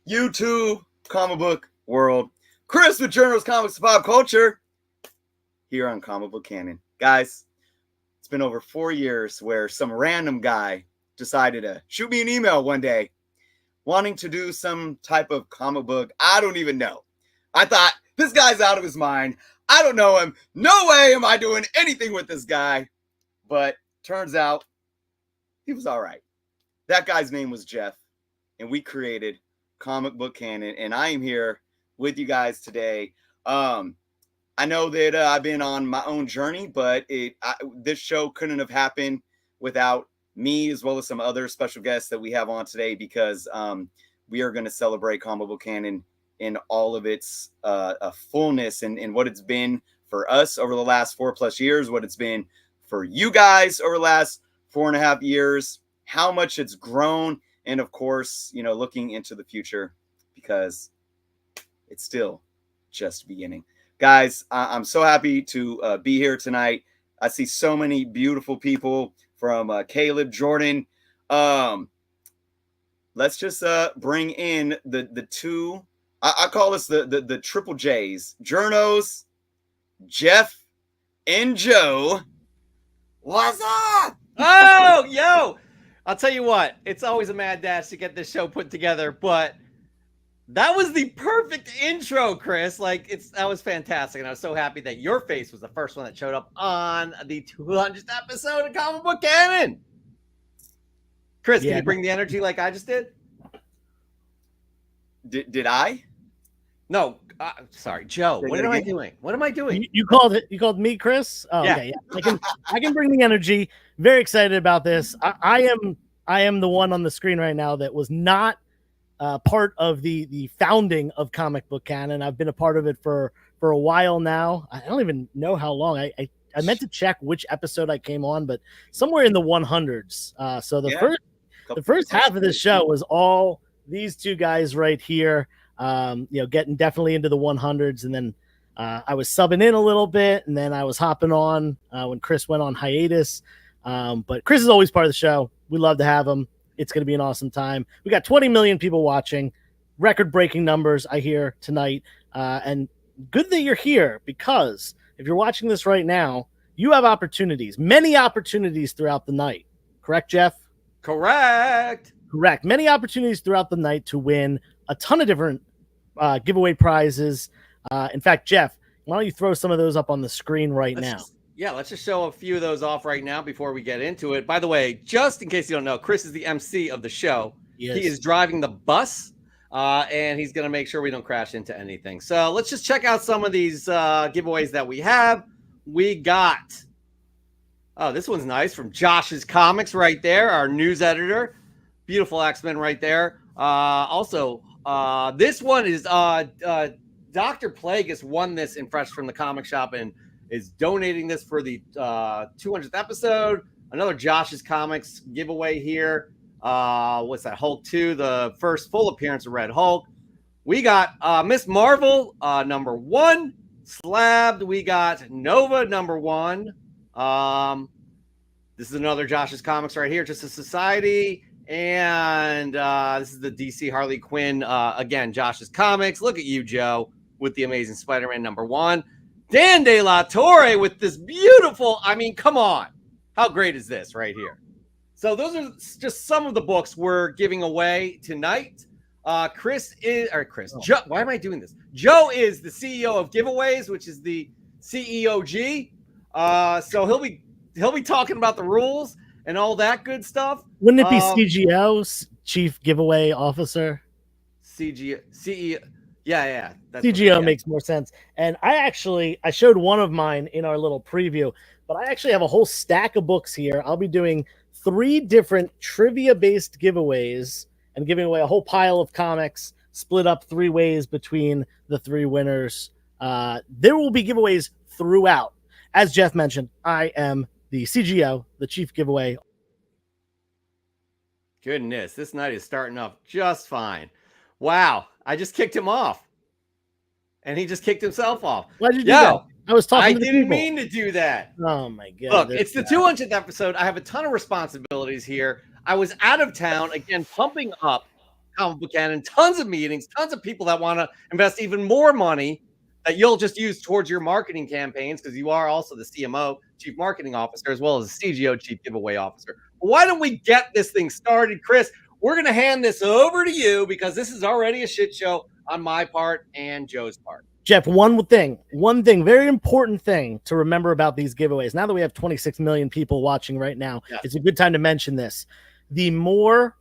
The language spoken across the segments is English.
YouTube, comic book world. Chris with Journals, Comics, and Pop Culture here on Comic Book Canon. Guys, it's been over 4 years where some random guy decided to shoot me an email one day wanting to do some type of comic book. I don't even know. I thought, this guy's out of his mind. I don't know him. No way am I doing anything with this guy. But turns out he was all right. That guy's name was Jeff, and we created Comic Book Canon, and I am here with you guys today. I know that I've been on my own journey, but this show couldn't have happened without me, as well as some other special guests that we have on today, because we are going to celebrate Comic Book Canon in all of its fullness and what it's been for us over the last 4+ years, what it's been for you guys over the last 4.5 years, how much it's grown, and of course, you know, looking into the future, because it's still just beginning. Guys, I'm so happy to be here tonight. I see so many beautiful people, from Caleb, Jordan. Let's just bring in the two. I call this the triple J's. Journos, Jeff, and Joe. What's up? Oh, yo! I'll tell you what, it's always a mad dash to get this show put together, but that was the perfect intro, Chris. That was fantastic, and I was so happy that your face was the first one that showed up on the 200th episode of Comic Book Canon. Chris, can you bring the energy like I just did? Did I? No, sorry, Joe. What am I doing? What am I doing? You called me Chris? Oh, yeah. Okay, yeah. I can bring the energy. Very excited about this. I am the one on the screen right now that was not part of the founding of Comic Book Canon. I've been a part of it for a while now. I don't even know how long. I meant to check which episode I came on, but somewhere in the 100s. So the first half of this show was all these two guys right here. Getting definitely into the 100s, and then I was subbing in a little bit, and then I was hopping on when Chris went on hiatus. But Chris is always part of the show. We love to have him. It's going to be an awesome time. We got 20 million people watching, record-breaking numbers I hear tonight. And good that you're here, because if you're watching this right now, you have opportunities, many opportunities throughout the night. Correct, Jeff? Correct. Many opportunities throughout the night to win a ton of different giveaway prizes. In fact, Jeff, why don't you throw some of those up on the screen now? Let's just show a few of those off right now before we get into it. By the way, just in case you don't know, Chris is the MC of the show. Yes. He is driving the bus, and he's going to make sure we don't crash into anything. So let's just check out some of these giveaways that we have. We got, this one's nice, from Josh's Comics right there, our news editor. Beautiful X-Men right there. Also, this one is Dr. Plagueis won this in Fresh from the Comic Shop and is donating this for the 200th episode. Another Josh's Comics giveaway here. What's that? Hulk 2, the first full appearance of Red Hulk. We got Miss Marvel, number 1. Slabbed. We got Nova, number 1. This is another Josh's Comics right here. Just a Society. And this is the DC Harley Quinn. Again, Josh's Comics. Look at you, Joe, with the Amazing Spider-Man number 1. Dan De La Torre with this beautiful, come on. How great is this right here? So those are just some of the books we're giving away tonight. Joe, why am I doing this? Joe is the CEO of Giveaways, which is the CEOG. So he'll be talking about the rules and all that good stuff. Wouldn't it be CGO, Chief Giveaway Officer? CEO. Yeah. CGO makes more sense. And I showed one of mine in our little preview, but I actually have a whole stack of books here. I'll be doing 3 different trivia-based giveaways and giving away a whole pile of comics, split up 3 ways between the 3 winners. There will be giveaways throughout. As Jeff mentioned, I am the CGO, the Chief Giveaway. Goodness, this night is starting off just fine. Wow, I just kicked him off. And he just kicked himself off. Why did you do that? I was talking to the didn't people. mean to do that. Oh, my God. Look, it's the 200th episode. I have a ton of responsibilities here. I was out of town, again, pumping up Comic Book Canon, tons of meetings, tons of people that want to invest even more money that you'll just use towards your marketing campaigns, because you are also the CMO, Chief Marketing Officer, as well as the CGO, Chief Giveaway Officer. Why don't we get this thing started, Chris? We're going to hand this over to you because this is already a shit show on my part and Joe's part. Jeff, one thing, very important thing to remember about these giveaways. Now that we have 26 million people watching right now, yes, it's a good time to mention this. The more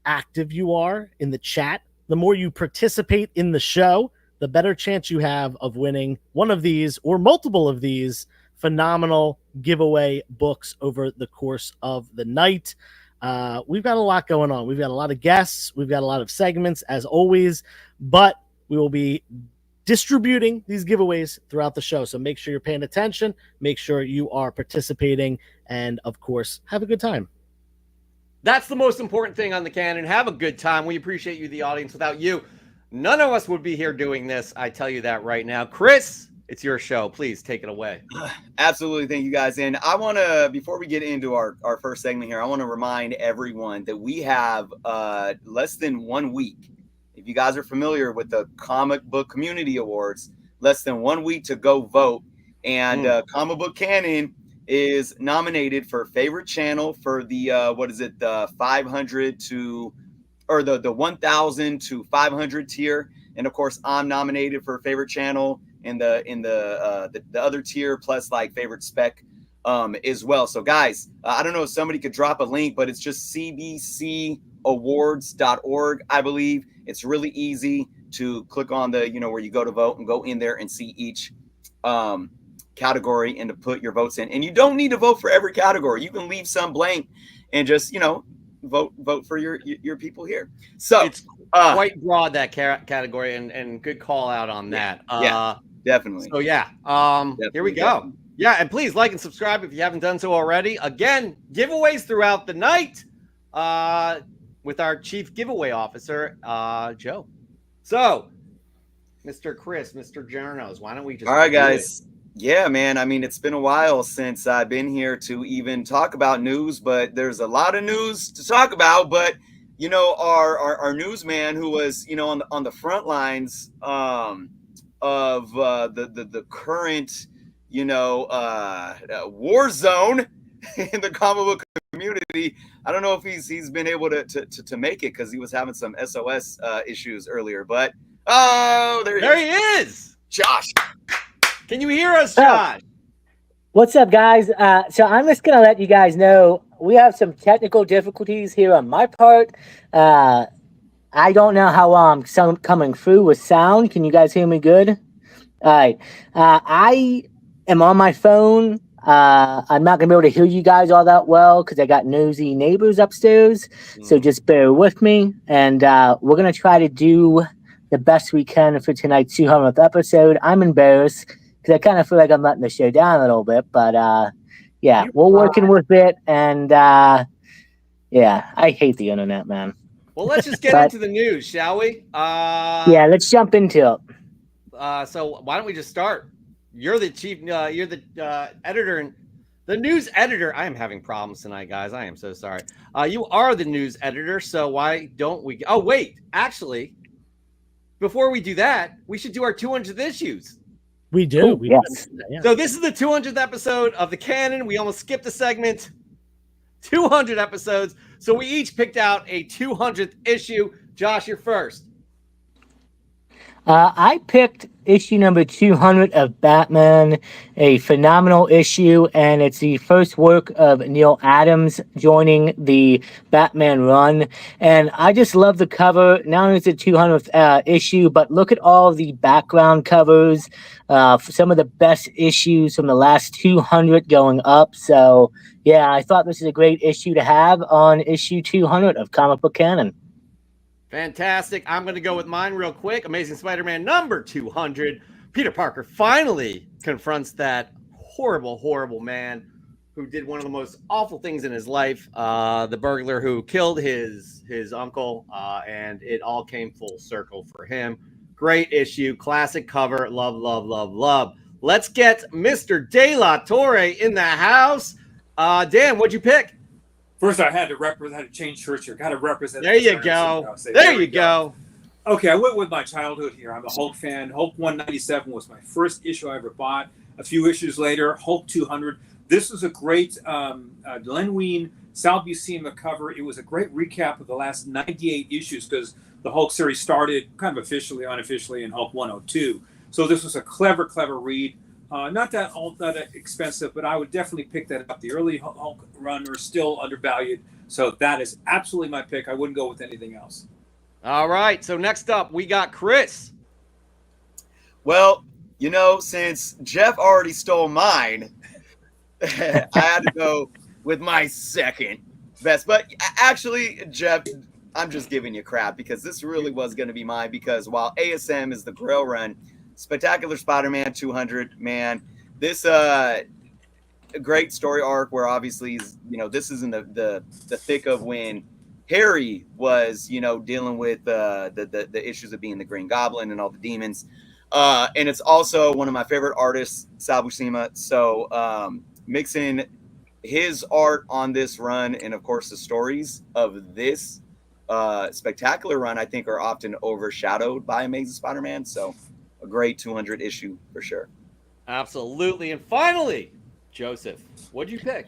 active you are in the chat, the more you participate in the show, the better chance you have of winning one of these or multiple of these phenomenal giveaway books over the course of the night. We've got a lot going on. We've got a lot of guests. We've got a lot of segments, as always, but we will be distributing these giveaways throughout the show. So make sure you're paying attention, make sure you are participating, and of course, have a good time. That's the most important thing on the Canon. Have a good time. We appreciate you, the audience. Without you, none of us would be here doing this. I tell you that right now. Chris, it's your show. Please take it away. Absolutely. Thank you, guys. And I want to, before we get into our first segment here, I want to remind everyone that we have less than 1 week. If you guys are familiar with the Comic Book Community Awards, less than 1 week to go vote. And Comic Book Canon is nominated for favorite channel for the the 500 to, or the 1,000 to 500 tier. And of course, I'm nominated for favorite channel in the other tier, plus like favorite spec as well. So guys, I don't know if somebody could drop a link, but it's just cbcawards.org, I believe. It's really easy to click on the, where you go to vote and go in there and see each category and to put your votes in. And you don't need to vote for every category. You can leave some blank and just, vote for your people here. So it's quite broad, that category, and good call out on that. Yeah, definitely. So yeah, here we go. Definitely. Yeah, and please like and subscribe if you haven't done so already. Again, giveaways throughout the night with our Chief Giveaway Officer, Joe. So, Mr. Chris, Mr. Journos, why don't we just... All right, guys. Yeah, man. I mean, it's been a while since I've been here to even talk about news, but there's a lot of news to talk about. But, our newsman who was, on the front lines of the current, war zone in the comic book community. I don't know if he's been able to make it because he was having some SOS issues earlier. But there he is, Josh. Can you hear us, Josh? What's up, guys? So I'm just gonna let you guys know we have some technical difficulties here on my part. I don't know how I'm coming through with sound. Can you guys hear me good? All right. I am on my phone. I'm not gonna be able to hear you guys all that well because I got nosy neighbors upstairs. So just bear with me, and we're gonna try to do the best we can for tonight's 200th episode. I'm embarrassed because I kind of feel like I'm letting the show down a little bit, but yeah, we're working with it, and yeah, I hate the internet, man. Well, let's just get into the news, shall we? Yeah, let's jump into it. So why don't we just start? You're the chief. You're the editor and the news editor. I am having problems tonight, guys. I am so sorry. You are the news editor, so why don't we? Oh, wait. Actually, before we do that, we should do our 200th issues. We do. Yes. Yeah. So this is the 200th episode of the Canon. We almost skipped a segment. 200 episodes. So we each picked out a 200th issue. Josh, you're first. I picked issue number 200 of Batman, a phenomenal issue, and it's the first work of Neil Adams joining the Batman run. And I just love the cover. Not only is it 200th issue, but look at all the background covers, some of the best issues from the last 200 going up. So, yeah, I thought this is a great issue to have on issue 200 of Comic Book Canon. Fantastic. I'm going to go with mine real quick. Amazing Spider-Man number 200. Peter Parker finally confronts that horrible, horrible man who did one of the most awful things in his life, the burglar who killed his uncle, and it all came full circle for him. Great issue. Classic cover. Love, love, love, love. Let's get Mr. De La Torre in the house. Dan, what'd you pick? First, I had to change shirts here. Got to represent. There you go. There you go. Okay, I went with my childhood here. I'm a Hulk fan. Hulk 197 was my first issue I ever bought. A few issues later, Hulk 200. This was a great Len Wein, Sal Buscema cover. It was a great recap of the last 98 issues because the Hulk series started kind of officially, unofficially in Hulk 102. So this was a clever read. Not that expensive, but I would definitely pick that up. The early Hulk run are still undervalued. So that is absolutely my pick. I wouldn't go with anything else. All right. So next up, we got Chris. Well, since Jeff already stole mine, I had to go with my second best. But actually, Jeff, I'm just giving you crap because this really was going to be mine because while ASM is the Grail run, Spectacular Spider-Man 200, man, this a great story arc where obviously, this is in the thick of when Harry was, dealing with the issues of being the Green Goblin and all the demons. And it's also one of my favorite artists, Sal Buscema. So mixing his art on this run and, of course, the stories of this spectacular run, I think, are often overshadowed by Amazing Spider-Man. So a great 200 issue for sure. Absolutely. And finally, Joseph, what'd you pick?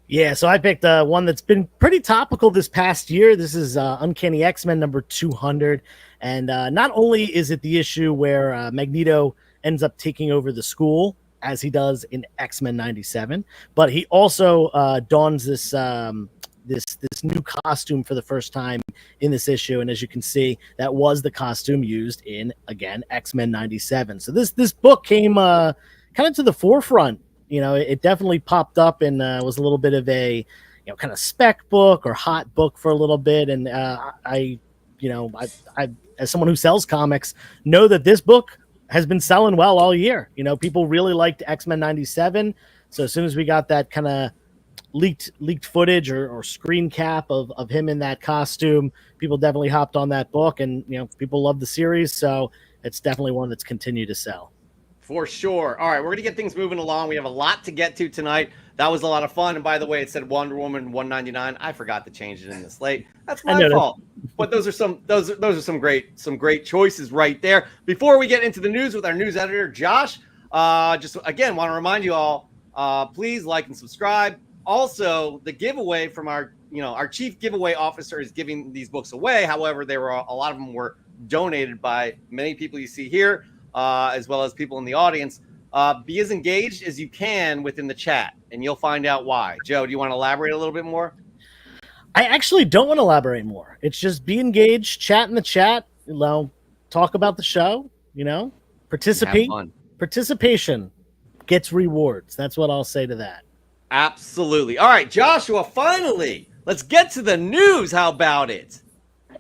Yeah, so I picked one that's been pretty topical this past year. This is Uncanny X-Men number 200. And not only is it the issue where Magneto ends up taking over the school, as he does in X-Men 97, but he also dons this this new costume for the first time in this issue. And as you can see, that was the costume used in, again, X-Men 97. So this book came kind of to the forefront. It definitely popped up and was a little bit of a, kind of spec book or hot book for a little bit. And I, as someone who sells comics, know that this book has been selling well all year. People really liked X-Men 97. So as soon as we got that kind of leaked footage or screen cap of him in that costume, people definitely hopped on that book, and people love the series. So it's definitely one that's continued to sell. For sure. All right, we're going to get things moving along. We have a lot to get to tonight. That was a lot of fun. And by the way, it said Wonder Woman 199. I forgot to change it in the slate. That's my fault. But those are some great choices right there. Before we get into the news with our news editor, Josh, just again want to remind you all, please like and subscribe. Also, the giveaway from our chief giveaway officer is giving these books away. However, a lot of them were donated by many people you see here, as well as people in the audience. Be as engaged as you can within the chat, and you'll find out why. Joe, do you want to elaborate a little bit more? I actually don't want to elaborate more. It's just be engaged, chat in the chat, talk about the show, participate. Participation gets rewards. That's what I'll say to that. Absolutely. All right, Joshua, finally, let's get to the news. How about it?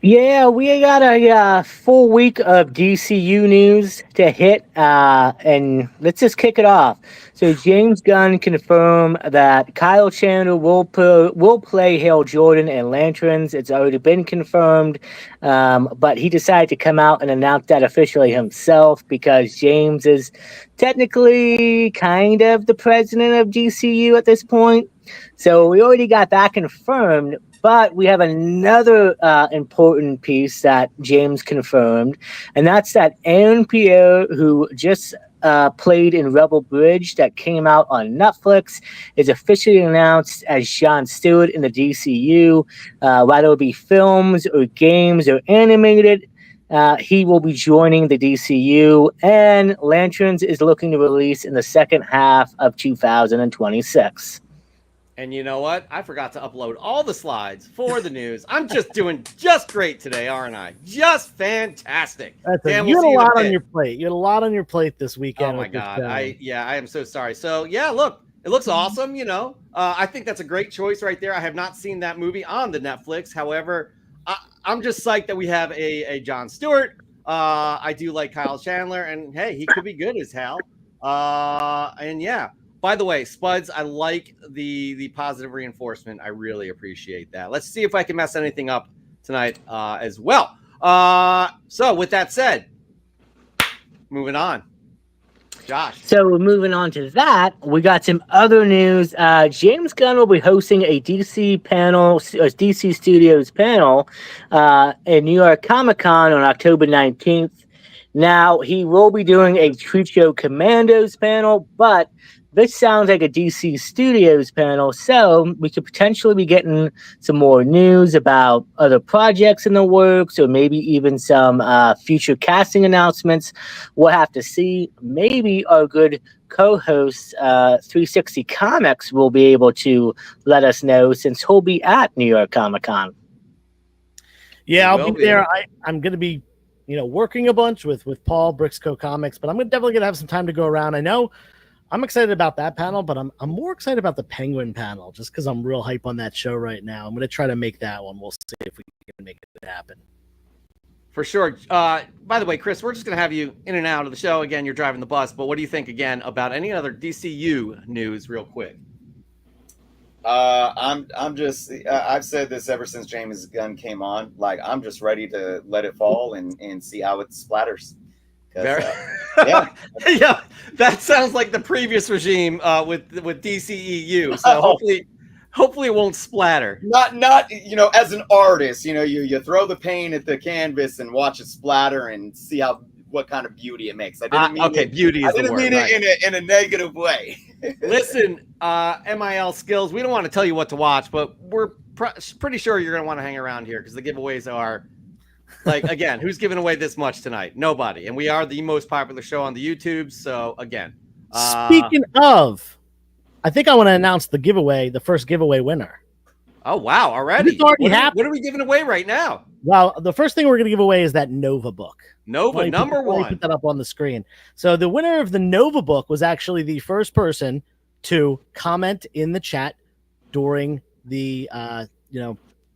Yeah, we got a full week of DCU news to hit, and let's just kick it off. So James Gunn confirmed that Kyle Chandler will play Hal Jordan in Lanterns. It's already been confirmed, but he decided to come out and announce that officially himself because James is technically kind of the president of DCU at this point. So we already got that confirmed. But we have another important piece that James confirmed, and that's that Aaron Pierre, who just played in Rebel Bridge that came out on Netflix, is officially announced as Jon Stewart in the DCU. Whether it be films or games or animated, he will be joining the DCU, and Lanterns is looking to release in the second half of 2026. And you know what? I forgot to upload all the slides for the news. I'm just doing great today, aren't I? Just fantastic. You had a lot on your plate. You had a lot on your plate this weekend. Oh my God. I am so sorry. So yeah, look, it looks awesome. I think that's a great choice right there. I have not seen that movie on the Netflix. However, I'm just psyched that we have a Jon Stewart. I do like Kyle Chandler, and hey, he could be good as Hal. And yeah. By the way, Spuds, I like the positive reinforcement. I really appreciate that. Let's see if I can mess anything up tonight as well. So with that said, moving on. Josh. So we're moving on to that. We got some other news. James Gunn will be hosting a DC panel, DC Studios panel, in New York Comic Con on October 19th. Now, he will be doing a Creature Commandos panel, but this sounds like a DC Studios panel, so we could potentially be getting some more news about other projects in the works, or maybe even some future casting announcements. We'll have to see. Maybe our good co-host, 360 Comics, will be able to let us know, since he'll be at New York Comic Con. Yeah, I'll be there. I'm going to be, working a bunch with Paul, Brixco Comics, but I'm definitely going to have some time to go around. I know I'm excited about that panel, but I'm more excited about the Penguin panel, just because I'm real hype on that show right now. I'm going to try to make that one. We'll see if we can make it happen. For sure. By the way, Chris, we're just going to have you in and out of the show. Again, you're driving the bus, but what do you think, again, about any other DCU news real quick? I've said this ever since James Gunn came on. Like, I'm just ready to let it fall and see how it splatters. Yeah, that sounds like the previous regime with DCEU. So hopefully it won't splatter. Not as an artist, you throw the paint at the canvas and watch it splatter and see what kind of beauty it makes. I didn't mean beauty is the word. I didn't mean it in a negative way. Listen, MIL Skills, we don't want to tell you what to watch, but we're pretty sure you're going to want to hang around here because the giveaways are like, again, who's giving away this much tonight? Nobody. And we are the most popular show on the YouTube. So again, speaking of, I think I want to announce the first giveaway winner. Oh, wow. Already. It's already happened. What are we giving away right now? Well, the first thing we're going to give away is that Nova book. Nova, number one. Put that up on the screen. So the winner of the Nova book was actually the first person to comment in the chat during the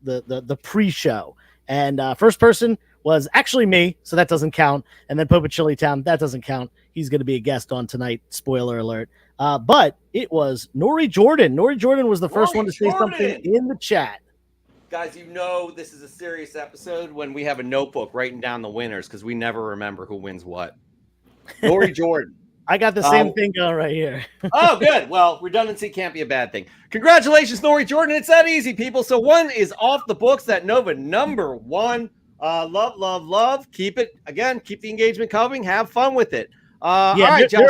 the pre-show. And first person was actually me, so that doesn't count. And then Popa Chili Town, that doesn't count. He's going to be a guest on tonight. Spoiler alert. But it was Nori Jordan. Nori Jordan was the first one to say something in the chat. Guys, this is a serious episode when we have a notebook writing down the winners because we never remember who wins what. Nori Jordan. I got the same thing going right here. Oh, good. Well, redundancy can't be a bad thing. Congratulations, Nori Jordan. It's that easy, people. So one is off the books, that Nova number one. Love. Keep it. Again, keep the engagement coming. Have fun with it. All right, Josh.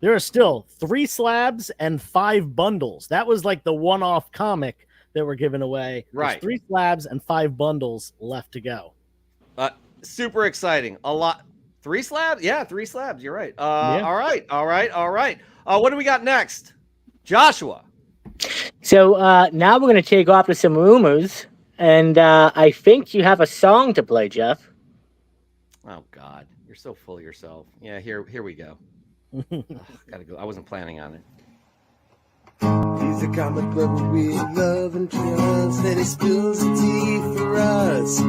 There are still 3 slabs and 5 bundles. That was like the one-off comic that we're giving away. Right. There's 3 slabs and 5 bundles left to go. Super exciting. A lot. 3 slabs? Yeah, 3 slabs. You're right. All right. What do we got next? Joshua. So now we're going to take off to some rumors. And I think you have a song to play, Jeff. Oh, God. You're so full of yourself. Yeah, here we go. Gotta go. I wasn't planning on it. He's a comic book we love and trust, and he spills the tea for us.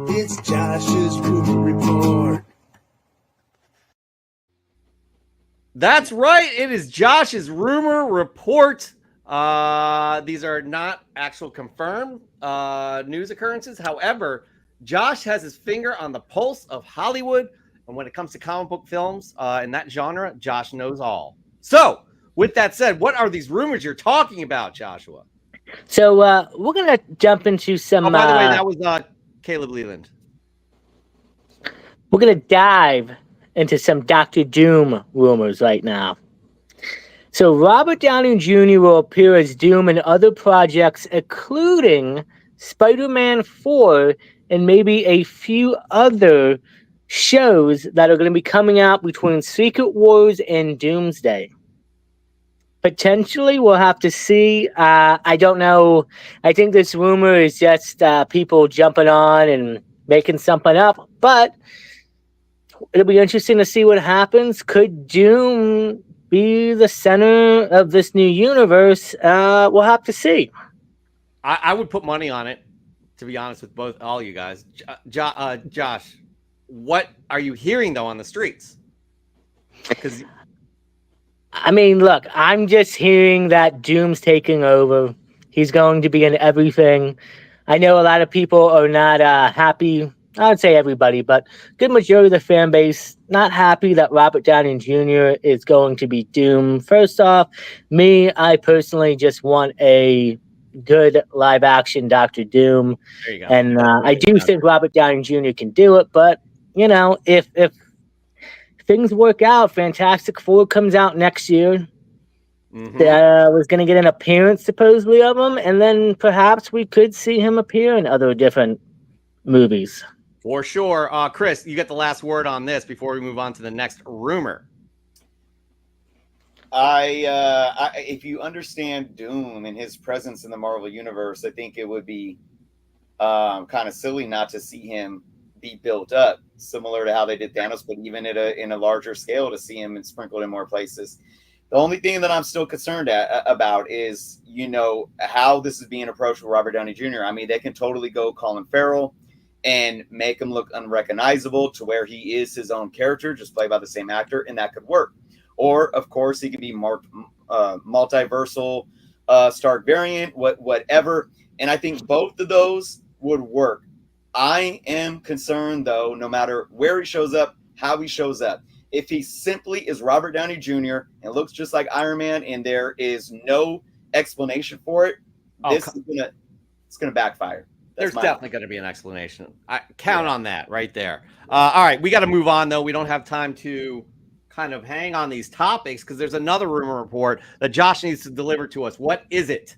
It's Josh's Rumor Report. That's right. It is Josh's Rumor Report. These are not actual confirmed news occurrences. However, Josh has his finger on the pulse of Hollywood. And when it comes to comic book films in that genre, Josh knows all. So, with that said, what are these rumors you're talking about, Joshua? So, we're going to jump into some... Oh, by the way, that was Caleb Leland. We're going to dive into some Dr. Doom rumors right now. So, Robert Downey Jr. will appear as Doom in other projects, including Spider-Man 4 and maybe a few other shows that are going to be coming out between Secret Wars and Doomsday. Potentially, we'll have to see. I don't know. I think this rumor is just people jumping on and making something up. But it'll be interesting to see what happens. Could Doom be the center of this new universe? We'll have to see. I would put money on it, to be honest with all you guys. Josh, what are you hearing, though, on the streets? Because... I mean, look, I'm just hearing that Doom's taking over. He's going to be in everything. I know a lot of people are not happy. I would say everybody, but good majority of the fan base not happy that Robert Downey Jr. is going to be Doom. First off, I personally just want a good live action Doctor Doom. There you go. And I do think Robert Downey Jr. can do it, but if things work out, Fantastic Four comes out next year. Was going to get an appearance supposedly of him, and then perhaps we could see him appear in other different movies. For sure. Chris, you get the last word on this before we move on to the next rumor. If you understand Doom and his presence in the Marvel Universe, I think it would be kind of silly not to see him be built up, similar to how they did Thanos, but even in a larger scale, to see him and sprinkled in more places. The only thing that I'm still concerned about is, how this is being approached with Robert Downey Jr. I mean, they can totally go Colin Farrell and make him look unrecognizable to where he is his own character, just played by the same actor, and that could work. Or, of course, he could be multiversal, Stark variant, whatever. And I think both of those would work. I am concerned, though, no matter where he shows up, how he shows up. If he simply is Robert Downey Jr. and looks just like Iron Man and there is no explanation for it, it's gonna backfire. There's definitely going to be an explanation. I count on that right there. All right, we got to move on, though. We don't have time to kind of hang on these topics because there's another rumor report that Josh needs to deliver to us. What is it?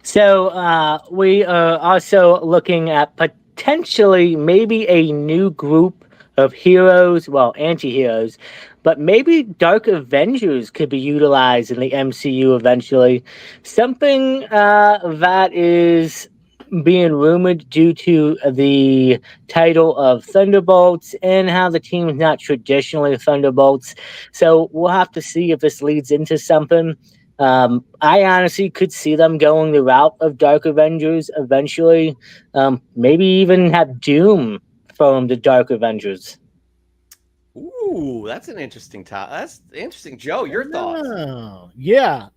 So we are also looking at potentially maybe a new group of heroes, well, anti-heroes, but maybe Dark Avengers could be utilized in the MCU eventually. Something that is being rumored due to the title of Thunderbolts and how the team is not traditionally Thunderbolts. So we'll have to see if this leads into something. I honestly could see them going the route of Dark Avengers eventually. Maybe even have Doom from the Dark Avengers. Ooh, that's an interesting topic. That's interesting. Joe, your thoughts? Oh, yeah.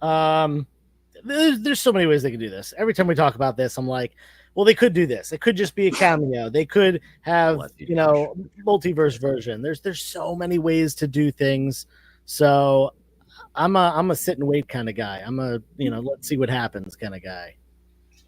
There's so many ways they could do this. Every time we talk about this, I'm like, well, they could do this. It could just be a cameo. They could have, multiverse version. There's so many ways to do things. So I'm a sit and wait kind of guy. I'm a, let's see what happens kind of guy.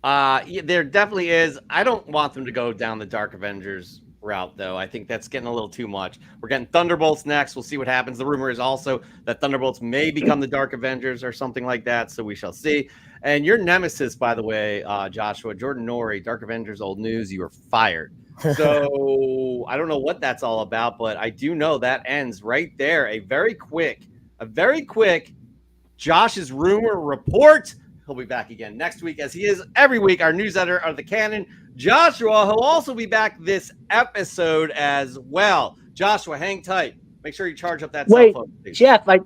Yeah, there definitely is. I don't want them to go down the Dark Avengers route, though. I think that's getting a little too much. We're getting Thunderbolts next. We'll see what happens. The rumor is also that Thunderbolts may become the Dark Avengers or something like that, so we shall see. And your nemesis, by the way, Joshua, Jordan Norrie, Dark Avengers old news, you were fired. So I don't know what that's all about, but I do know that ends right there. A very quick Josh's rumor report. He'll be back again next week, as he is every week, our news editor of the Canon. Joshua, he'll also be back this episode as well. Joshua, hang tight. Make sure you charge up that cell phone. Please. Jeff, I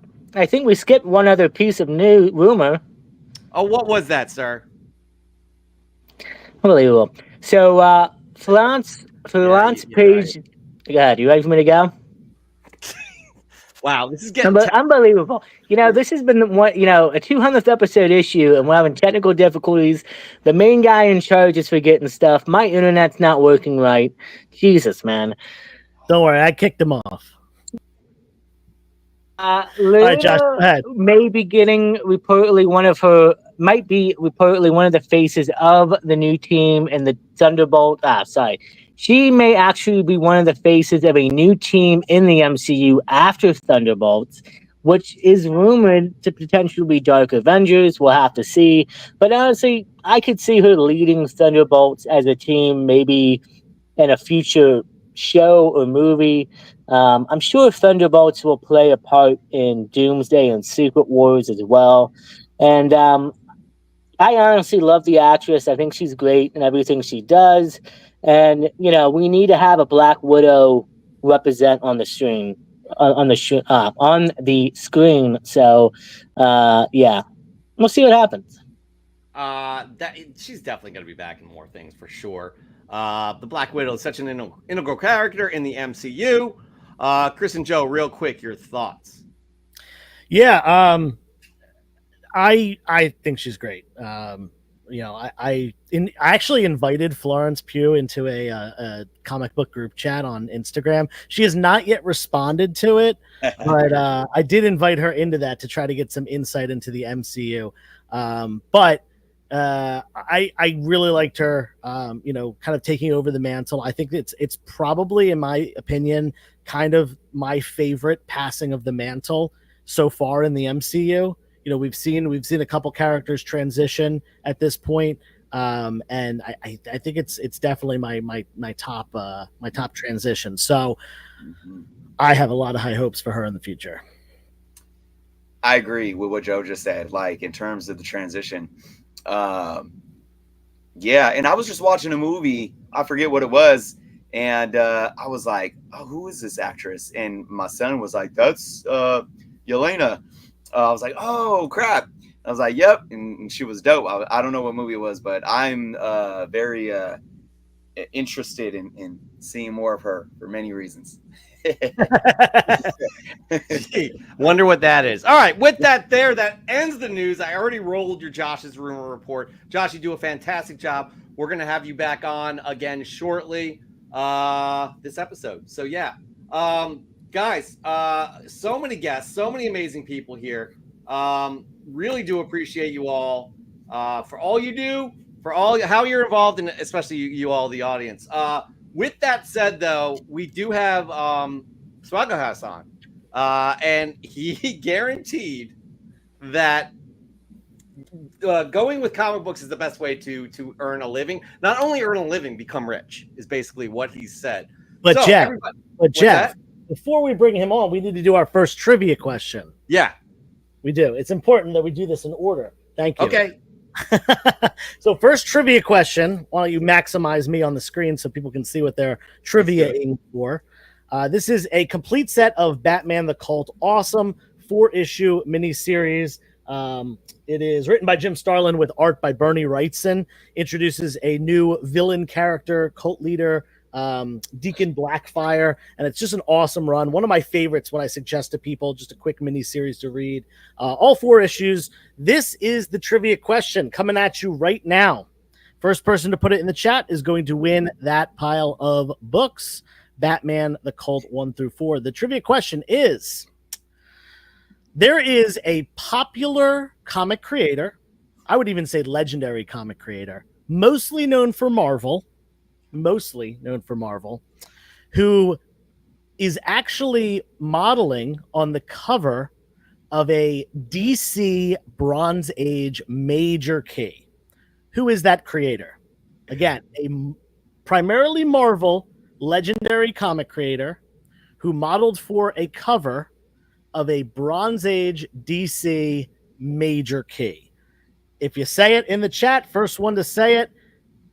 think we skipped one other piece of new rumor. Oh, what was that, sir? Unbelievable. So, Florence Page. Right. Go ahead. You ready for me to go? Wow, this is getting unbelievable. This has been a 200th episode issue, and we're having technical difficulties. The main guy in charge is forgetting stuff. My internet's not working right. Jesus, man. Don't worry, I kicked him off. All right, Josh, go ahead. Might be reportedly one of the faces of the new team and the Thunderbolt. She may actually be one of the faces of a new team in the MCU after Thunderbolts, which is rumored to potentially be Dark Avengers. We'll have to see. But honestly, I could see her leading Thunderbolts as a team, maybe in a future show or movie. I'm sure Thunderbolts will play a part in Doomsday and Secret Wars as well. And I honestly love the actress. I think she's great in everything she does. And, we need to have a Black Widow represent on the screen. On the screen. So, we'll see what happens. She's definitely going to be back in more things for sure. The Black Widow is such an integral character in the MCU. Chris and Joe, real quick, your thoughts. Yeah, I think she's great. I actually invited Florence Pugh into a comic book group chat on Instagram. She has not yet responded to it, but I did invite her into that to try to get some insight into the MCU. But I really liked her, kind of taking over the mantle. I think it's probably, in my opinion, kind of my favorite passing of the mantle so far in the MCU. We've seen a couple characters transition at this point, and I think it's definitely my top transition. So I have a lot of high hopes for her in the future. I agree with what Joe just said. Like, in terms of the transition, yeah. And I was just watching a movie. I forget what it was, and I was like, "Oh, who is this actress?" And my son was like, "That's Yelena." I was like, "Oh crap!" I was like, "Yep," and she was dope. I don't know what movie it was, but I'm very interested in seeing more of her for many reasons. Wonder what that is. All right, with that that ends the news. I already rolled your Josh's rumor report. Josh, you do a fantastic job. We're going to have you back on again shortly this episode. So yeah. Guys, so many guests, so many amazing people here. Really do appreciate you all for all you do, for all how you're involved, and especially you all, the audience. With that said, though, we do have Swagger House on, and he guaranteed that going with comic books is the best way to earn a living. Not only earn a living, become rich is basically what he said. But so, Jeff, before we bring him on, we need to do our first trivia question. Yeah, we do. It's important that we do this in order. Thank you. Okay. So first trivia question. Why don't you maximize me on the screen so people can see what they're triviaing for? This is a complete set of Batman the Cult Awesome 4-issue miniseries. It is written by Jim Starlin with art by Bernie Wrightson. Introduces a new villain character, cult leader, Deacon Blackfire, and it's just an awesome run. One of my favorites when I suggest to people just a quick mini series to read. All 4 issues. This is the trivia question coming at you right now. First person to put it in the chat is going to win that pile of books, Batman the Cult 1 through 4. The trivia question is: there is a popular comic creator, I would even say legendary comic creator, mostly known for Marvel, who is actually modeling on the cover of a DC Bronze Age major key. Who is that creator? Again, a primarily Marvel legendary comic creator who modeled for a cover of a Bronze Age DC major key. If you say it in the chat, first one to say it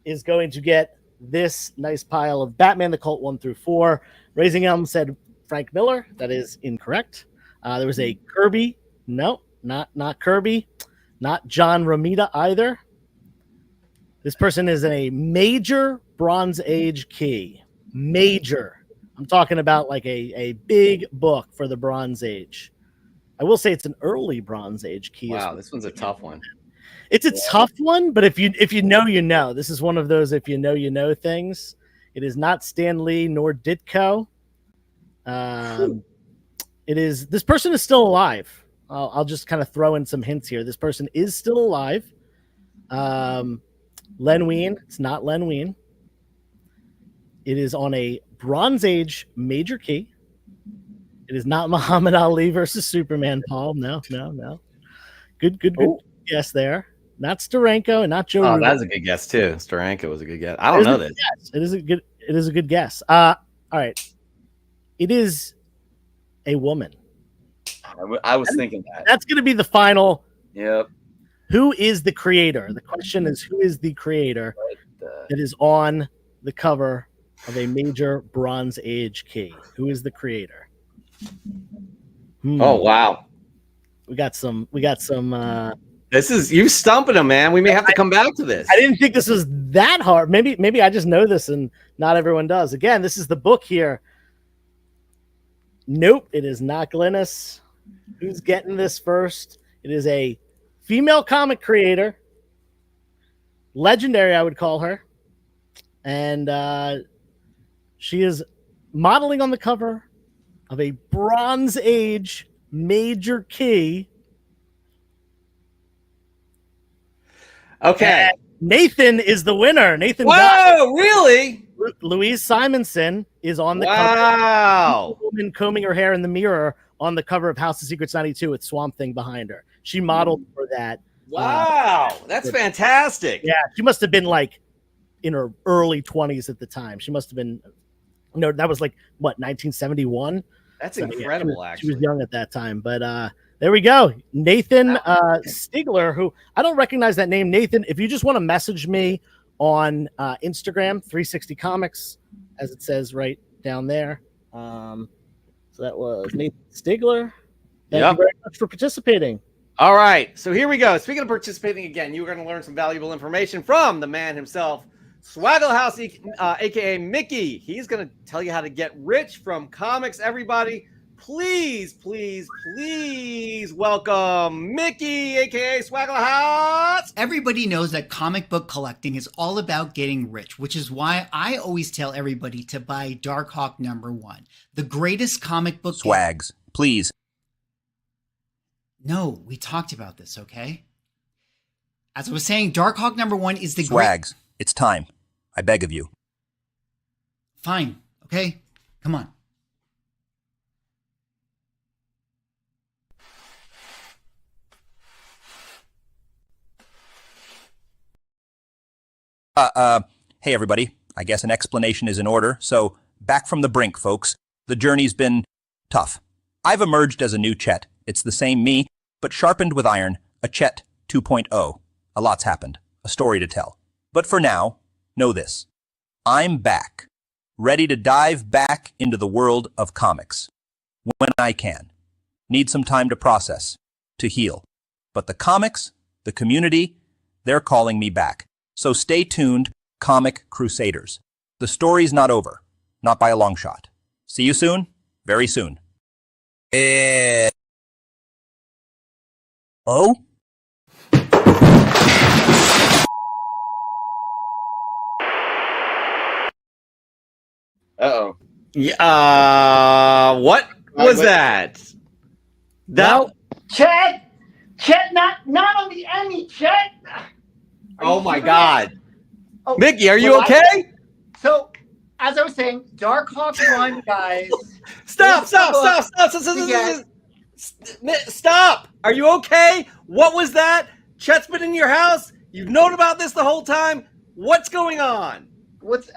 is going to get this nice pile of Batman the Cult 1 through 4. Raising Elm said Frank Miller. That is incorrect. There was a Kirby. No, not Kirby. Not John Romita either. This person is a major Bronze Age key. Major. I'm talking about like a big book for the Bronze Age. I will say it's an early Bronze Age key. Wow, this one's a tough one. It's a tough one, but if you know, you know. This is one of those if you know, you know things. It is not Stan Lee nor Ditko. It is. This person is still alive. I'll just kind of throw in some hints here. This person is still alive. Len Wein. It's not Len Wein. It is on a Bronze Age major key. It is not Muhammad Ali versus Superman, Paul. No. Good guess there. Not Steranko and not Joe. Oh, that's a good guess too. Steranko was a good guess. I don't know this. It is a good guess. All right. It is a woman. I was thinking that. That's going to be the final. Yep. Who is the creator? The question is, who is the creator that is on the cover of a major Bronze Age key? Who is the creator? Oh, wow. We got some. This is you stumping him, man. We may have to come back to this. I didn't think this was that hard. Maybe I just know this and not everyone does. Again, this is the book here. Nope, it is not Glynis. Who's getting this first? It is a female comic creator legendary, I would call her. And she is modeling on the cover of a Bronze Age Major Key. Okay. And Nathan is the winner. Nathan. Whoa, really? Louise Simonson is on the cover. Wow. Woman combing her hair in the mirror on the cover of House of Secrets 92 with Swamp Thing behind her. She modeled for that. Wow. That's fantastic. Yeah. She must have been like in her early 20s at the time. She must have been, no, that was like what, 1971? That's incredible, yeah, actually. She was young at that time, but there we go. Nathan Stigler, who I don't recognize that name. Nathan, if you just want to message me on Instagram, 360 Comics, as it says right down there. So that was Nathan Stigler. Thank you very much for participating. All right, so here we go. Speaking of participating again, you're going to learn some valuable information from the man himself, Swaggle House, aka Mickey. He's going to tell you how to get rich from comics. Everybody, please, please, please welcome Mickey, aka Swaggle House. Everybody knows that comic book collecting is all about getting rich, which is why I always tell everybody to buy Darkhawk #1, the greatest comic book. Swags, please. No, we talked about this, okay? As I was saying, Darkhawk #1 is the Swags, it's time. I beg of you. Fine, okay? Come on. Hey everybody. I guess an explanation is in order. So, back from the brink, folks. The journey's been tough. I've emerged as a new Chet. It's the same me, but sharpened with iron, a Chet 2.0. A lot's happened, a story to tell. But for now, know this. I'm back, ready to dive back into the world of comics. When I can. Need some time to process, to heal. But the comics, the community, they're calling me back. So stay tuned, Comic Crusaders. The story's not over, not by a long shot. See you soon, very soon. Oh? Uh-oh. Yeah, what was that? No, Chet, not on the Emmy, Chet. Oh my God, oh, Mickey, are you okay? So, as I was saying, Darkhawk 1, guys. Stop! Stop! Are you okay? What was that? Chet's been in your house. You've known about this the whole time. What's going on? What's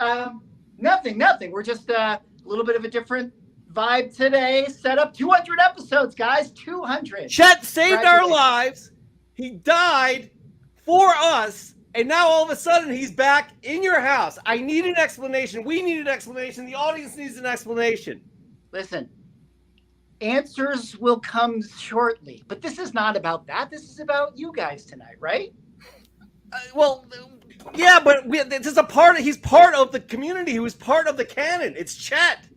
nothing. We're just a little bit of a different vibe today. Set up 200 episodes, guys. 200. Chet saved our lives. He died for us, and now all of a sudden he's back in your house. I need an explanation. We need an explanation. The audience needs an explanation. Listen, answers will come shortly, but this is not about that. This is about you guys tonight, right? Well, yeah, but this is he's part of the community. He was part of the canon. It's Chet.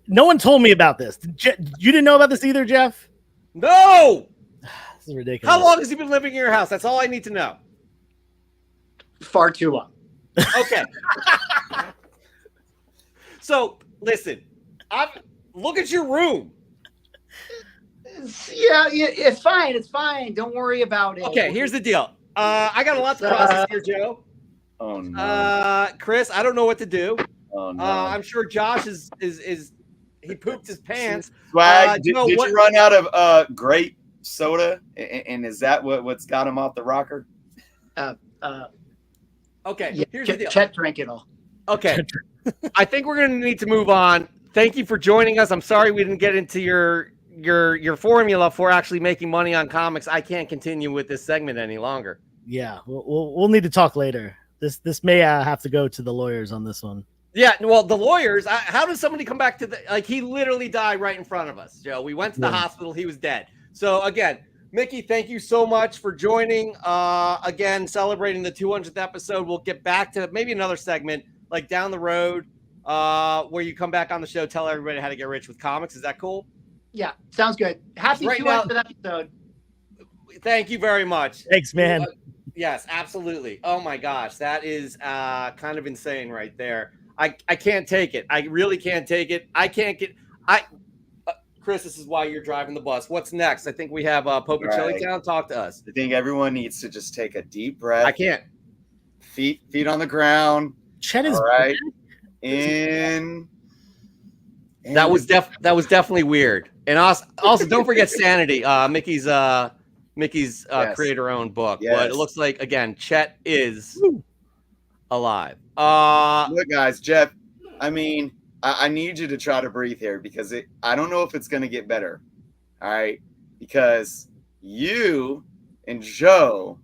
No one told me about this. You didn't know about this either, Jeff? No. This is ridiculous. How long has he been living in your house? That's all I need to know. Far too long. Okay. So, listen. Look at your room. Yeah, it's fine. It's fine. Don't worry about it. Okay, here's the deal. I got a lot to process here, Joe. Oh no. Chris, I don't know what to do. Oh no. I'm sure Josh is he pooped his pants. Swag, did you run out of grape soda? And is that what's got him off the rocker? Okay, yeah, here's the deal. Chet drank it all. Okay. I think we're gonna need to move on. Thank you for joining us. I'm sorry we didn't get into your formula for actually making money on comics. I can't continue with this segment any longer. Yeah, we'll need to talk later. This may have to go to the lawyers on this one. Yeah, well, the lawyers. How does somebody come back to he literally died right in front of us, Joe? We went to the hospital. He was dead. So again, Mickey, thank you so much for joining. Again, celebrating the 200th episode. We'll get back to maybe another segment like down the road where you come back on the show, tell everybody how to get rich with comics. Is that cool? Yeah, sounds good. Happy 200th episode. Thank you very much. Thanks, man. Yes, absolutely. Oh my gosh, that is kind of insane right there. I can't take it. I really can't take it. I can't get. Chris, this is why you're driving the bus. What's next? I think we have Popichilli Right. Town. Talk to us. I think everyone needs to just take a deep breath. I can't. Feet on the ground. Chet is All right. In. That was definitely weird. And also don't forget Sanity, Mickey's Yes. creator-owned book. Yes. But it looks like again, Chet is alive. Look, guys, Jeff. I mean, I need you to try to breathe here because I don't know if it's going to get better. All right, because you and Joe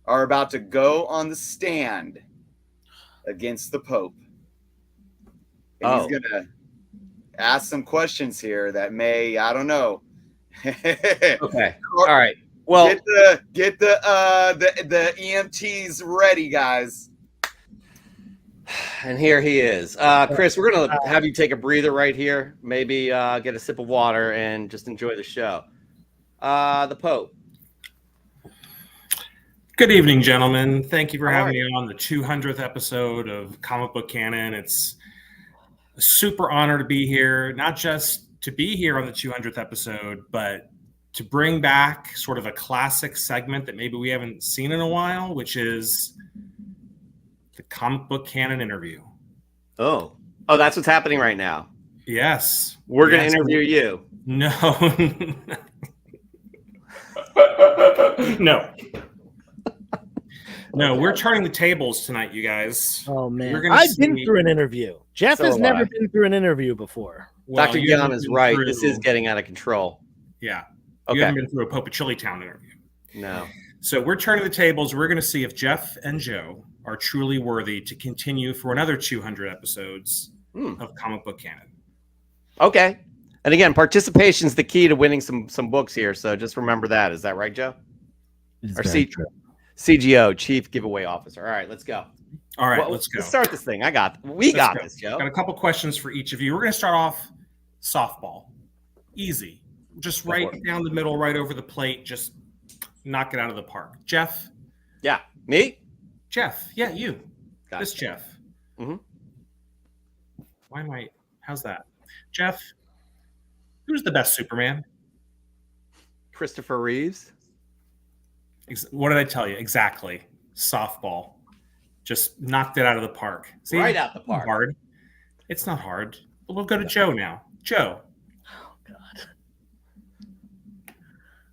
are about to go on the stand against the Pope, and he's going to ask some questions here that may, I don't know. Okay. All right. Well, get the EMTs ready, guys. and here he is. Chris, we're gonna have you take a breather right here. Maybe get a sip of water and just enjoy the show. The Pope. Good evening, gentlemen. Thank you for How having are me on the 200th episode of Comic Book Canon. It's a super honor to be here, not just to be here on the 200th episode, but to bring back sort of a classic segment that maybe we haven't seen in a while, which is the Comic Book Canon interview. Oh, that's what's happening right now. Yes. We're going to interview you. No. No. No, we're turning the tables tonight, you guys. Oh man, We're gonna I've see- been through an interview. Jeff So has have never I. been through an interview before. Well, Dr. you Gian haven't is been right. through- This is getting out of control. Yeah. Okay. You haven't been through a Popichilli Town interview. No. So we're turning the tables. We're going to see if Jeff and Joe are truly worthy to continue for another 200 episodes of Comic Book Canon. Okay. And again, participation is the key to winning some books here. So just remember that. Is that right, Joe? Or CGO, Chief Giveaway Officer. All right, let's go. All right, Well, let's go. Let's start this thing. We got this, Joe. Got a couple questions for each of you. We're going to start off softball. Easy. Just right down the middle, right over the plate. Just knock it out of the park. Jeff? Yeah. Me? Jeff. Yeah, you. Gotcha. This Jeff. Mm-hmm. How's that? Jeff, who's the best Superman? Christopher Reeves. What did I tell you? Exactly. Softball. Just knocked it out of the park. See? Right out the park. Hard. It's not hard. We'll go to Joe now. Joe. Oh God,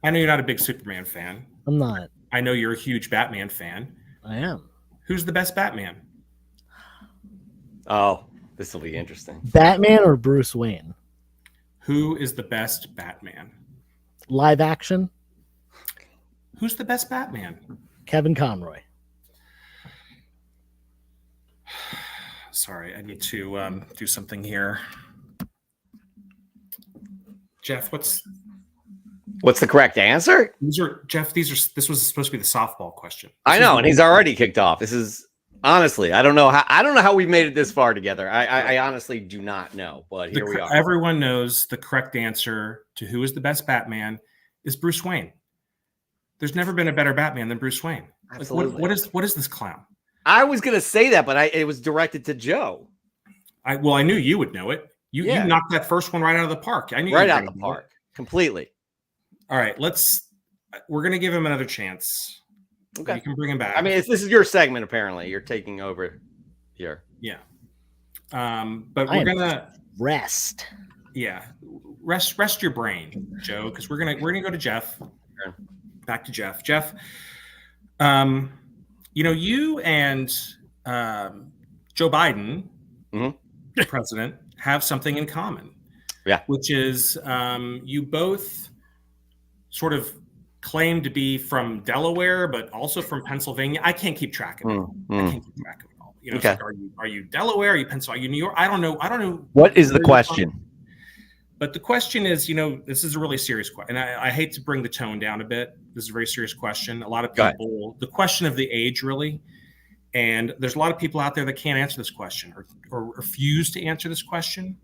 I know you're not a big Superman fan. I'm not. I know you're a huge Batman fan. I am. Who's the best Batman? Oh, this will be interesting. Batman or Bruce Wayne? Who is the best Batman? Live action? Who's the best Batman? Kevin Conroy. Sorry, I need to do something here. Jeff, what's the correct answer? this was supposed to be the softball question. I know, and he's already kicked off. This is honestly, I don't know how we've made it this far together. I honestly do not know, but here we are. Everyone knows the correct answer to who is the best Batman is Bruce Wayne. There's never been a better Batman than Bruce Wayne. Absolutely. Like, what is this clown? I was gonna say that, but it was directed to Joe. I knew you would know it. You knocked that first one right out of the park. I knew right out of the park, completely. All right, we're gonna give him another chance. Okay, you can bring him back. I mean, this is your segment. Apparently, you're taking over here. Yeah. But we're gonna rest. Yeah, rest your brain, Joe, because we're gonna go to Jeff. Sure. Back to Jeff. Jeff, you and Joe Biden, the president, have something in common. Yeah, which is you both sort of claim to be from Delaware, but also from Pennsylvania. I can't keep track of it. I can't keep track of it all. Okay. Like, are you Delaware? Are you Pennsylvania? Are you New York? I don't know. What is the question? But the question is, this is a really serious question. And I hate to bring the tone down a bit. This is a very serious question. A lot of people, the question of the age, really. And there's a lot of people out there that can't answer this question or refuse to answer this question.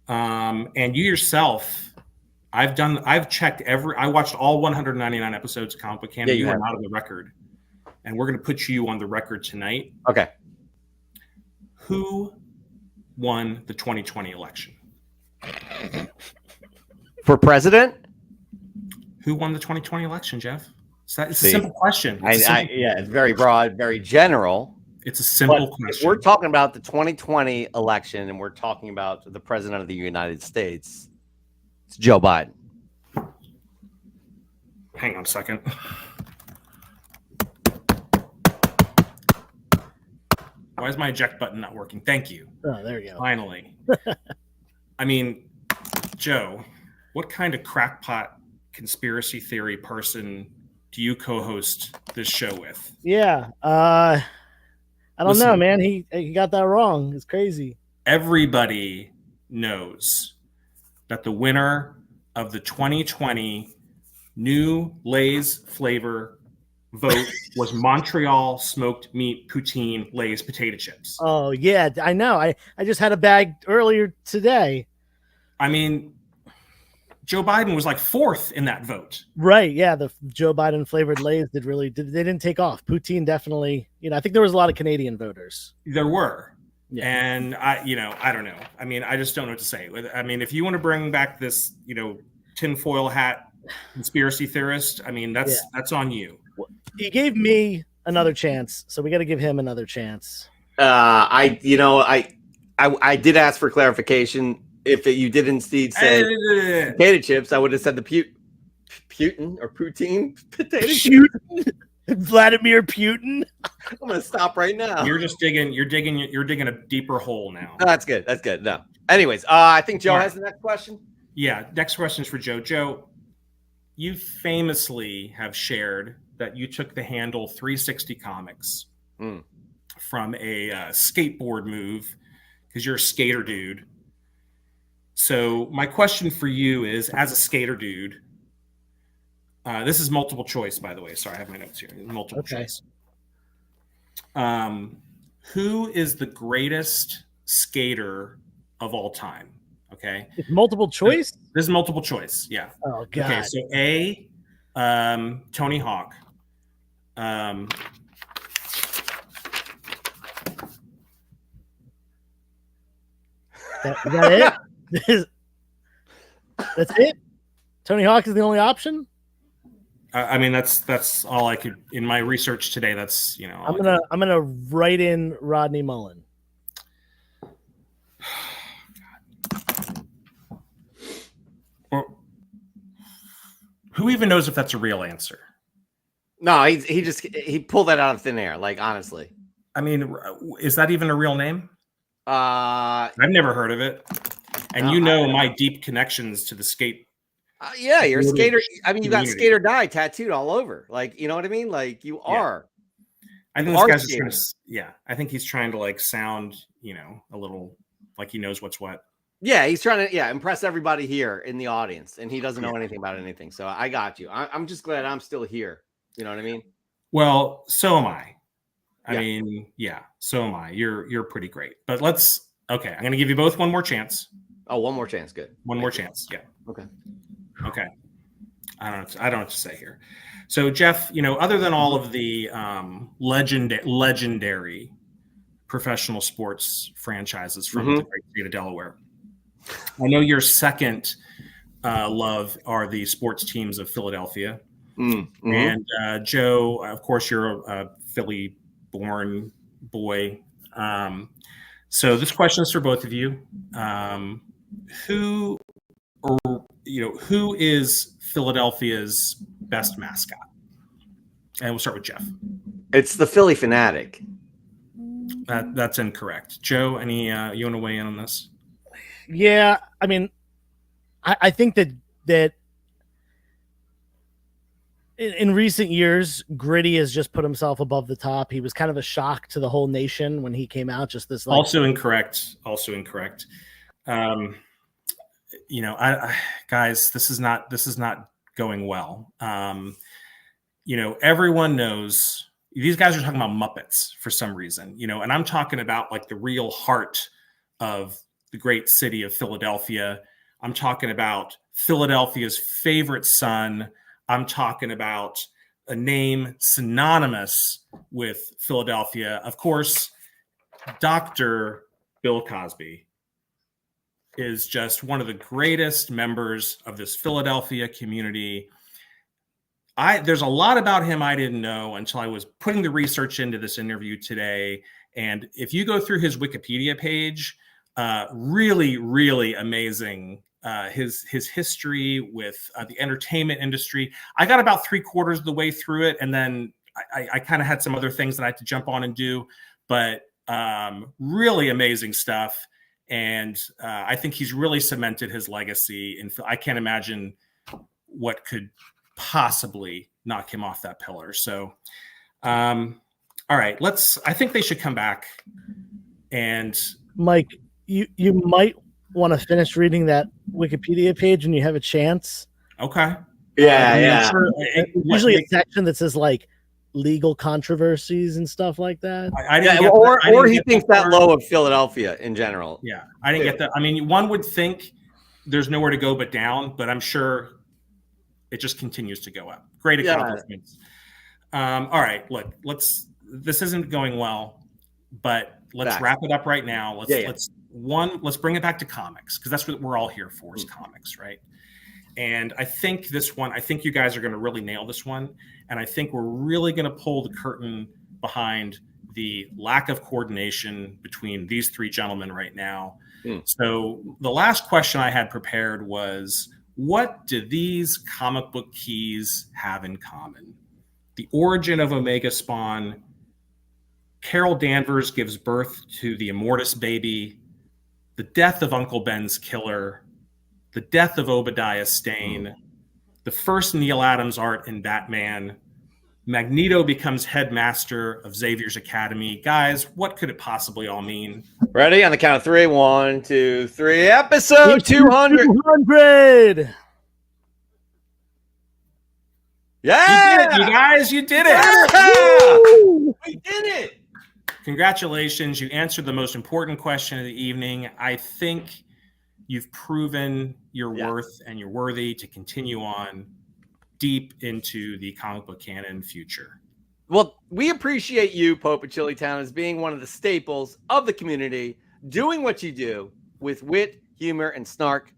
And you yourself, I watched all 199 episodes of Comic Book Canon. You are not on the record. and we're going to put you on the record tonight. Okay. Who won the 2020 election? For president? Who won the 2020 election, Jeff? It's a simple question. Yeah, it's very broad, very general. It's a simple question. If we're talking about the 2020 election and we're talking about the president of the United States, it's Joe Biden. Hang on a second. Why is my eject button not working? Thank you. Oh, there you go. Finally. I mean, Joe, what kind of crackpot conspiracy theory person do you co-host this show with? Yeah. I don't know, man. He got that wrong. It's crazy. Everybody knows that the winner of the 2020 new Lay's flavor vote was Montreal smoked meat poutine Lay's potato chips. Oh, yeah, I know. I just had a bag earlier today. I mean, Joe Biden was like fourth in that vote. Right. Yeah. The Joe Biden flavored Lay's they didn't take off. Poutine definitely, I think there was a lot of Canadian voters. There were. Yeah. And I don't know. I mean, I just don't know what to say. I mean, if you want to bring back this, tinfoil hat conspiracy theorist, I mean, that's on you. He gave me another chance, so we got to give him another chance. I did ask for clarification. If you did indeed say potato chips, I would have said the Putin or poutine potato chips. Vladimir Putin. I'm gonna stop right now. You're digging a deeper hole now. No, that's good. That's good. No. Anyways, I think Joe has the next question. Yeah, next question is for Joe. Joe, you famously have shared that you took the handle 360 Comics from a skateboard move because you're a skater dude. So my question for you is, as a skater dude, this is multiple choice, by the way. Sorry, I have my notes here. Multiple choice. Who is the greatest skater of all time? Okay. It's multiple choice? This is multiple choice. Yeah. Oh, God. Okay. So A, Tony Hawk. Is that it? That's it? Tony Hawk is the only option? I mean, that's all I could in my research today. That's I'm gonna write in Rodney Mullen. Who even knows if that's a real answer? No, he pulled that out of thin air. Like, honestly, I mean, is that even a real name? I've never heard of it, and my deep connections to the skate. Yeah, you're a skater. I mean, you got skate or die tattooed all over. Like, you know what I mean? Like, you are. I think this guy's just trying to. I think he's trying to like sound, a little like he knows what's what. Yeah, he's trying to impress everybody here in the audience, and he doesn't know anything about anything. So I got you. I'm just glad I'm still here. You know what I mean? Well, so am I. I mean, so am I. You're pretty great. But I'm going to give you both one more chance. Oh, one more chance. Good. One more chance. Yeah. Okay. I don't know what to say here. So, Jeff, other than all of the legendary professional sports franchises from the great state of Delaware, I know your second love are the sports teams of Philadelphia. Mm-hmm. And Joe, of course, you're a Philly-born boy. So this question is for both of you. Who is Philadelphia's best mascot? And we'll start with Jeff. It's the Philly Fanatic. That's incorrect. Joe, any you want to weigh in on this? Yeah, I mean, I think that in recent years, Gritty has just put himself above the top. He was kind of a shock to the whole nation when he came out. Just this, also incorrect. Guys, this is not going well. Everyone knows these guys are talking about Muppets for some reason, and I'm talking about like the real heart of the great city of Philadelphia. I'm talking about Philadelphia's favorite son. I'm talking about a name synonymous with Philadelphia. Of course, Dr. Bill Cosby is just one of the greatest members of this Philadelphia community. There's a lot about him I didn't know until I was putting the research into this interview today. And if you go through his Wikipedia page, really, really amazing. His history with the entertainment industry. I got about 3/4 of the way through it, and then I kind of had some other things that I had to jump on and do. But really amazing stuff. And I think he's really cemented his legacy. And I can't imagine what could possibly knock him off that pillar. So, all right, I think they should come back. And Mike, you might want to finish reading that Wikipedia page when you have a chance. Okay. Yeah. Sure. Usually a section that says like legal controversies and stuff like that. Or he thinks that low of Philadelphia in general. Yeah, I didn't get that. I mean, one would think there's nowhere to go but down, but I'm sure it just continues to go up. Great accomplishments. All right, look, this isn't going well, but let's wrap it up right now. Let's bring it back to comics, because that's what we're all here for, is comics, right? And I think you guys are going to really nail this one. And I think we're really going to pull the curtain behind the lack of coordination between these three gentlemen right now. So the last question I had prepared was, what do these comic book keys have in common? The origin of Omega Spawn, Carol Danvers gives birth to the Immortus baby, the death of Uncle Ben's killer, the death of Obadiah Stane, the first Neil Adams art in Batman, Magneto becomes headmaster of Xavier's Academy. Guys, what could it possibly all mean? Ready? On the count of 3. 1, 2, 3. Episode 200. 200. Yeah! You guys, you did it. Yeah! We did it. Congratulations. You answered the most important question of the evening. I think you've proven your worth, and you're worthy to continue on deep into the comic book canon future. Well, we appreciate you, Pope of Chillytown, as being one of the staples of the community, doing what you do with wit, humor, and snark,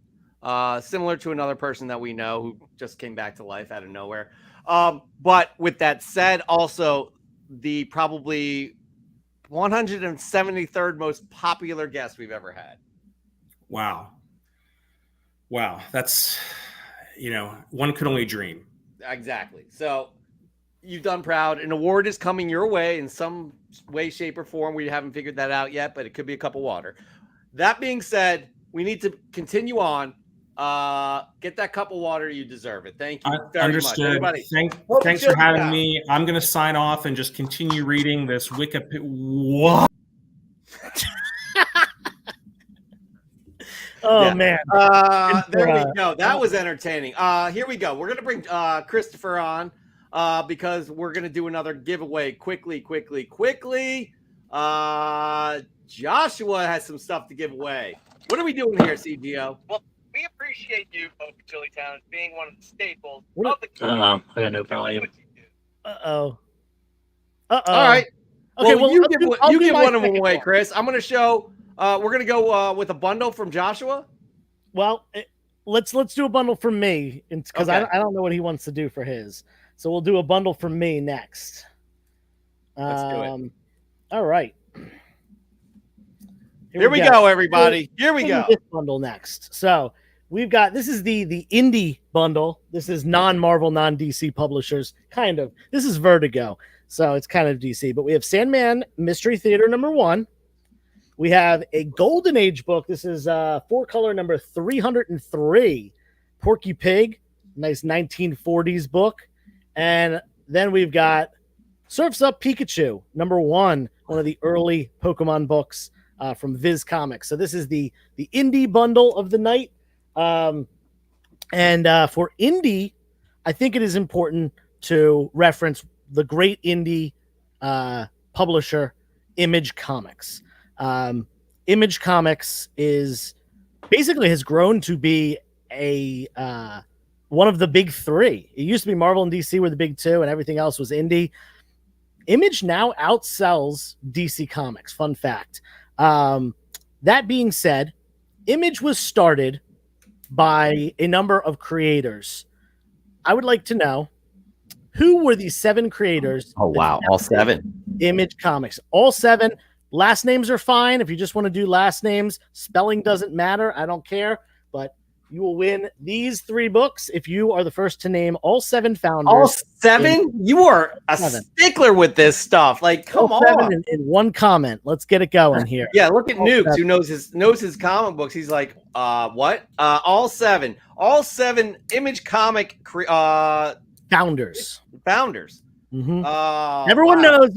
similar to another person that we know who just came back to life out of nowhere. But with that said, also the probably 173rd most popular guest we've ever had. Wow. That's, one could only dream. Exactly. So you've done proud. An award is coming your way in some way, shape, or form. We haven't figured that out yet, but it could be a cup of water. That being said, we need to continue on. Get that cup of water. You deserve it. Thank you very much. Everybody. Thanks for having me. I'm going to sign off and just continue reading this Wikipedia. What? Oh, man. There we go. That was entertaining. Here we go. We're going to bring Christopher on because we're going to do another giveaway quickly. Joshua has some stuff to give away. What are we doing here, CGO? Well, we appreciate you, Pope of Chillytown, as being one of the staples What? of the community. I got no volume. Uh-oh. All right. Okay, well, you give my one of them second away, one. Chris. I'm going to show. We're going to go with a bundle from Joshua. Well, let's do a bundle from me, because Okay. I don't know what he wants to do for his. So we'll do a bundle from me next. Let's do it. All right. Here we go, everybody. Here we go. This bundle next. So we've got, this is the indie bundle. This is non-Marvel, non-DC publishers, kind of. This is Vertigo, so it's kind of DC. But we have Sandman Mystery Theater #1. We have a Golden Age book. This is 4-color number 303. Porky Pig, nice 1940s book. And then we've got Surf's Up Pikachu #1, one of the early Pokemon books from Viz Comics. So this is the indie bundle of the night. And for indie, I think it is important to reference the great indie publisher, Image Comics. Image Comics is basically has grown to be a one of the big three. It used to be Marvel and DC were the big two, and everything else was indie. Image now outsells DC Comics. Fun fact. That being said, Image was started by a number of creators. I would like to know, who were these 7 creators? Oh, wow. All 7. Image Comics. All 7. Last names are fine. If you just want to do last names, spelling doesn't matter. I don't care. But you will win these 3 books if you are the first to name all 7 founders. All 7? You are a stickler with this stuff. Like, come all on. 7 in one comment. Let's get it going here. Yeah, look at All Nukes, 7. who knows his comic books. He's like, what? All 7 Image comic founders. Mm-hmm. Everyone knows,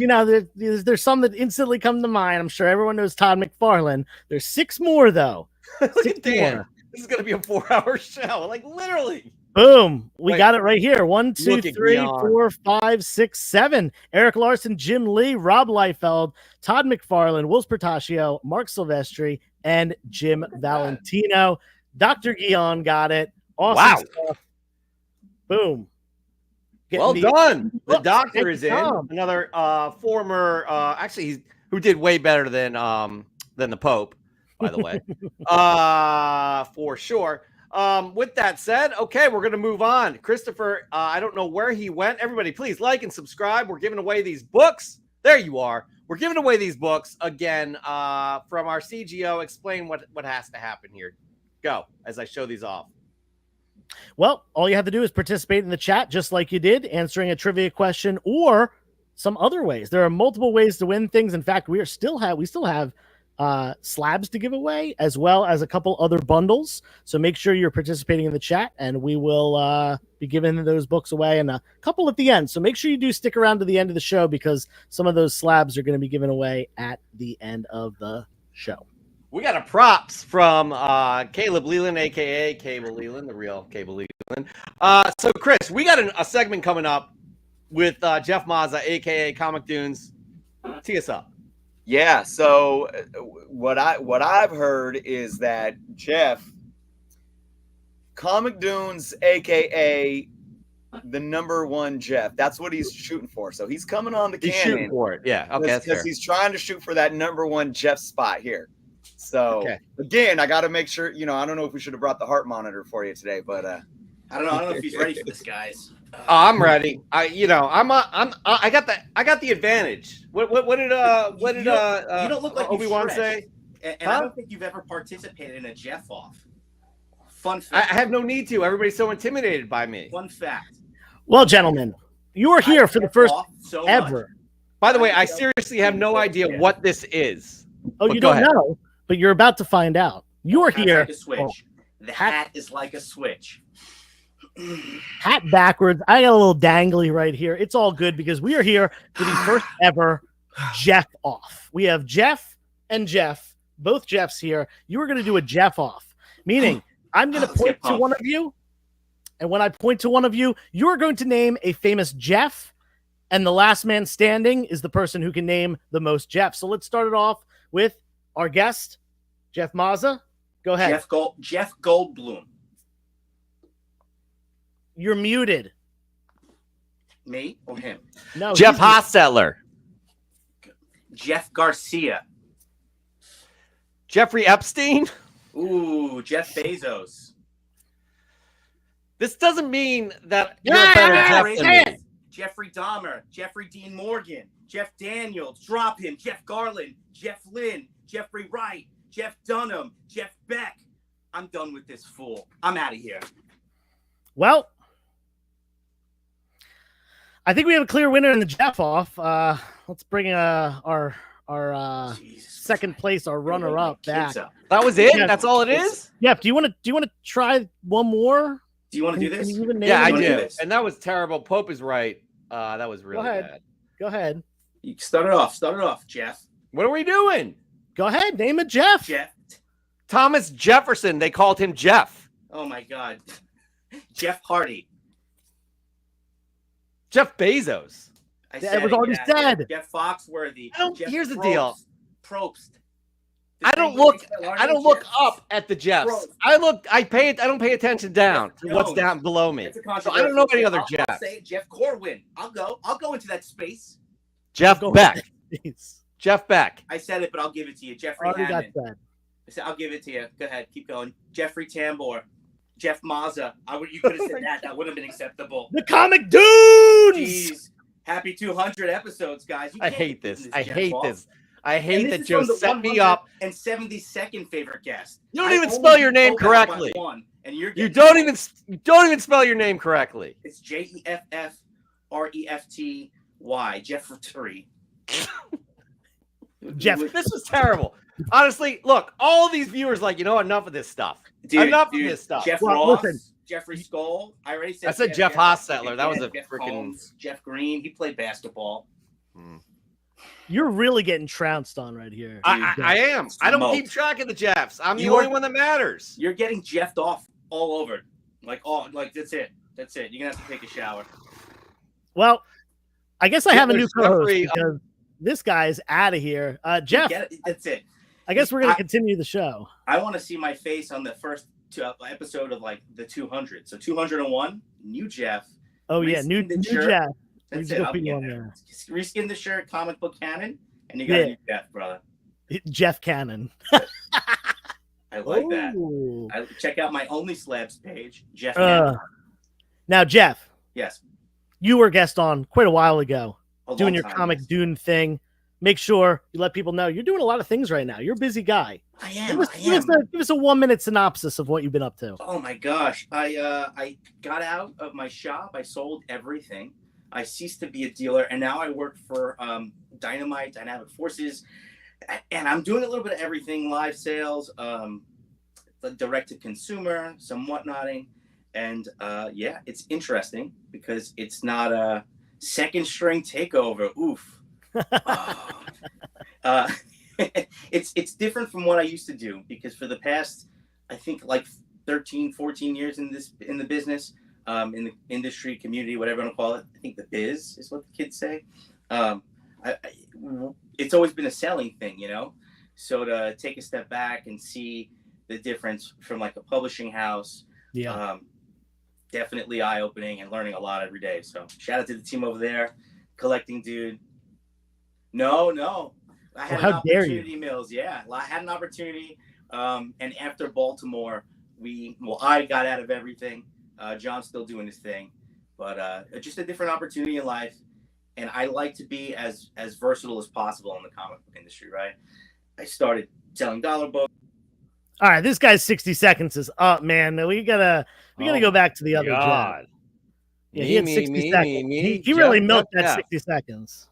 there's some that instantly come to mind. I'm sure everyone knows Todd McFarlane. There's 6 more, though. Look at Dan. This is going to be a 4-hour show. Like, literally. Boom. We got it right here. 1, 2, Look at 3, Guion. 4, 5, 6, 7. Eric Larson, Jim Lee, Rob Liefeld, Todd McFarlane, Will Spertaccio, Mark Silvestri, and Jim Valentino. Dr. Guion got it. Awesome stuff. Boom. Well done. The doctor is in. Another former, actually, who did way better than the Pope, by the way, for sure. With that said, okay, we're going to move on. Christopher, I don't know where he went. Everybody, please like and subscribe. We're giving away these books. There you are. We're giving away these books again from our CGO. Explain what has to happen here. Go as I show these off. Well, all you have to do is participate in the chat just like you did, answering a trivia question or some other ways. There are multiple ways to win things. In fact, we still have slabs to give away, as well as a couple other bundles. So make sure you're participating in the chat, and we will be giving those books away and a couple at the end. So make sure you do stick around to the end of the show, because some of those slabs are going to be given away at the end of the show. We got a props from Caleb Leland, a.k.a. Cable Leland, the real Cable Leland. So, Chris, we got a segment coming up with Jeff Mazza, a.k.a. Comic Dunes. Tee us up. Yeah, so what I've heard is that Jeff, Comic Dunes, a.k.a. the #1 Jeff, that's what he's shooting for. So he's coming on the He's Canon. shooting for it. Yeah, okay, that's fair. Because he's trying to shoot for that #1 Jeff spot here. So again, I got to make sure, I don't know if we should have brought the heart monitor for you today, but I don't know if he's ready for this, guys. I'm ready. I got the advantage. What did you don't look like Obi-Wan say? And I don't think you've ever participated in a Jeff off. Fun I fact. have no need to. Everybody's so intimidated by me. Fun fact. Well, gentlemen, you are here for the first so ever. By the way, I seriously have no idea what this is. Oh, you don't know, but you're about to find out. You're here. Like a switch. The hat is like a switch. Hat backwards. I got a little dangly right here. It's all good because we are here for the first ever Jeff off. We have Jeff and Jeff, both Jeffs here. You are going to do a Jeff off, meaning I'm going to point to one of you. And when I point to one of you, you're going to name a famous Jeff. And the last man standing is the person who can name the most Jeff. So let's start it off with our guest, Jeff Mazza. Go ahead. Jeff Goldblum. You're muted. Me or him? No. Jeff Hostetler. Jeff Garcia. Jeffrey Epstein. Ooh, Jeff Bezos. This doesn't mean that you're a better Jeff than me. Jeffrey Dahmer, Jeffrey Dean Morgan, Jeff Daniels, drop him, Jeff Garland, Jeff Lynn, Jeffrey Wright, Jeff Dunham, Jeff Beck. I'm done with this fool. I'm out of here. Well, I think we have a clear winner in the Jeff off. Let's bring our second place, our runner up back. That was it. Jeff, that's all it is. Jeff, do you want to try one more? Do you want to do this? Yeah, I do. And that was terrible. Pope is right. That was really bad. Go ahead. You start it off, Jeff. What are we doing? Go ahead. Name it Jeff. Thomas Jefferson. They called him Jeff. Oh my God. Jeff Hardy. Jeff Bezos. It was already said. Jeff Foxworthy. Here's the deal. Probst. I don't look up at the Jeffs. Bro. I don't pay attention down to what's down below me. So I don't know any other Jeffs. I'll say it, Jeff Corwin. I'll go into that space. Jeff Beck. Jeff Beck. I said it, but I'll give it to you. Jeffrey Hammond. I said I'll give it to you. Go ahead, keep going. Jeffrey Tambor. Jeff Mazza. You could have said that. That would have been acceptable. The Comic Dudes. Jeez. Happy 200 episodes, guys. I hate this. I hate this. I hate that Joe set me up. And 72nd favorite guest. You don't even spell your name correctly. You don't even spell your name correctly. It's Jeffrefty. Jeffrey. Jeff, this was terrible. Honestly, look, all these viewers like, enough of this stuff. Enough of this stuff. Jeff Ross, Jeffrey Skoll. I already said. I said Jeff Hostetler. That was a freaking Jeff Green. He played basketball. You're really getting trounced on right here. I am. I don't keep track of the Jeffs. I'm the only one that matters. You're getting Jeffed off all over. Like that's it. That's it. You're gonna have to take a shower. Well, I guess I have a new co-host because this guy's out of here. Jeff. That's it. I guess we're gonna continue the show. I want to see my face on the first episode of like the 200. So 201, new Jeff. Oh yeah, new Jeff. That's it. Reskin the shirt, comic book canon, and you got a new Jeff, brother. Jeff Cannon. I like that. Check out my Only Slabs page, Jeff. Now, Jeff. Yes. You were a guest on quite a while ago, doing your time, Comic Dune thing. Make sure you let people know you're doing a lot of things right now. You're a busy guy. I am. Give us a 1-minute synopsis of what you've been up to. Oh my gosh. I got out of my shop. I sold everything. I ceased to be a dealer, and now I work for Dynamite, Dynamic Forces, and I'm doing a little bit of everything: live sales, direct to consumer, some whatnotting, and it's interesting because it's not a second string takeover. Oof. It's different from what I used to do because for the past, I think like 13, 14 years in the business. In the industry, community, whatever you want to call it. I think the biz is what the kids say. It's always been a selling thing, So to take a step back and see the difference from like a publishing house, definitely eye-opening and learning a lot every day. So shout out to the team over there, collecting dude. No. I had an opportunity, Mills. Yeah, I had an opportunity. And after Baltimore, I got out of everything. John's still doing his thing, but just a different opportunity in life. And I like to be as versatile as possible in the comic book industry, right? I started selling dollar books. All right, this guy's 60 seconds is up, man. We gotta go back to the other job. Yeah, he had 60 seconds. He really milked that 60 seconds.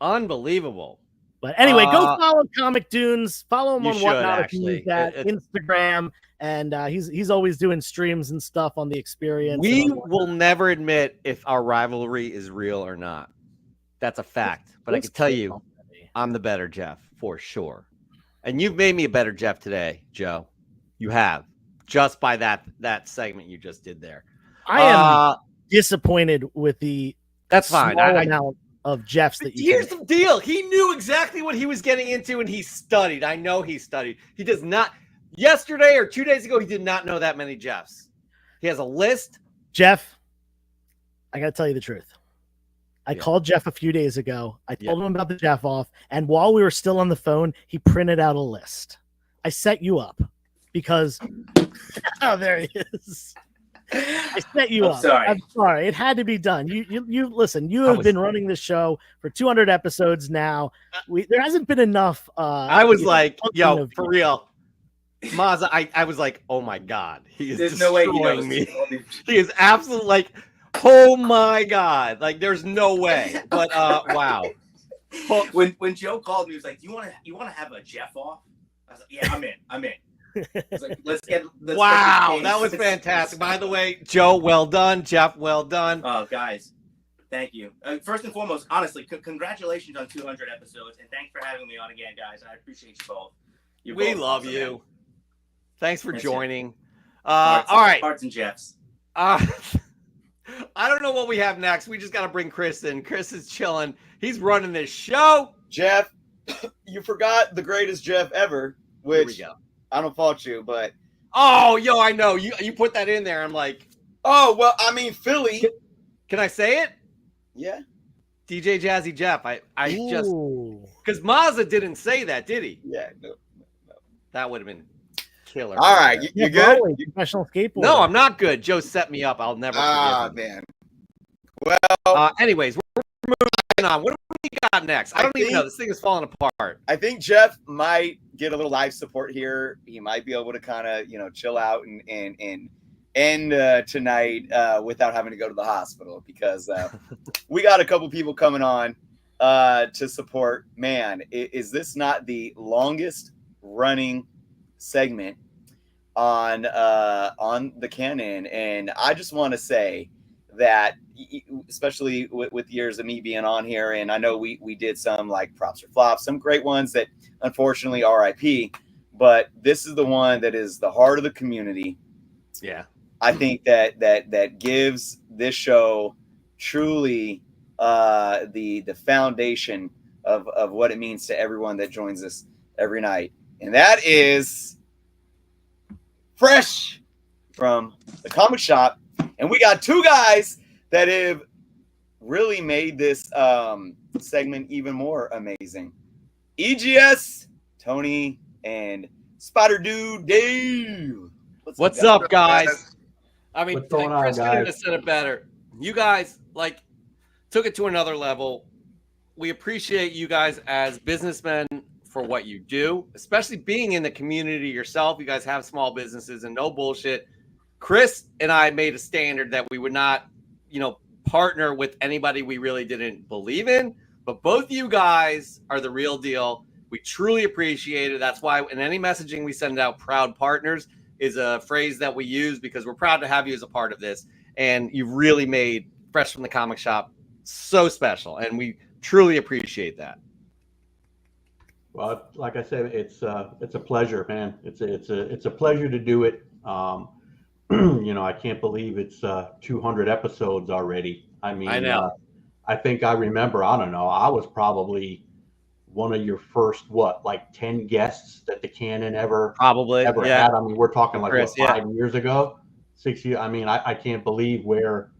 Unbelievable. But anyway, go follow Comic Dunes. Follow him on Whatnot if you use that. Instagram. And he's always doing streams and stuff on the experience. We will never admit if our rivalry is real or not. That's a fact. But I can tell you, I'm the better Jeff for sure. And you've made me a better Jeff today, Joe. You have. Just by that segment you just did there. I am disappointed with the that's fine. amount of Jeffs that you here's the deal. He knew exactly what he was getting into and he studied. I know he studied. He does not. Yesterday or 2 days ago, he did not know that many Jeffs. He has a list. Jeff, I got to tell you the truth. I called Jeff a few days ago. I told him about the Jeff off. And while we were still on the phone, he printed out a list. I set you up because oh, there he is. I set you up. Sorry. I'm sorry. It had to be done. You listen. You have been running this show for 200 episodes now. There hasn't been enough. I was like, yo, for real. Mazza, I was like, oh my God, he is there's no way he knows me. He is absolutely like, oh my God, like there's no way. But wow. When Joe called me, he was like, you want to have a Jeff off? I was like, yeah, I'm in. I was like, let's wow, that was fantastic. By the way, Joe, well done. Jeff, well done. Oh, guys, thank you. First and foremost, honestly, congratulations on 200 episodes, and thanks for having me on again, guys. I appreciate you both. We love you. Thanks for joining. All right. Hearts and Jeffs. I don't know what we have next. We just got to bring Chris in. Chris is chilling. He's running this show. Jeff, you forgot the greatest Jeff ever. which go. I don't fault you, but oh, yo, I know you put that in there. I'm like, oh well, I mean Philly. Can I say it? Yeah. DJ Jazzy Jeff. I just Ooh. because Mazza didn't say that, did he? Yeah. No. That would have been killer. All right, you good? Rowley, professional skateboarder. No, I'm not good. Joe set me up. I'll never forgive him. Man. Well, anyways, we're moving on. What do we got next? I don't even know. This thing is falling apart. I think Jeff might get a little live support here. He might be able to kind of, chill out and end tonight without having to go to the hospital because we got a couple people coming on to support. Man, is this not the longest running segment on the Canon? And I just want to say that, especially with years of me being on here, and I know we did some like props or flops, some great ones that unfortunately RIP, but this is the one that is the heart of the community. Yeah. I think that gives this show truly the foundation of what it means to everyone that joins us every night. And that is fresh from the comic shop. And we got two guys that have really made this segment even more amazing. EGS, Tony, and Spider Dude Dave. What's up, guys? I mean, What's going on, Chris couldn't have guys? said it better. You guys took it to another level. We appreciate you guys as businessmen for what you do, especially being in the community yourself. You guys have small businesses and no bullshit. Chris and I made a standard that we would not, partner with anybody we really didn't believe in. But both you guys are the real deal. We truly appreciate it. That's why in any messaging we send out, proud partners is a phrase that we use because we're proud to have you as a part of this. And you've really made Fresh from the Comic Shop so special. And we truly appreciate that. Well, like I said, it's a pleasure, man. It's a pleasure to do it. I can't believe it's 200 episodes already. I mean, I know. I think I remember, I don't know, I was probably one of your first, 10 guests that the Canon ever had. I mean, we're talking Chris, 5 years ago, 6 years. I mean, I can't believe where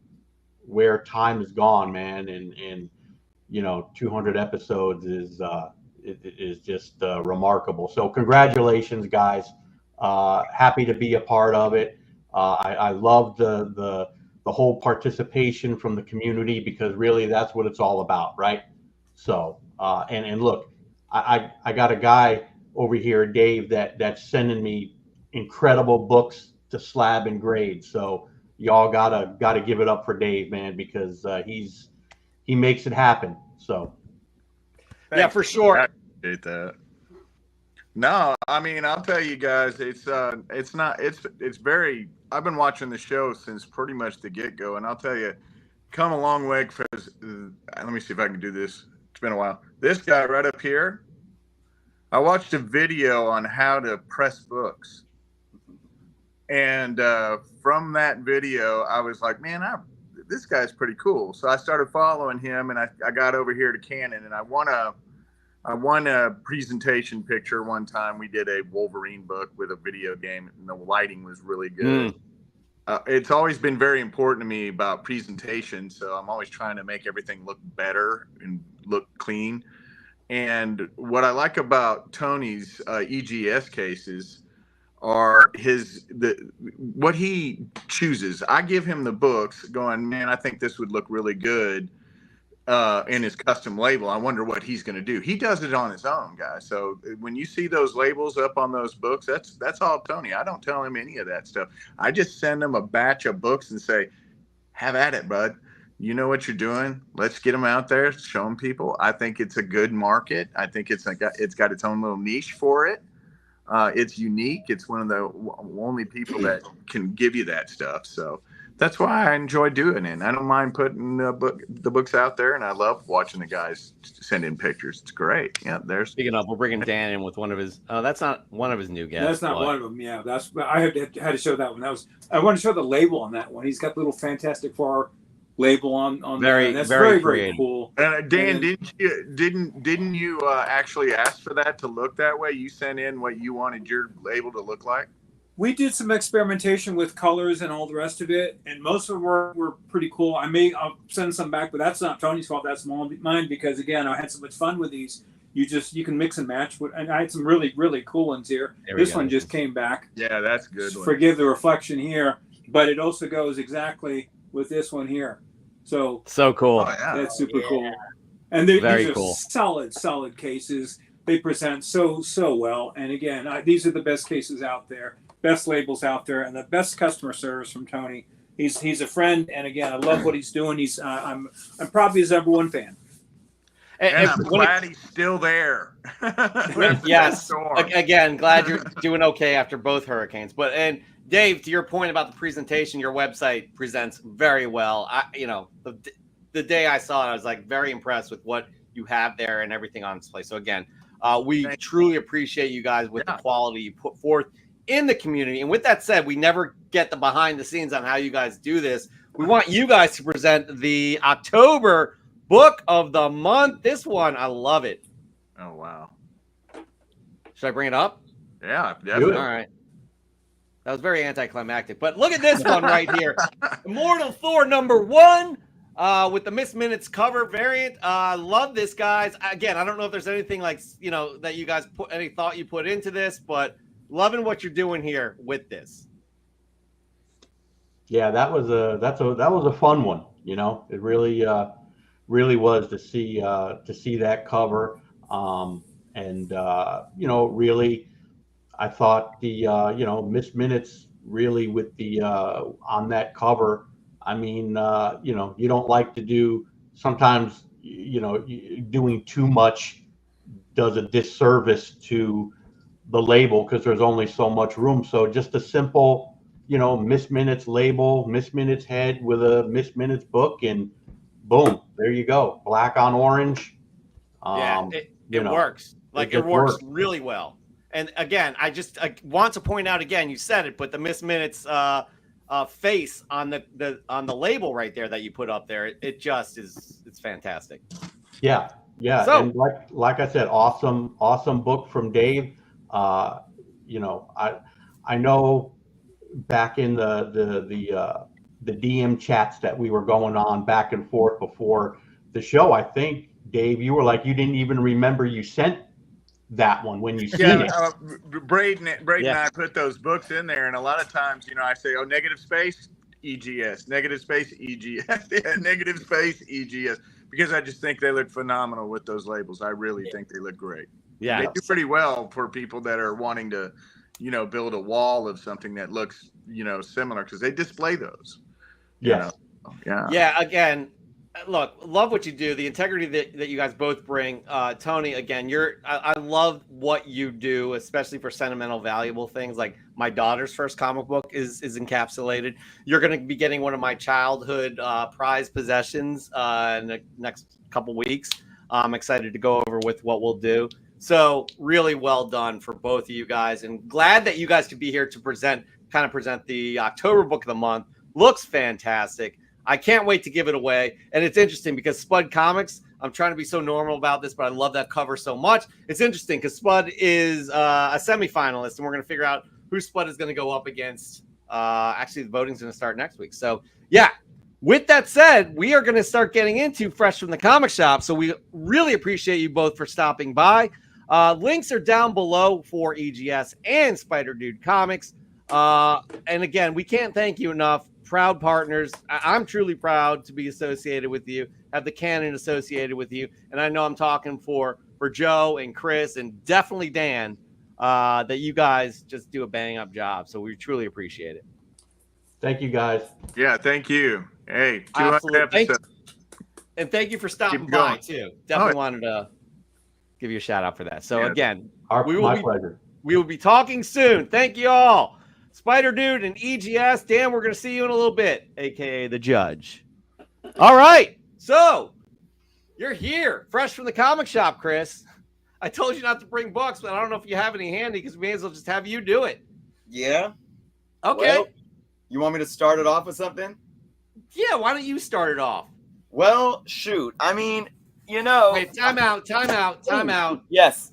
time has gone, man. And 200 episodes is just remarkable. So congratulations, guys. Happy to be a part of it. I love the whole participation from the community because really that's what it's all about, right? So and look, I got a guy over here, Dave, that's sending me incredible books to slab and grade. So y'all gotta give it up for Dave, man, because he makes it happen. So yeah, for sure. I appreciate that. No, I mean, I'll tell you guys, it's very, I've been watching the show since pretty much the get-go, and I'll tell you, come a long way because, let me see if I can do this. It's been a while. This guy right up here, I watched a video on how to press books. And from that video, I was like, man, this guy's pretty cool. So I started following him, and I got over here to Canon, and I won a presentation picture one time. We did a Wolverine book with a video game, and the lighting was really good. It's always been very important to me about presentation, so I'm always trying to make everything look better and look clean. And what I like about Tony's EGS cases are what he chooses. I give him the books going, man, I think this would look really good in his custom label. I wonder what he's going to do. He does it on his own, guys. So when you see those labels up on those books, that's all Tony. I don't tell him any of that stuff. I just send him a batch of books and say, have at it, bud. You know what you're doing. Let's get them out there, show them people. I think it's a good market. I think it's got its own little niche for it. It's unique. It's one of the only people that can give you that stuff. So that's why I enjoy doing it. I don't mind putting the books out there, and I love watching the guys send in pictures. It's great. Yeah, Speaking of, we're bringing Dan in with one of his. Oh, that's not one of his new guests. That's not one of them. Yeah, I had to show that one. I want to show the label on that one. He's got the little Fantastic Four label on very, there. That's very very cool. Dan, didn't you actually ask for that to look that way? You sent in what you wanted your label to look like. We did some experimentation with colors and all the rest of it, and most of them were pretty cool. I'll send some back, but that's not Tony's fault. That's mine because again, I had so much fun with these. You can mix and match. And I had some really, really cool ones here. This one just came back. Yeah, that's good. Forgive the reflection here, but it also goes exactly with this one here. So cool. Oh, yeah. That's super cool. And these are cool. solid cases. They present so well. And again, these are the best cases out there, best labels out there, and the best customer service from Tony. He's a friend, and again, I love what he's doing. I'm probably his #1 fan. And I'm glad he's still there. Yes. Again, glad you're doing okay after both hurricanes. And Dave, to your point about the presentation, your website presents very well. The day I saw it, I was like very impressed with what you have there and everything on display. So again, we truly appreciate you guys with the quality you put forth in the community. And with that said, we never get the behind the scenes on how you guys do this. We want you guys to present the October book of the month. This one, I love it. Oh, wow. Should I bring it up? Yeah, definitely. All right. That was very anticlimactic. But look at this one right here. Immortal Thor #1 with the Miss Minutes cover variant. Love this, guys. Again, I don't know if there's anything like, that you guys any thought you put into this, but loving what you're doing here with this. Yeah, that was a fun one. It really was to see that cover. Really, I thought the Miss Minutes really with the on that cover. I mean, you don't like to do sometimes. Doing too much does a disservice to the label because there's only so much room. So just a simple, Miss Minutes label, Miss Minutes head with a Miss Minutes book, and boom, there you go, black on orange. It works. It works really well. And again, I want to point out again, you said it, but the Miss Minutes face on the label right there that you put up there, it's fantastic. Yeah. So, and like I said, awesome book from Dave. I know back in the DM chats that we were going on back and forth before the show, I think, Dave, you were like, you didn't even remember you sent that one when you seen it. Braden and I put those books in there, and a lot of times, I say, negative space EGS, negative space EGS, negative space EGS, because I just think they look phenomenal with those labels. I really think they look great. Yeah, they do pretty well for people that are wanting to, build a wall of something that looks, similar, because they display those. Yeah. Yeah. Again, look, love what you do. The integrity that you guys both bring. Tony, again, I love what you do, especially for sentimental, valuable things. Like my daughter's first comic book is encapsulated. You're going to be getting one of my childhood prized possessions in the next couple weeks. I'm excited to go over with what we'll do. So really well done for both of you guys, and glad that you guys could be here to present the October book of the month. Looks fantastic. I can't wait to give it away. And it's interesting because Spud Comics, I'm trying to be so normal about this, but I love that cover so much. It's interesting because Spud is a semifinalist, and we're going to figure out who Spud is going to go up against. Actually, the voting's going to start next week. So, yeah. With that said, we are going to start getting into Fresh from the Comic Shop. So we really appreciate you both for stopping by. Links are down below for EGS and Spider Dude Comics. And again, we can't thank you enough. Proud partners. I'm truly proud to be associated with you, have the Canon associated with you. And I know I'm talking for Joe and Chris and definitely Dan, that you guys just do a bang up job. So we truly appreciate it. Thank you, guys. Yeah, thank you. Hey, 200 episodes. And thank you for stopping by too. Definitely wanted to give you a shout out for that. So again, my pleasure. We will be talking soon. Thank you all. Spider Dude and EGS. Dan, we're going to see you in a little bit, a.k.a. the judge. All right. So you're here, fresh from the comic shop, Chris. I told you not to bring books, but I don't know if you have any handy because we may as well just have you do it. Yeah. Okay. Well, you want me to start it off with something? Yeah, why don't you start it off? Well, shoot. I mean, Wait, time out. Yes.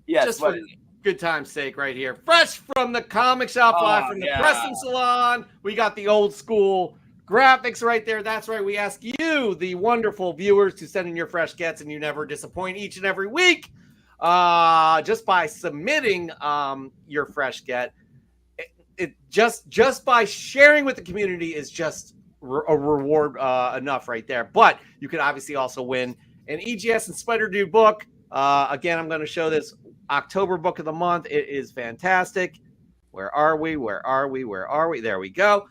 Yes. Just for good time's sake, right here. Fresh from the comic shop, live from the Preston Salon. We got the old school graphics right there. That's right. We ask you, the wonderful viewers, to send in your fresh gets, and you never disappoint each and every week. Just by submitting your fresh get, it just by sharing with the community is just a reward enough right there. But you could obviously also win an EGS and Spider Dude book. Again, I'm going to show this October book of the month. It is fantastic. Where are we? There we go.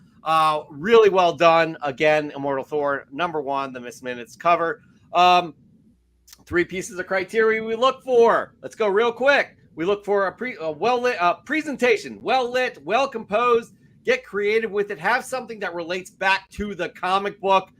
Really well done. Again, Immortal Thor, #1, the Miss Minutes cover. 3 pieces of criteria we look for. Let's go real quick. We look for a well-lit presentation, well-lit, well-composed. Get creative with it. Have something that relates back to the comic book.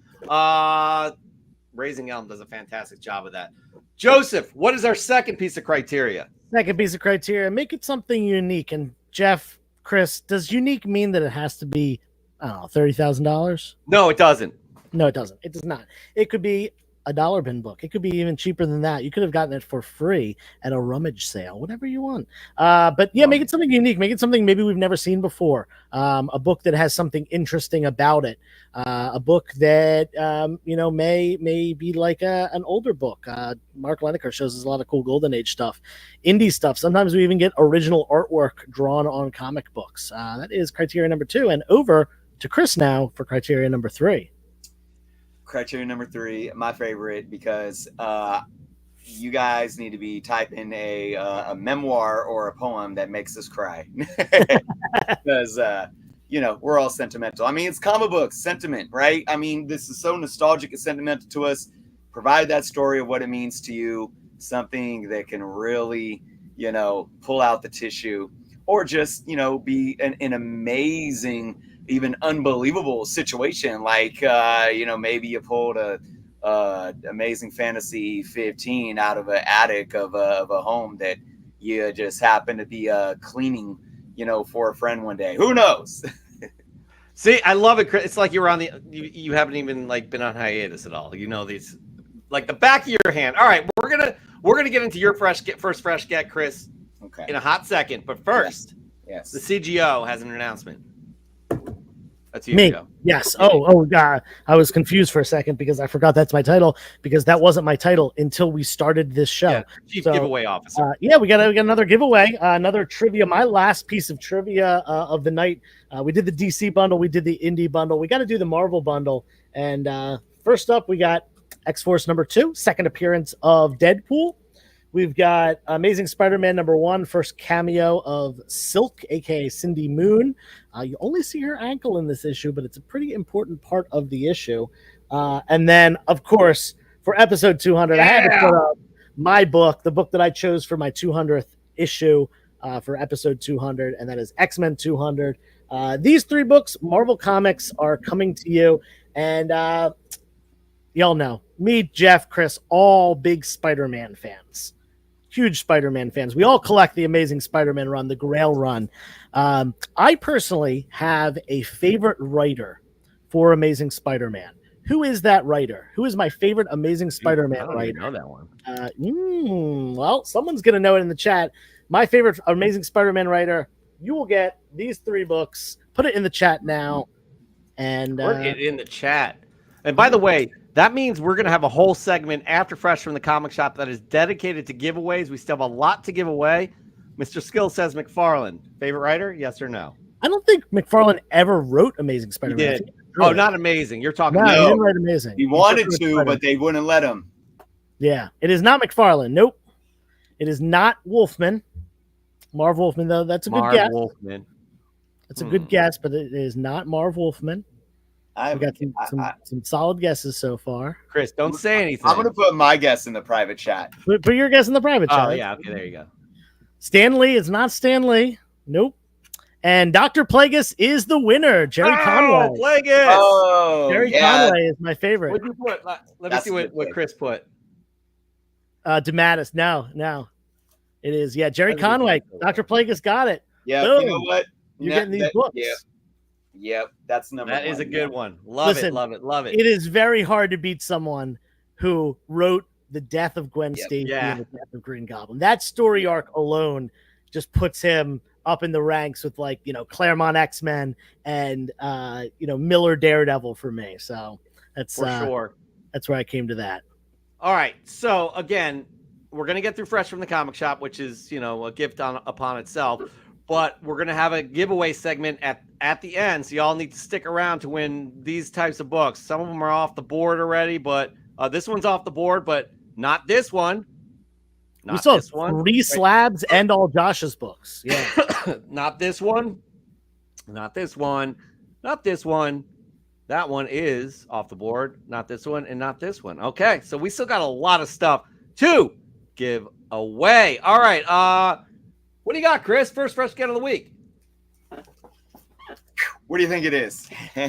Raising Elm does a fantastic job of that. Joseph, what is our second piece of criteria? Second piece of criteria, make it something unique. And Jeff, Chris, does unique mean that it has to be, I don't know, $30,000? No, it doesn't. No, it doesn't. It does not. It could be a dollar bin book. It could be even cheaper than that. You could have gotten it for free at a rummage sale, whatever you want. But yeah, make it something unique. Make it something maybe we've never seen before. A book that has something interesting about it. A book that may be like an older book. Mark Lineker shows us a lot of cool Golden Age stuff, indie stuff. Sometimes we even get original artwork drawn on comic books. That is criteria number 2. And over to Chris now for criteria number 3. Criteria number 3, my favorite, because you guys need to be typing a memoir or a poem that makes us cry. Because we're all sentimental. I mean, it's comic books, sentiment, right? I mean, this is so nostalgic and sentimental to us. Provide that story of what it means to you, something that can really, pull out the tissue, or just, be an amazing, even unbelievable situation. Like, maybe you pulled a Amazing Fantasy 15 out of an attic of a home that you just happened to be cleaning, for a friend one day. Who knows? See, I love it, Chris. It's like you're on you haven't even been on hiatus at all. These like the back of your hand. All right, we're gonna get into your first fresh get, Chris. Okay. In a hot second, but first, yes. The CGO has an announcement. That's you. Me. Go. Yes. Oh, God. I was confused for a second because I forgot that's my title, because that wasn't my title until we started this show. Yeah, Chief Giveaway Officer. We got another giveaway, another trivia. My last piece of trivia of the night. We did the DC bundle. We did the indie bundle. We got to do the Marvel bundle. And first up, we got X-Force #2, second appearance of Deadpool. We've got Amazing Spider-Man #1, first cameo of Silk, a.k.a. Cindy Moon. You only see her ankle in this issue, but it's a pretty important part of the issue. And then, of course, for episode 200, I had to put up my book, the book that I chose for my 200th issue for episode 200, and that is X-Men 200. These 3 books, Marvel Comics, are coming to you. And y'all know, me, Jeff, Chris, all big Spider-Man fans. Huge Spider-Man fans. We all collect the Amazing Spider-Man run, the Grail run. I personally have a favorite writer for Amazing Spider-Man. Who is that writer? Who is my favorite Amazing Spider-Man writer? I don't know that one. Well, someone's going to know it in the chat. My favorite Amazing Spider-Man writer. You will get these 3 books. Put it in the chat now. And put it in the chat. And by the way, that means we're going to have a whole segment after Fresh from the Comic Shop that is dedicated to giveaways. We still have a lot to give away. Mr. Skill says McFarlane. Favorite writer? Yes or no? I don't think McFarlane ever wrote Amazing Spider-Man. He did. Oh, not Amazing. You're talking about. No, he didn't write Amazing. He wanted to, but they wouldn't let him. Yeah. It is not McFarlane. Nope. It is not Wolfman. Marv Wolfman, though. That's a good guess. Wolfman. That's a good guess, but it is not Marv Wolfman. We got some solid guesses so far. Chris, don't say anything. I'm going to put my guess in the private chat. Put your guess in the private chat. Oh, yeah. Okay, there you go. Stan Lee is not Stan Lee. Nope. And Dr. Plagueis is the winner. Jerry Conway. Plagueis. Oh, Jerry Conway is my favorite. What did you put? Let me see what Chris put. DeMatteis. No. It is. Yeah, Jerry Conway. Dr. Plagueis got it. Yeah, Boom. you know what? You're getting these books. Yeah. Yep, that's number one. That is a good one. Love it. It is very hard to beat someone who wrote the death of Gwen Stacy and the death of Green Goblin. That story arc alone just puts him up in the ranks with, like, Claremont X-Men and Miller Daredevil for me. So that's for sure. That's where I came to that. All right. So again, we're gonna get through Fresh from the Comic Shop, which is a gift upon itself. But we're gonna have a giveaway segment at the end, so y'all need to stick around to win these types of books. Some of them are off the board already, but this one's off the board, but not this one. We saw 3 slabs and all Josh's books. Yeah. Not this one. Not this one. Not this one. That one is off the board. Not this one and not this one. Okay, so we still got a lot of stuff to give away. All right. What do you got, Chris? First fresh get of the week. What do you think it is? All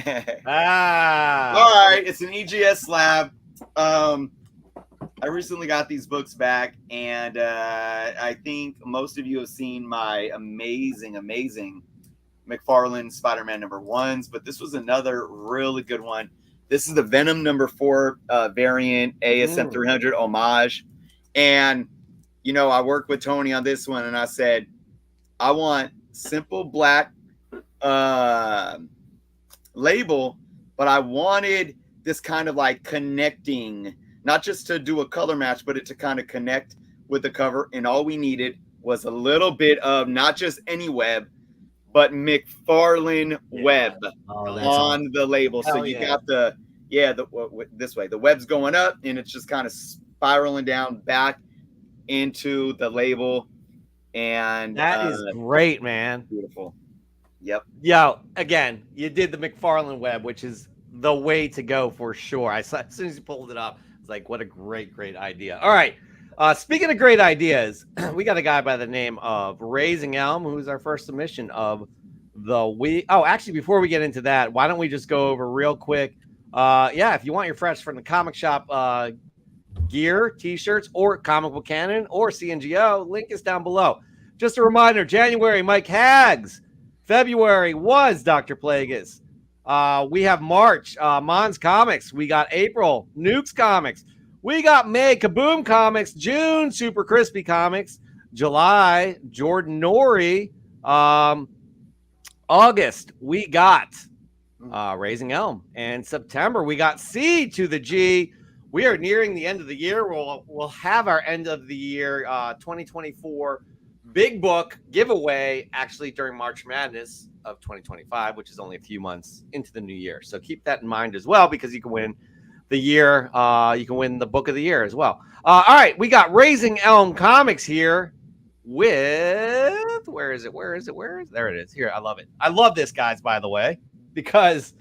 right, it's an EGS slab. I recently got these books back, and I think most of you have seen my amazing McFarlane Spider-Man #1s, but this was another really good one. This is the Venom #4 variant ASM 300 homage, and I worked with Tony on this one, and I said, I want simple black label, but I wanted this kind of like connecting, not just to do a color match, but it to kind of connect with the cover. And all we needed was a little bit of not just any web, but McFarlane web on the label. So you got this way, the web's going up and it's just kind of spiraling down back into the label. And that is great, man. Beautiful. Yep. Yo, again, you did the McFarlane web, which is the way to go for sure. I saw as soon as you pulled it up, it's like, what a great idea. All right. Speaking of great ideas, we got a guy by the name of Raising Elm, who's our first submission of the week. Oh, actually, before we get into that, why don't we just go over real quick? If you want your fresh from the comic shop gear, t-shirts, or Comic Book Canon, or CNGO, link is down below. Just a reminder, January, Mike Hags. February was Dr. Plagueis. We have March, Mons Comics. We got April, Nukes Comics. We got May, Kaboom Comics. June, Super Crispy Comics. July, Jordan Nori. August, we got Raising Elm. And September, we got C to the G. We are nearing the end of the year. We'll have our end of the year 2024 big book giveaway actually during March Madness of 2025, which is only a few months into the new year. So keep that in mind as well, because you can win the year. You can win the book of the year as well. All right, we got Raising Elm Comics here with where is it? There it is. Here, I love it. I love this, guys, by the way, because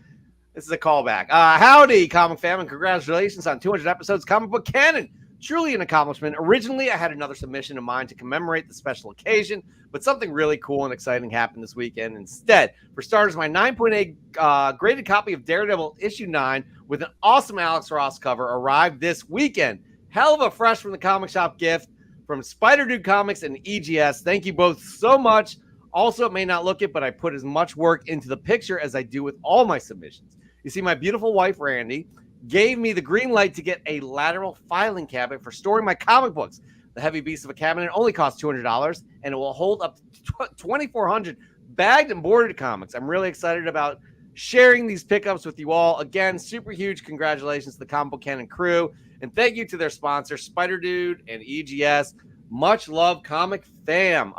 this is a callback. Howdy, comic fam, and congratulations on 200 episodes. Comic Book Canon. Truly an accomplishment. Originally, I had another submission in mind to commemorate the special occasion, but something really cool and exciting happened this weekend instead. For starters, my 9.8 graded copy of Daredevil issue 9 with an awesome Alex Ross cover arrived this weekend. Hell of a fresh from the comic shop gift from Spider Dude Comics and EGS. Thank you both so much. Also, it may not look it, but I put as much work into the picture as I do with all my submissions. You see, my beautiful wife, Randy, gave me the green light to get a lateral filing cabinet for storing my comic books. The heavy beast of a cabinet only costs $200, and it will hold up to 2,400 bagged and boarded comics. I'm really excited about sharing these pickups with you all. Again, super huge congratulations to the Comic Book Canon crew, and thank you to their sponsors, Spider Dude and EGS. Much love, comic fam.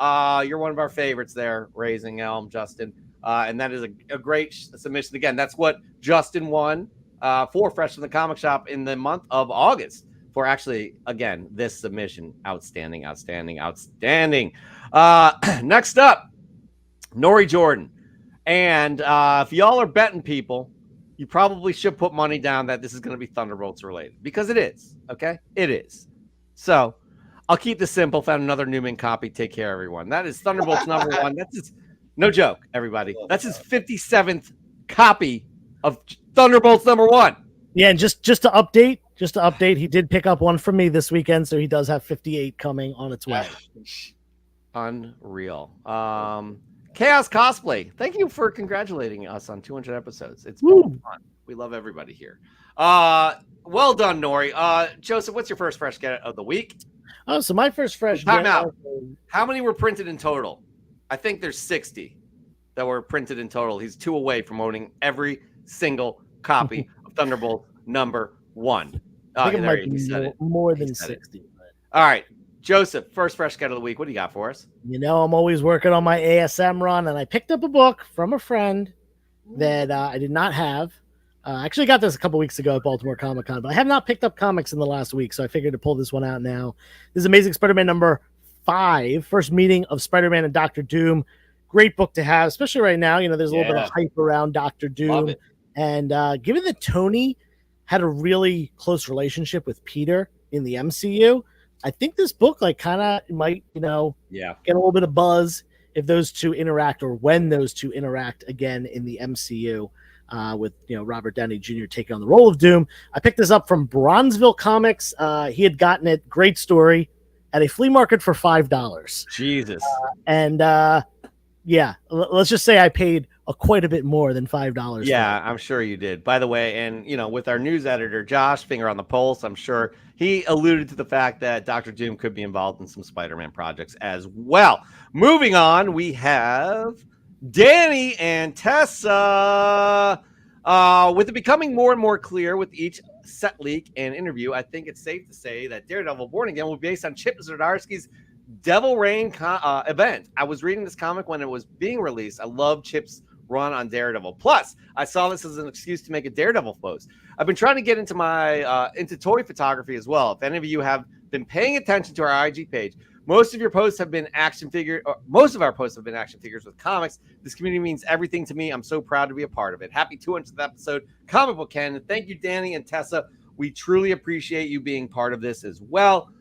You're one of our favorites there, Raising Elm, Justin. And that is a great submission. Again, that's what Justin won for Fresh from the Comic Shop in the month of August for actually, again, this submission. Outstanding. Next up, Nori Jordan. And if y'all are betting people, you probably should put money down that this is going to be Thunderbolts related, because it is. Okay? It is. So I'll keep this simple. Found another Newman copy. Take care, everyone. That is Thunderbolts #1. That's his, no joke, everybody. That's his 57th copy of Thunderbolts #1. Yeah, and just to update, he did pick up one from me this weekend, so he does have 58 coming on its way. Unreal. Chaos Cosplay, thank you for congratulating us on 200 episodes. It's been fun. We love everybody here. Well done, Nori. Joseph, what's your first fresh get of the week? Oh, so my first fresh Time out. How many were printed in total? I think there's 60 that were printed in total. He's 2 away from owning every single copy of Thunderbolt #1. I think it might be more than 60. All right. Joseph, first fresh get of the week. What do you got for us? You know, I'm always working on my ASM run, and I picked up a book from a friend that I did not have. I actually got this a couple weeks ago at Baltimore Comic Con, but I have not picked up comics in the last week, so I figured to pull this one out now. This is Amazing Spider-Man #5, first meeting of Spider-Man and Dr. Doom. Great book to have, especially right now. You know, there's a little bit of hype around Dr. Doom. And given that Tony had a really close relationship with Peter in the MCU, I think this book kind of might, get a little bit of buzz if those two interact, or when those two interact again in the MCU, with Robert Downey Jr. taking on the role of Doom. I picked this up from Bronzeville Comics. He had gotten it, great story, at a flea market for $5. Jesus. Let's just say I paid quite a bit more than $5. Yeah, I'm sure you did. By the way, and with our news editor Josh, finger on the pulse, I'm sure he alluded to the fact that Dr. Doom could be involved in some Spider-Man projects as well. Moving on, we have Danny and Tessa. With it becoming more and more clear with each set leak and interview, I think it's safe to say that Daredevil Born Again will be based on Chip Zdarsky's Devil Reign event. I was reading this comic when it was being released. I love Chip's run on Daredevil. Plus, I saw this as an excuse to make a Daredevil post. I've been trying to get into my into toy photography as well. If any of you have been paying attention to our IG page, most of your posts have been action figure. Most of our posts have been action figures with comics. This community means everything to me. I'm so proud to be a part of it. Happy 200th episode, Comic Book Canon. Thank you, Danny and Tessa. We truly appreciate you being part of this as well.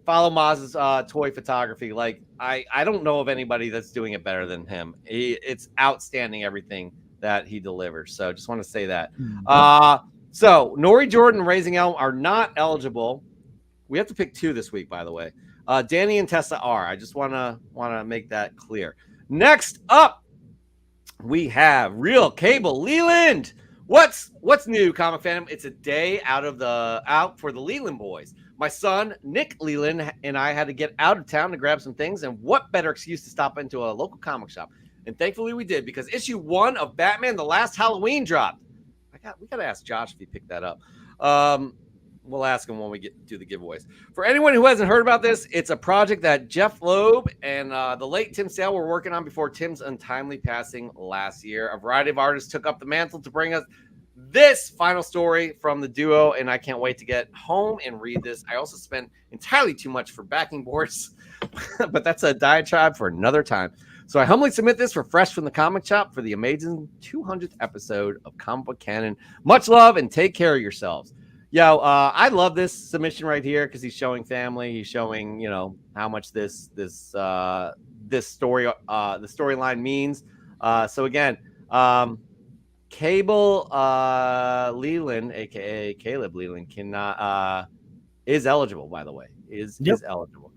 Follow Maz's toy photography. I don't know of anybody that's doing it better than him. It's outstanding, everything that he delivers. So just want to say that. So Nori Jordan and Raising Elm are not eligible. We have to pick 2 this week, by the way. Danny and Tessa are. I just want to make that clear. Next up, we have Real Cable Leland. What's new, comic fandom? It's a day out for the Leland boys. My son, Nick Leland, and I had to get out of town to grab some things, and what better excuse to stop into a local comic shop? And thankfully we did, because issue 1 of Batman The Last Halloween dropped. We got to ask Josh if he picked that up. We'll ask him when we get to the giveaways. For anyone who hasn't heard about this, it's a project that Jeff Loeb and the late Tim Sale were working on before Tim's untimely passing last year. A variety of artists took up the mantle to bring us this final story from the duo, and I can't wait to get home and read this. I also spent entirely too much for backing boards, but that's a diatribe for another time. So I humbly submit this for Fresh from the Comic Shop for the amazing 200th episode of Comic Book Canon. Much love and take care of yourselves. Yo, I love this submission right here because he's showing family. He's showing, how much this storyline means. So again, Cable Leland, aka Caleb Leland, is eligible. By the way, is eligible.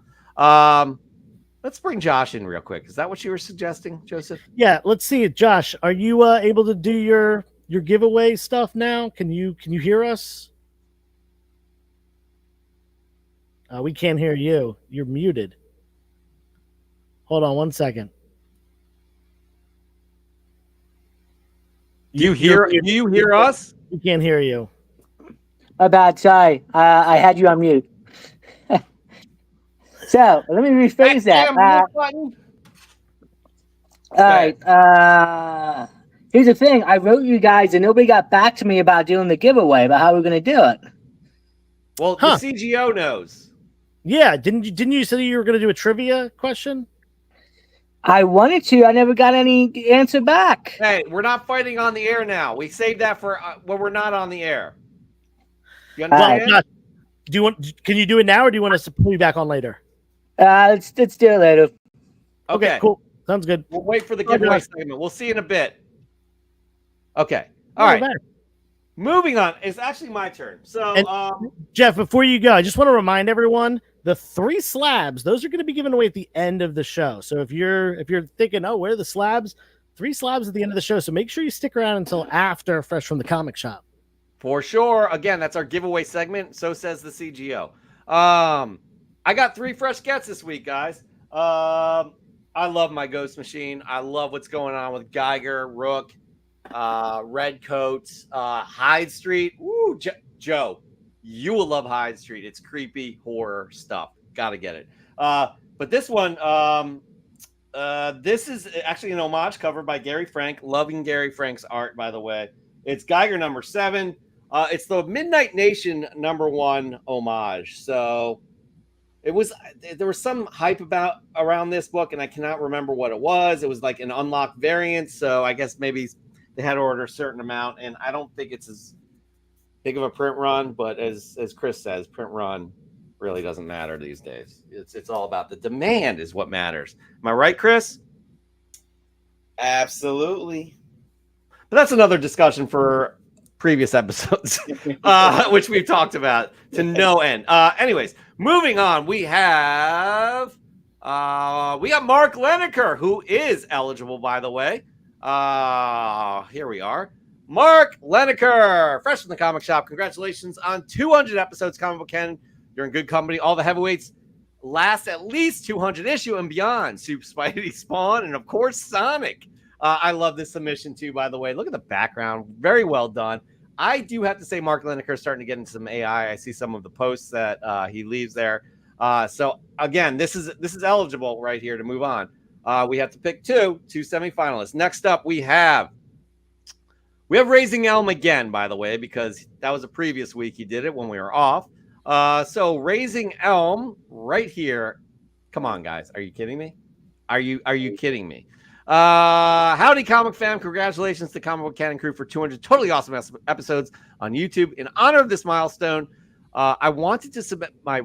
Let's bring Josh in real quick. Is that what you were suggesting, Joseph? Yeah, let's see it. Josh, are you able to do your giveaway stuff now? Can you hear us? We can't hear you. You're muted. Hold on 1 second. Do you hear us? We can't hear you. Sorry. I had you on mute. So let me rephrase that. All right. Here's the thing. I wrote you guys, and nobody got back to me about doing the giveaway, about how we're going to do it. Well, the CGO knows. Yeah, didn't you say you were going to do a trivia question? I wanted to. I never got any answer back. Hey, we're not fighting on the air now. We saved that for when we're not on the air. You understand? Can you do it now, or do you want us to pull you back on later? Let's do it later. Okay, cool. Sounds good. We'll wait for the giveaway segment. We'll see you in a bit. Okay. All right. Moving on. It's actually my turn. So, Jeff, before you go, I just want to remind everyone The 3 slabs, those are going to be given away at the end of the show. So if you're thinking, oh, where are the slabs? 3 slabs at the end of the show. So make sure you stick around until after Fresh from the Comic Shop. For sure. Again, that's our giveaway segment. So says the CGO. I got 3 fresh gets this week, guys. I love my Ghost Machine. I love what's going on with Geiger, Rook, Redcoats, Hyde Street. Woo, Joe, you will love Hyde Street. It's creepy horror stuff. Got to get it. But this one, this is actually an homage cover by Gary Frank. Loving Gary Frank's art, by the way. It's Geiger number 7. It's the Midnight Nation number 1 homage. So there was some hype around this book, and I cannot remember what it was. It was like an unlocked variant. So I guess maybe they had to order a certain amount, and I don't think it's as big of a print run, but as Chris says, print run really doesn't matter these days. It's all about the demand is what matters. Am I right, Chris? Absolutely. But that's another discussion for previous episodes, which we've talked about to no end. Anyways, moving on, we got Mark Leneker, who is eligible, by the way. Here we are. Mark Leneker, fresh from the comic shop. Congratulations on 200 episodes, Comic Book Canon. You're in good company. All the heavyweights last at least 200 issue and beyond. Super Spidey, Spawn, and of course Sonic. I love this submission too, by the way. Look at the background. Very well done. I do have to say Mark Leneker is starting to get into some AI. I see some of the posts that he leaves there. So again, this is eligible right here to move on. We have to pick two semifinalists. Next up, we have Raising Elm again, by the way, because that was a previous week he did it when we were off. So Raising Elm right here. Come on, guys. Are you kidding me? Are you kidding me? Howdy, comic fam. Congratulations to Comic Book Canon crew for 200 totally awesome episodes on YouTube. In honor of this milestone, I wanted to submit my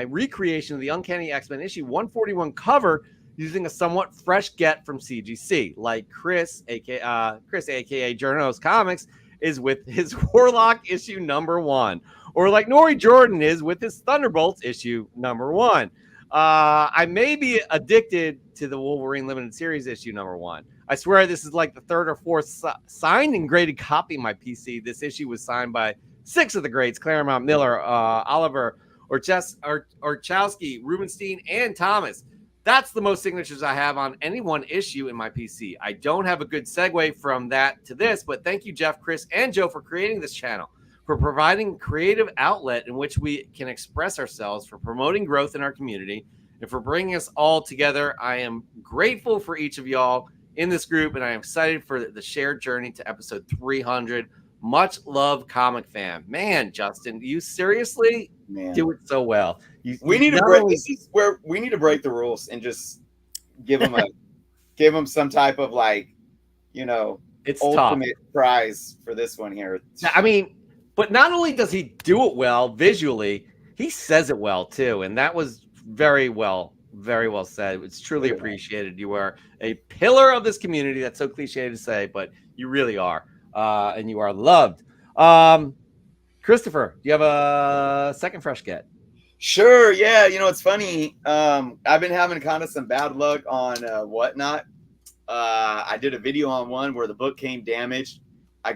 recreation of the Uncanny X-Men issue 141 cover using a somewhat fresh get from CGC, like Chris, aka Journos Comics, is with his Warlock issue number 1, or like Nori Jordan is with his Thunderbolts issue number 1. I may be addicted to the Wolverine Limited Series issue number 1. I swear this is like the 3rd or 4th signed and graded copy of my PC. This issue was signed by 6 of the greats: Claremont, Miller, Oliver, Orchowski, Rubenstein, and Thomas. That's the most signatures I have on any one issue in my PC. I don't have a good segue from that to this, but thank you, Jeff, Chris, and Joe, for creating this channel, for providing creative outlet in which we can express ourselves, for promoting growth in our community, and for bringing us all together. I am grateful for each of y'all in this group, and I am excited for the shared journey to episode 300. Much love, comic fam. Man, Justin, you seriously do it so well. We need to break. This is where we need to break the rules and just give them some type of it's ultimate tough prize for this one here. I mean, but not only does he do it well visually, he says it well too, and that was very well said. It's truly appreciated. You are a pillar of this community. That's so cliche to say, but you really are. And you are loved. Christopher, do you have a second fresh get? Sure. Yeah. It's funny. I've been having kind of some bad luck on Whatnot. I did a video on one where the book came damaged. I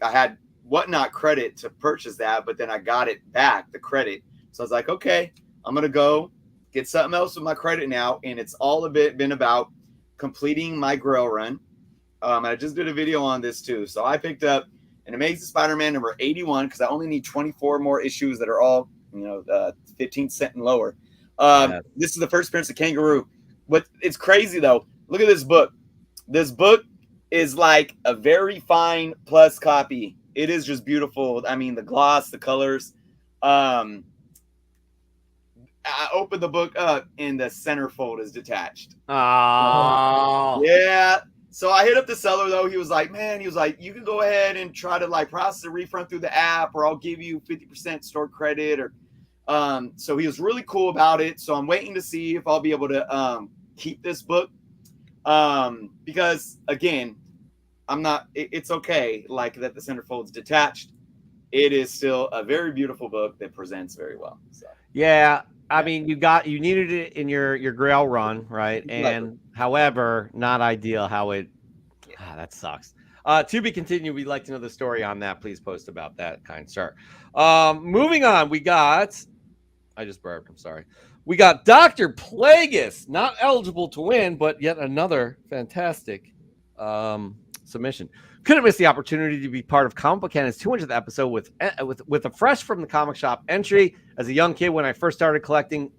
had Whatnot credit to purchase that, but then I got it back, the credit. So I was like, okay, I'm going to go get something else with my credit now. And it's all been about completing my Grail run. And I just did a video on this too. So I picked up an Amazing Spider-Man number 81 because I only need 24 more issues that are all 15 cents and lower. This is the first appearance of Kangaroo. But it's crazy though. Look at this book. This book is like a very fine plus copy. It is just beautiful. I mean, the gloss, the colors. I opened the book up and the centerfold is detached. Oh, yeah. So I hit up the seller though. He was like, you can go ahead and try to process a refund through the app, or I'll give you 50% store credit. Or so he was really cool about it. So I'm waiting to see if I'll be able to keep this book. Because again, it's okay that the centerfold's detached. It is still a very beautiful book that presents very well. So. Yeah. I mean, you needed it in your Grail run, right? And however, not ideal how it. That sucks. To be continued. We'd like to know the story on that. Please post about that, kind sir. Moving on, we got. I just burped. I'm sorry. We got Dr. Plagueis, not eligible to win, but yet another fantastic submission. Couldn't miss the opportunity to be part of Comic Book Canon's 200th episode with a fresh from the comic shop entry. As a young kid, when I first started collecting,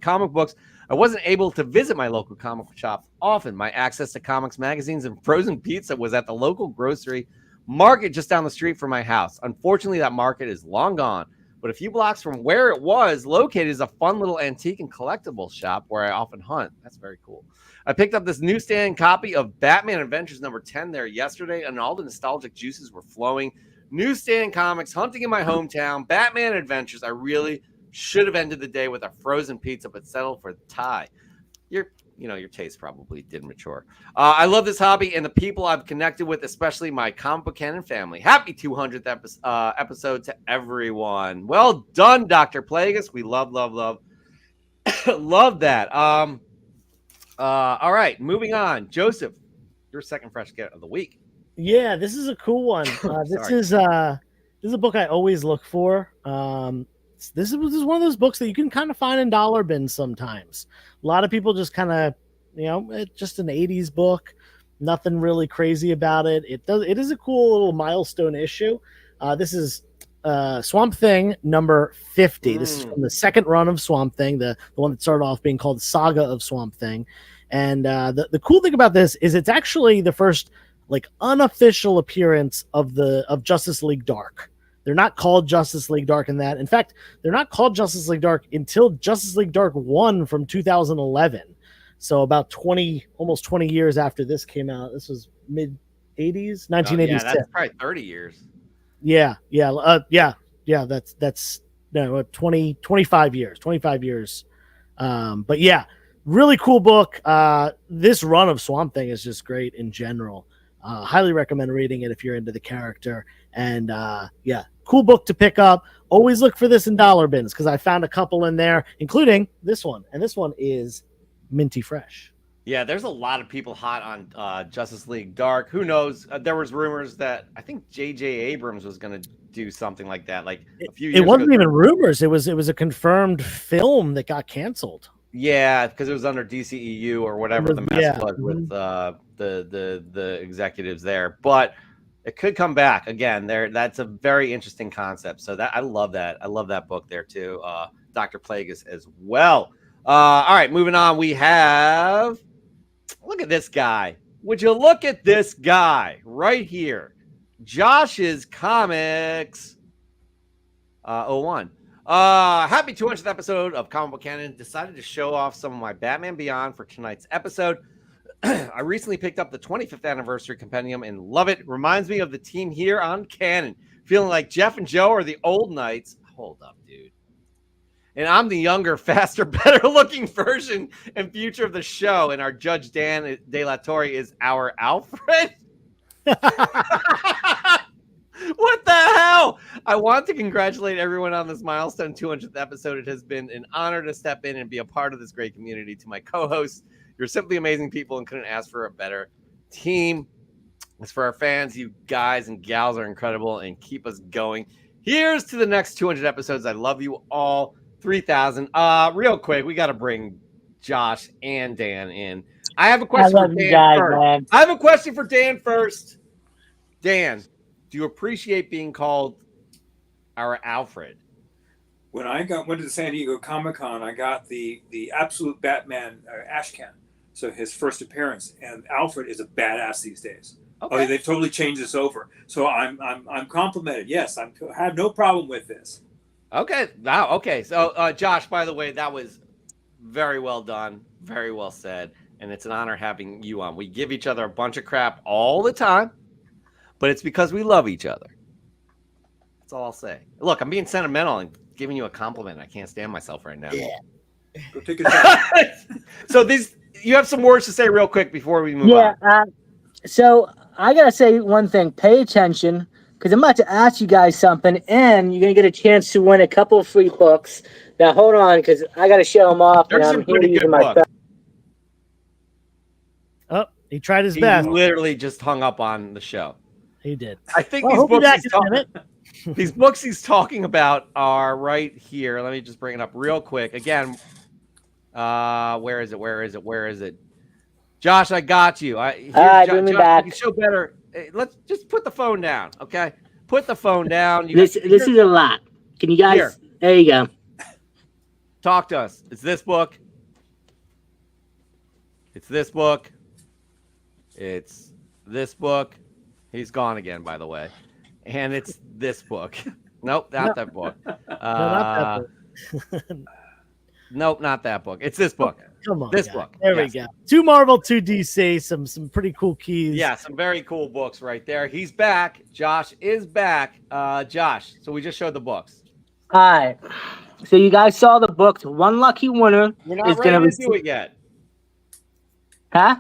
comic books, I wasn't able to visit my local comic shop often. My access to comics, magazines, and frozen pizza was at the local grocery market just down the street from my house. Unfortunately, that market is long gone. But a few blocks from where it was located is a fun little antique and collectible shop where I often hunt. That's very cool. I picked up this newsstand copy of Batman Adventures number 10 there yesterday, and all the nostalgic juices were flowing. Newsstand comics, hunting in my hometown, Batman Adventures. I really should have ended the day with a frozen pizza, but settled for the tie. Your taste probably didn't mature. I love this hobby and the people I've connected with, especially my Comic Book Canon family. Happy 200th episode to everyone. Well done, Dr. Plagueis. We love love that. All right, moving on. Joseph, your second fresh get of the week. Yeah, this is a cool one. This is a book I always look for. This is one of those books that you can kind of find in dollar bins sometimes. A lot of people just kind of, it's just an 80s book. Nothing really crazy about it. It is a cool little milestone issue. This is Swamp Thing number 50. This is from the second run of Swamp Thing, the one that started off being called Saga of Swamp Thing. And the cool thing about this is it's actually the first unofficial appearance of Justice League Dark. They're not called Justice League Dark in that. In fact, they're not called Justice League Dark until Justice League Dark 1 from 2011. So about almost 20 years after this came out. This was mid-80s, 1986. Yeah, that's probably 30 years. Yeah. That's 25 years. 25 years. But yeah, really cool book. This run of Swamp Thing is just great in general. Highly recommend reading it if you're into the character. And cool book to pick up. Always look for this in dollar bins because I found a couple in there, including this one. And this one is minty fresh. Yeah, there's a lot of people hot on Justice League Dark. Who knows? There was rumors that I think J.J. Abrams was going to do something like that. Like a few years ago. It wasn't even rumors. It was a confirmed film that got canceled. Yeah, because it was under DCEU or whatever the mess was with the executives there. But it could come back again. That's a very interesting concept. So I love that. I love that book there too. Dr. Plagueis as well. All right, moving on. We have. Look at this guy. Would you look at this guy right here? Josh's Comics 01. Happy 200th episode of Comic Book Canon. Decided to show off some of my Batman Beyond for tonight's episode. I recently picked up the 25th anniversary compendium and love it. Reminds me of the team here on Canon. Feeling like Jeff and Joe are the old knights. Hold up, dude. And I'm the younger, faster, better looking version and future of the show. And our Judge Dan De La Torre is our Alfred. What the hell? I want to congratulate everyone on this milestone 200th episode. It has been an honor to step in and be a part of this great community. To my co-hosts, you're simply amazing people and couldn't ask for a better team. As for our fans, you guys and gals are incredible and keep us going. Here's to the next 200 episodes. I love you all. 3,000. Real quick, we got to bring Josh and Dan in. I have a question for Dan first. I have a question for Dan first. Dan, do you appreciate being called our Alfred? When I went to the San Diego Comic-Con, I got the Absolute Batman ash can. So his first appearance, and Alfred is a badass these days. Okay. Oh, they've totally changed this over. So I'm complimented. Yes, I have no problem with this. Okay. Wow. Okay. So Josh, by the way, that was very well done. Very well said. And it's an honor having you on. We give each other a bunch of crap all the time, but it's because we love each other. That's all I'll say. Look, I'm being sentimental and giving you a compliment. I can't stand myself right now. Yeah. Go take a shot. So you have some words to say real quick before we move on. So I got to say one thing. Pay attention because I'm about to ask you guys something, and you're gonna get a chance to win a couple of free books. Now hold on, because I got to show them off, There's and some I'm here pretty using good my books. Oh, he tried his He best. literally just hung up on the show. He did. I think Well, these hope he's books back he's in a minute. these books he's talking about are right here. Let me just bring it up real quick. Again, where is it? Where is it? Where is it? Josh, I got you. Bring me Josh, back. you can show better. Let's just put the phone down, okay? Put the phone down. This is a lot. Can you guys? Here. There you go. Talk to us. It's this book. It's this book. It's this book. He's gone again, by the way. And it's this book. Nope, not that book. No, not that book. Nope, not that book. It's this book. Come on, this guy. book. There we go. 2 Marvel, 2 DC. Some pretty cool keys. Yeah, some very cool books right there. He's back. Josh is back. Josh, so we just showed the books. All right. So you guys saw the books. One lucky winner We're not is ready going to do it yet. Huh?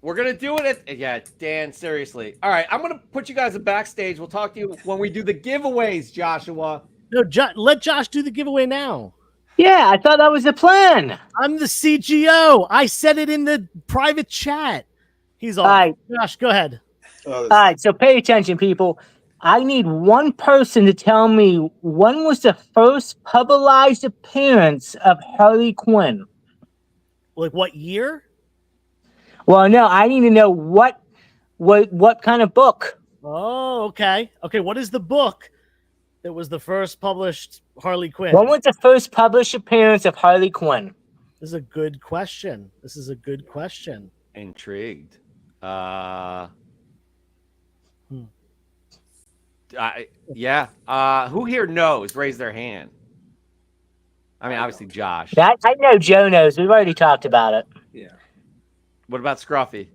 We're going to do it yeah, Dan, seriously. All right, I'm going to put you guys backstage. We'll talk to you when we do the giveaways, Joshua. No, let Josh do the giveaway now. Yeah, I thought that was the plan. I'm the CGO. I said it in the private chat. He's off. All right. Josh, go ahead. All right, so pay attention, people. I need one person to tell me when was the first publicized appearance of Harley Quinn. Like what year? Well, no, I need to know what kind of book. Oh, okay. Okay, what is the book that was the first published Harley Quinn? When was the first published appearance of Harley Quinn? This is a good question. Intrigued. Yeah. Who here knows? Raise their hand. I mean, obviously Josh. I know Joe knows. We've already talked about it. Yeah. What about Scruffy?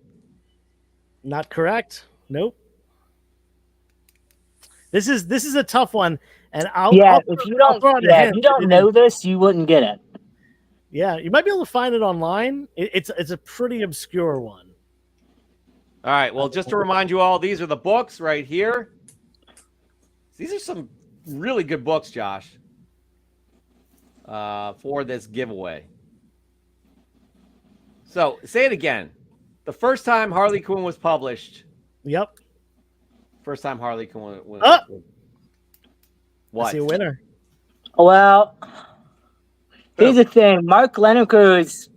Not correct. Nope. This is a tough one, and if you don't know this, you wouldn't get it. Yeah, you might be able to find it online. It's a pretty obscure one. All right. Well, just to remind you all, these are the books right here. These are some really good books, Josh, for this giveaway. So say it again. The first time Harley Quinn was published. Yep. First time Harley Quinn was. What? I see a winner. Well, here's the thing. Mark Leneker is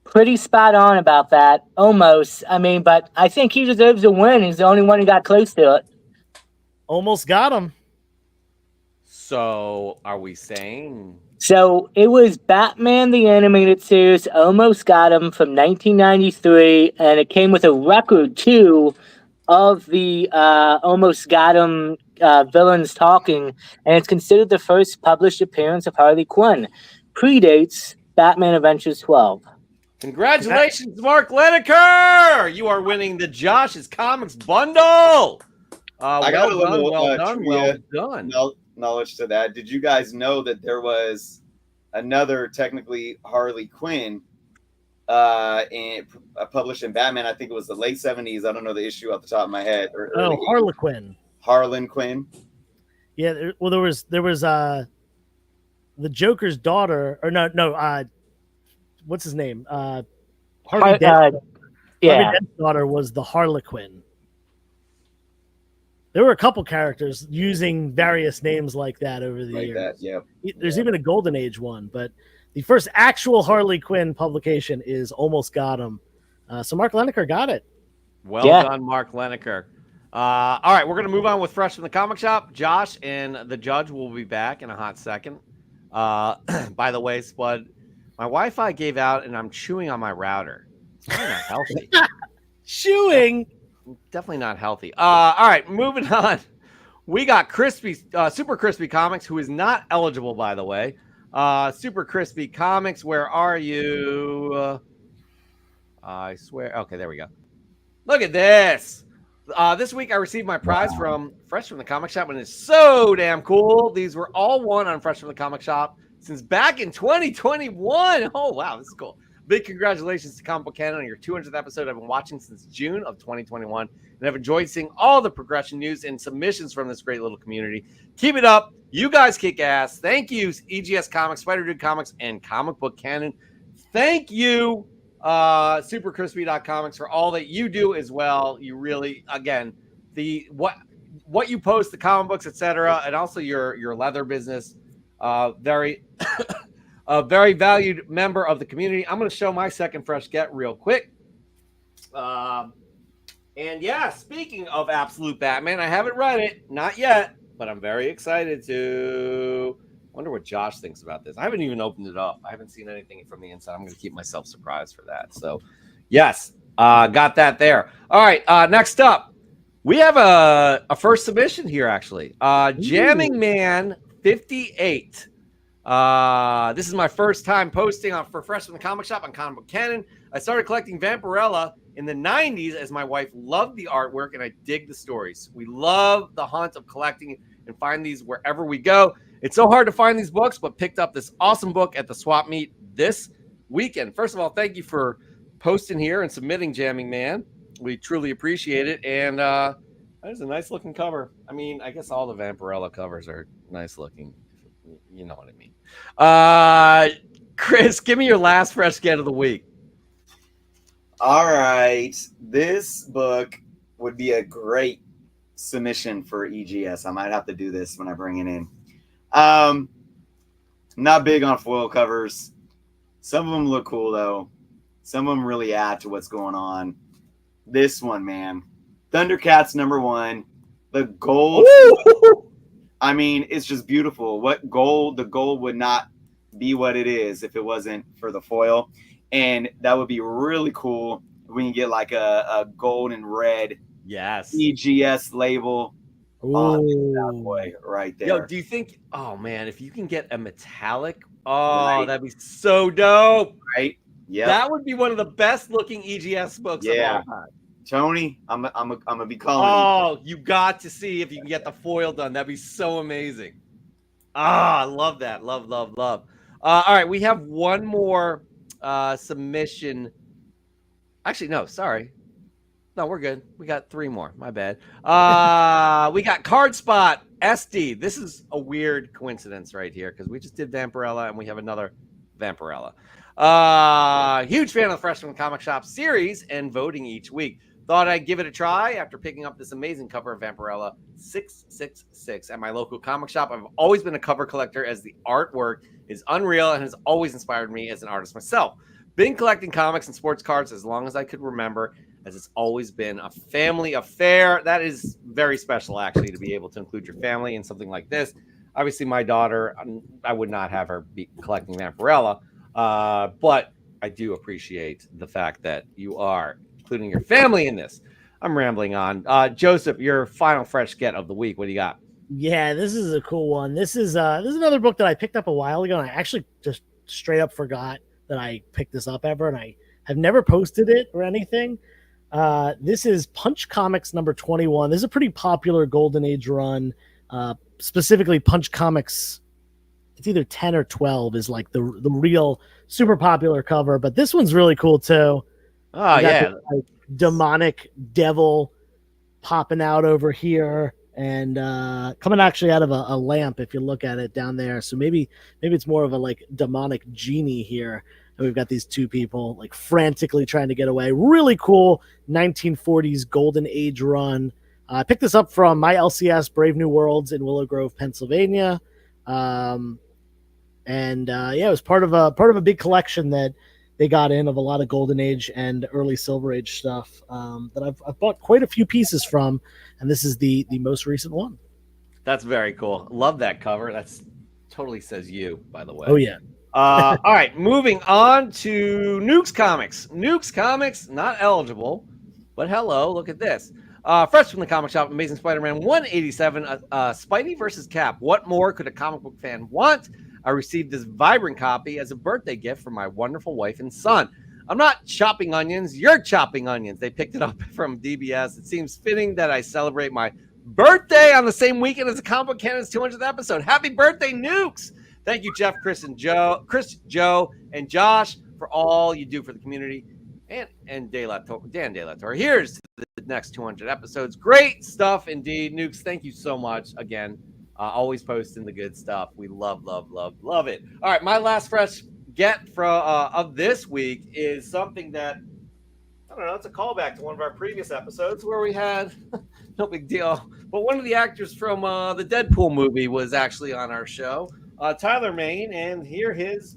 pretty spot on about that. Almost. I mean, but I think he deserves a win. He's the only one who got close to it. Almost got him. So are we saying? So it was Batman the Animated Series, Almost Got Him from 1993, and it came with a record too of the Almost Got Him villains talking, and it's considered the first published appearance of Harley Quinn. Predates Batman Adventures 12. Congratulations, Mark Leneker! You are winning the Josh's Comics bundle. I got a little well done. Knowledge to that. Did you guys know that there was another technically Harley Quinn published in Batman? I think it was the late 70s. I don't know the issue off the top of my head. Harlequin. Harlan Quinn. Yeah, well, there was the Joker's daughter, or no, what's his name? Harvey Dent's daughter was the Harlequin. There were a couple characters using various names like that over the years. There's even a Golden Age one, but the first actual Harley Quinn publication is Almost Got Him. So Mark Leneker got it. Well done, Mark Leneker. All right, we're going to move on with Fresh from the Comic Shop. Josh and the Judge will be back in a hot second. By the way, Spud, my Wi-Fi gave out, and I'm chewing on my router. It's probably not healthy. Chewing? Definitely not healthy. All right, moving on. We got Super Crispy Comics, who is not eligible, by the way. Super Crispy Comics, where are you? I swear. Okay, there we go. Look at this. This week I received my prize from Fresh from the Comic Shop, and it's so damn cool. These were all won on Fresh from the Comic Shop since back in 2021. Oh, wow, this is cool. Big congratulations to Comic Book Canon on your 200th episode. I've been watching since June of 2021, and I've enjoyed seeing all the progression news and submissions from this great little community. Keep it up. You guys kick ass. Thank you, EGS Comics, Spider Dude Comics, and Comic Book Canon. Thank you, supercrispy.comics, for all that you do as well. You really, again, what you post, the comic books, etc., and also your leather business. Very a very valued member of the community. I'm going to show my second fresh get real quick. And yeah, speaking of Absolute Batman, I haven't read it, not yet, but I'm very excited to. Wonder what Josh thinks about this. I haven't even opened it up. I haven't seen anything from the inside. I'm going to keep myself surprised for that. So, yes, got that there. All right, next up, we have a first submission here, actually. Jamming Man 58. This is my first time posting for Fresh from the Comic Shop on Comic Book Canon. I started collecting Vampirella in the 90s as my wife loved the artwork and I dig the stories. We love the hunt of collecting and find these wherever we go. It's so hard to find these books, but picked up this awesome book at the swap meet this weekend. First of all, thank you for posting here and submitting, Jamming Man. We truly appreciate it. And that is a nice looking cover. I mean, I guess all the Vampirella covers are nice looking. You know what I mean. Chris, give me your last fresh get of the week. All right. This book would be a great submission for EGS. I might have to do this when I bring it in. Not big on foil covers. Some of them look cool, though. Some of them really add to what's going on. This one, man. Thundercats #1. The gold. I mean, it's just beautiful. What gold? The gold would not be what it is if it wasn't for the foil. And that would be really cool when you get like a gold and red EGS label on that boy right there. Yo, do you think, oh man, if you can get a metallic, that'd be so dope. Right? Yeah. That would be one of the best looking EGS books of all time. Tony, I'm gonna be calling you. You got to see if you can get the foil done. That'd be so amazing. I love that. Love. All right, we have one more submission. Actually, no, sorry. No, we're good. We got 3 more. My bad. We got Card Spot SD. This is a weird coincidence right here because we just did Vampirella and we have another Vampirella. Huge fan of the Fresh from the Comic Shop series and voting each week. Thought I'd give it a try after picking up this amazing cover of Vampirella 666 at my local comic shop. I've always been a cover collector as the artwork is unreal and has always inspired me as an artist myself. Been collecting comics and sports cards as long as I could remember, as it's always been a family affair. That is very special, actually, to be able to include your family in something like this. Obviously, my daughter, I would not have her be collecting Vampirella, but I do appreciate the fact that you are including your family in this. I'm rambling on. Joseph, your final fresh get of the week. What do you got? Yeah, this is a cool one. This is another book that I picked up a while ago, and I actually just straight up forgot that I picked this up ever, and I have never posted it or anything. This is Punch Comics #21. This is a pretty popular Golden Age run. Specifically, Punch Comics. It's either 10 or 12 is like the real super popular cover, but this one's really cool too. Oh yeah, this, like, demonic devil popping out over here and coming actually out of a lamp if you look at it down there. So maybe it's more of a like demonic genie here. And we've got these 2 people like frantically trying to get away. Really cool 1940s Golden Age run. I picked this up from my LCS Brave New Worlds in Willow Grove, Pennsylvania. It was part of a big collection that they got in of a lot of Golden Age and early Silver Age stuff that I've bought quite a few pieces from, and this is the most recent one. That's very cool. Love that cover. That's totally says you, by the way. Oh yeah. All right, moving on to Nukes Comics. Nukes Comics, not eligible, but hello, look at this. Fresh from the comic shop, Amazing Spider-Man 187, Spidey versus Cap. What more could a comic book fan want? I received this vibrant copy as a birthday gift from my wonderful wife and son. I'm not chopping onions, you're chopping onions. They picked it up from DBS. It seems fitting that I celebrate my birthday on the same weekend as the Comic Book Canon's 200th episode. Happy birthday, Nukes! Thank you, Jeff, Chris, Joe, and Josh for all you do for the community. And Dan De La Torre. Here's to the next 200 episodes. Great stuff indeed. Nukes, thank you so much again. Always posting the good stuff. We love it. All right, my last fresh get from of this week is something that, I don't know, it's a callback to one of our previous episodes where we had, no big deal, but one of the actors from the Deadpool movie was actually on our show, Tyler Main, and here his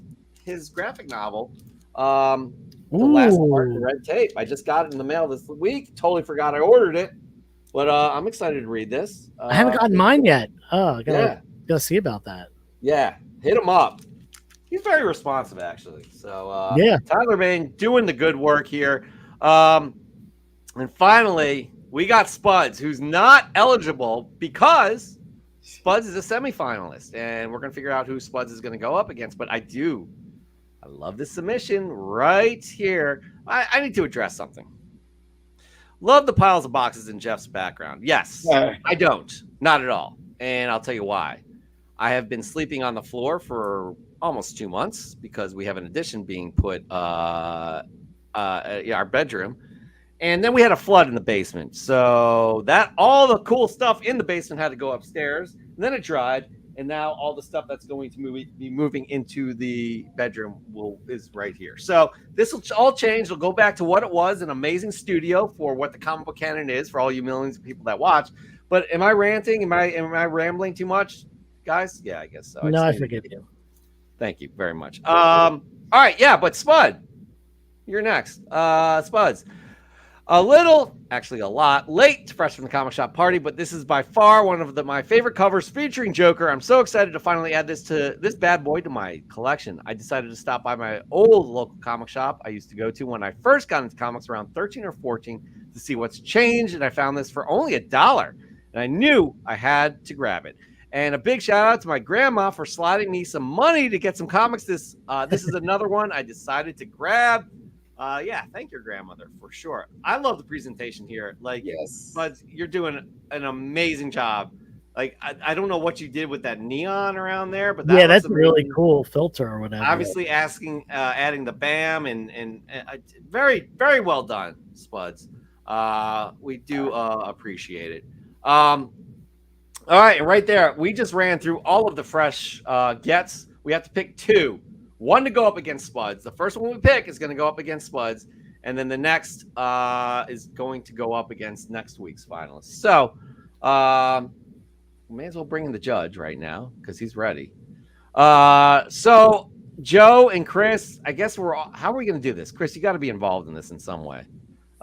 graphic novel, The Last Part of Red Tape. I just got it in the mail this week. Totally forgot I ordered it, but I'm excited to read this. I haven't gotten mine yet. Oh, I gotta see about that. Yeah, hit him up. He's very responsive, actually. So yeah, Tyler Main doing the good work here. And finally, we got Spuds, who's not eligible because Spuds is a semifinalist, and we're gonna figure out who Spuds is gonna go up against. But I love this submission right here. I need to address something. Love the piles of boxes in Jeff's background. Yes, I don't. Not at all. And I'll tell you why. I have been sleeping on the floor for almost 2 months because we have an addition being put our bedroom. And then we had a flood in the basement. So that all the cool stuff in the basement had to go upstairs. And then it dried. And now all the stuff that's going to be moving into the bedroom is right here. So this will all change. It'll go back to what it was, an amazing studio for what the comic book canon is for all you millions of people that watch. But am I ranting? Am I rambling too much, guys? Yeah, I guess so. No, I forgive you. Thank you very much. All right, yeah, but Spud, you're next. Spuds. A lot late to Fresh from the Comic Shop Party, but this is by far one of my favorite covers featuring Joker. I'm so excited to finally add this bad boy to my collection. I decided to stop by my old local comic shop I used to go to when I first got into comics around 13 or 14 to see what's changed, and I found this for only $1, and I knew I had to grab it. And a big shout out to my grandma for sliding me some money to get some comics. This is another one I decided to grab. Thank your grandmother for sure. I love the presentation here. Like, yes, but you're doing an amazing job. Like, I don't know what you did with that neon around there, but that's a really cool filter or whatever. Obviously, adding the BAM and very, very well done, Spuds. We do appreciate it. All right, and right there, we just ran through all of the fresh gets. We have to pick 2. One to go up against Spuds. The first one we pick is going to go up against Spuds, and then the next is going to go up against next week's finalists. So, we may as well bring in the judge right now because he's ready. So Joe and Chris, I guess how are we going to do this? Chris, you got to be involved in this in some way.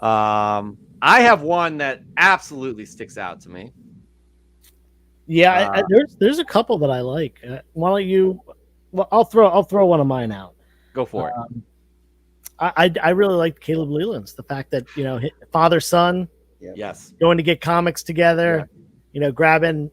I have one that absolutely sticks out to me. Yeah, there's a couple that I like. Why don't you? Well, I'll throw one of mine out. Go for it. I really like Caleb Leland's, the fact that father son, yes, going to get comics together, grabbing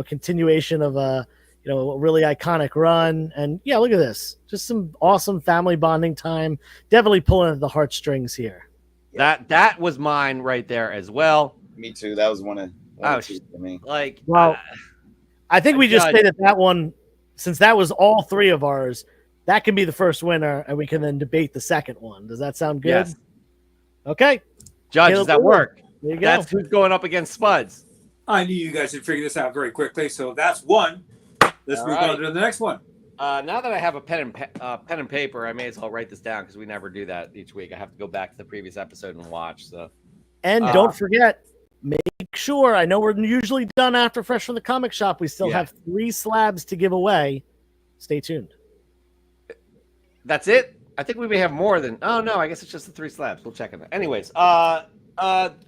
continuation of a really iconic run, and look at this, just some awesome family bonding time. Definitely pulling at the heartstrings here. That was mine right there as well. Me too. That was one of two for me. Like, well, I think we just say that one. Since that was all 3 of ours, that can be the first winner, and we can then debate the second one. Does that sound good? Yes. Okay. Judge, does that work? There you go. That's who's going up against Spuds. I knew you guys would figure this out very quickly, so that's one. Let's move on to the next one. Now that I have a pen and paper, I may as well write this down because we never do that each week. I have to go back to the previous episode and watch. So, and don't forget, make sure, I know we're usually done after Fresh from the Comic Shop. We still have 3 slabs to give away. Stay tuned. That's it? I think we may have more than... Oh, no, I guess it's just the 3 slabs. We'll check on that. Anyways,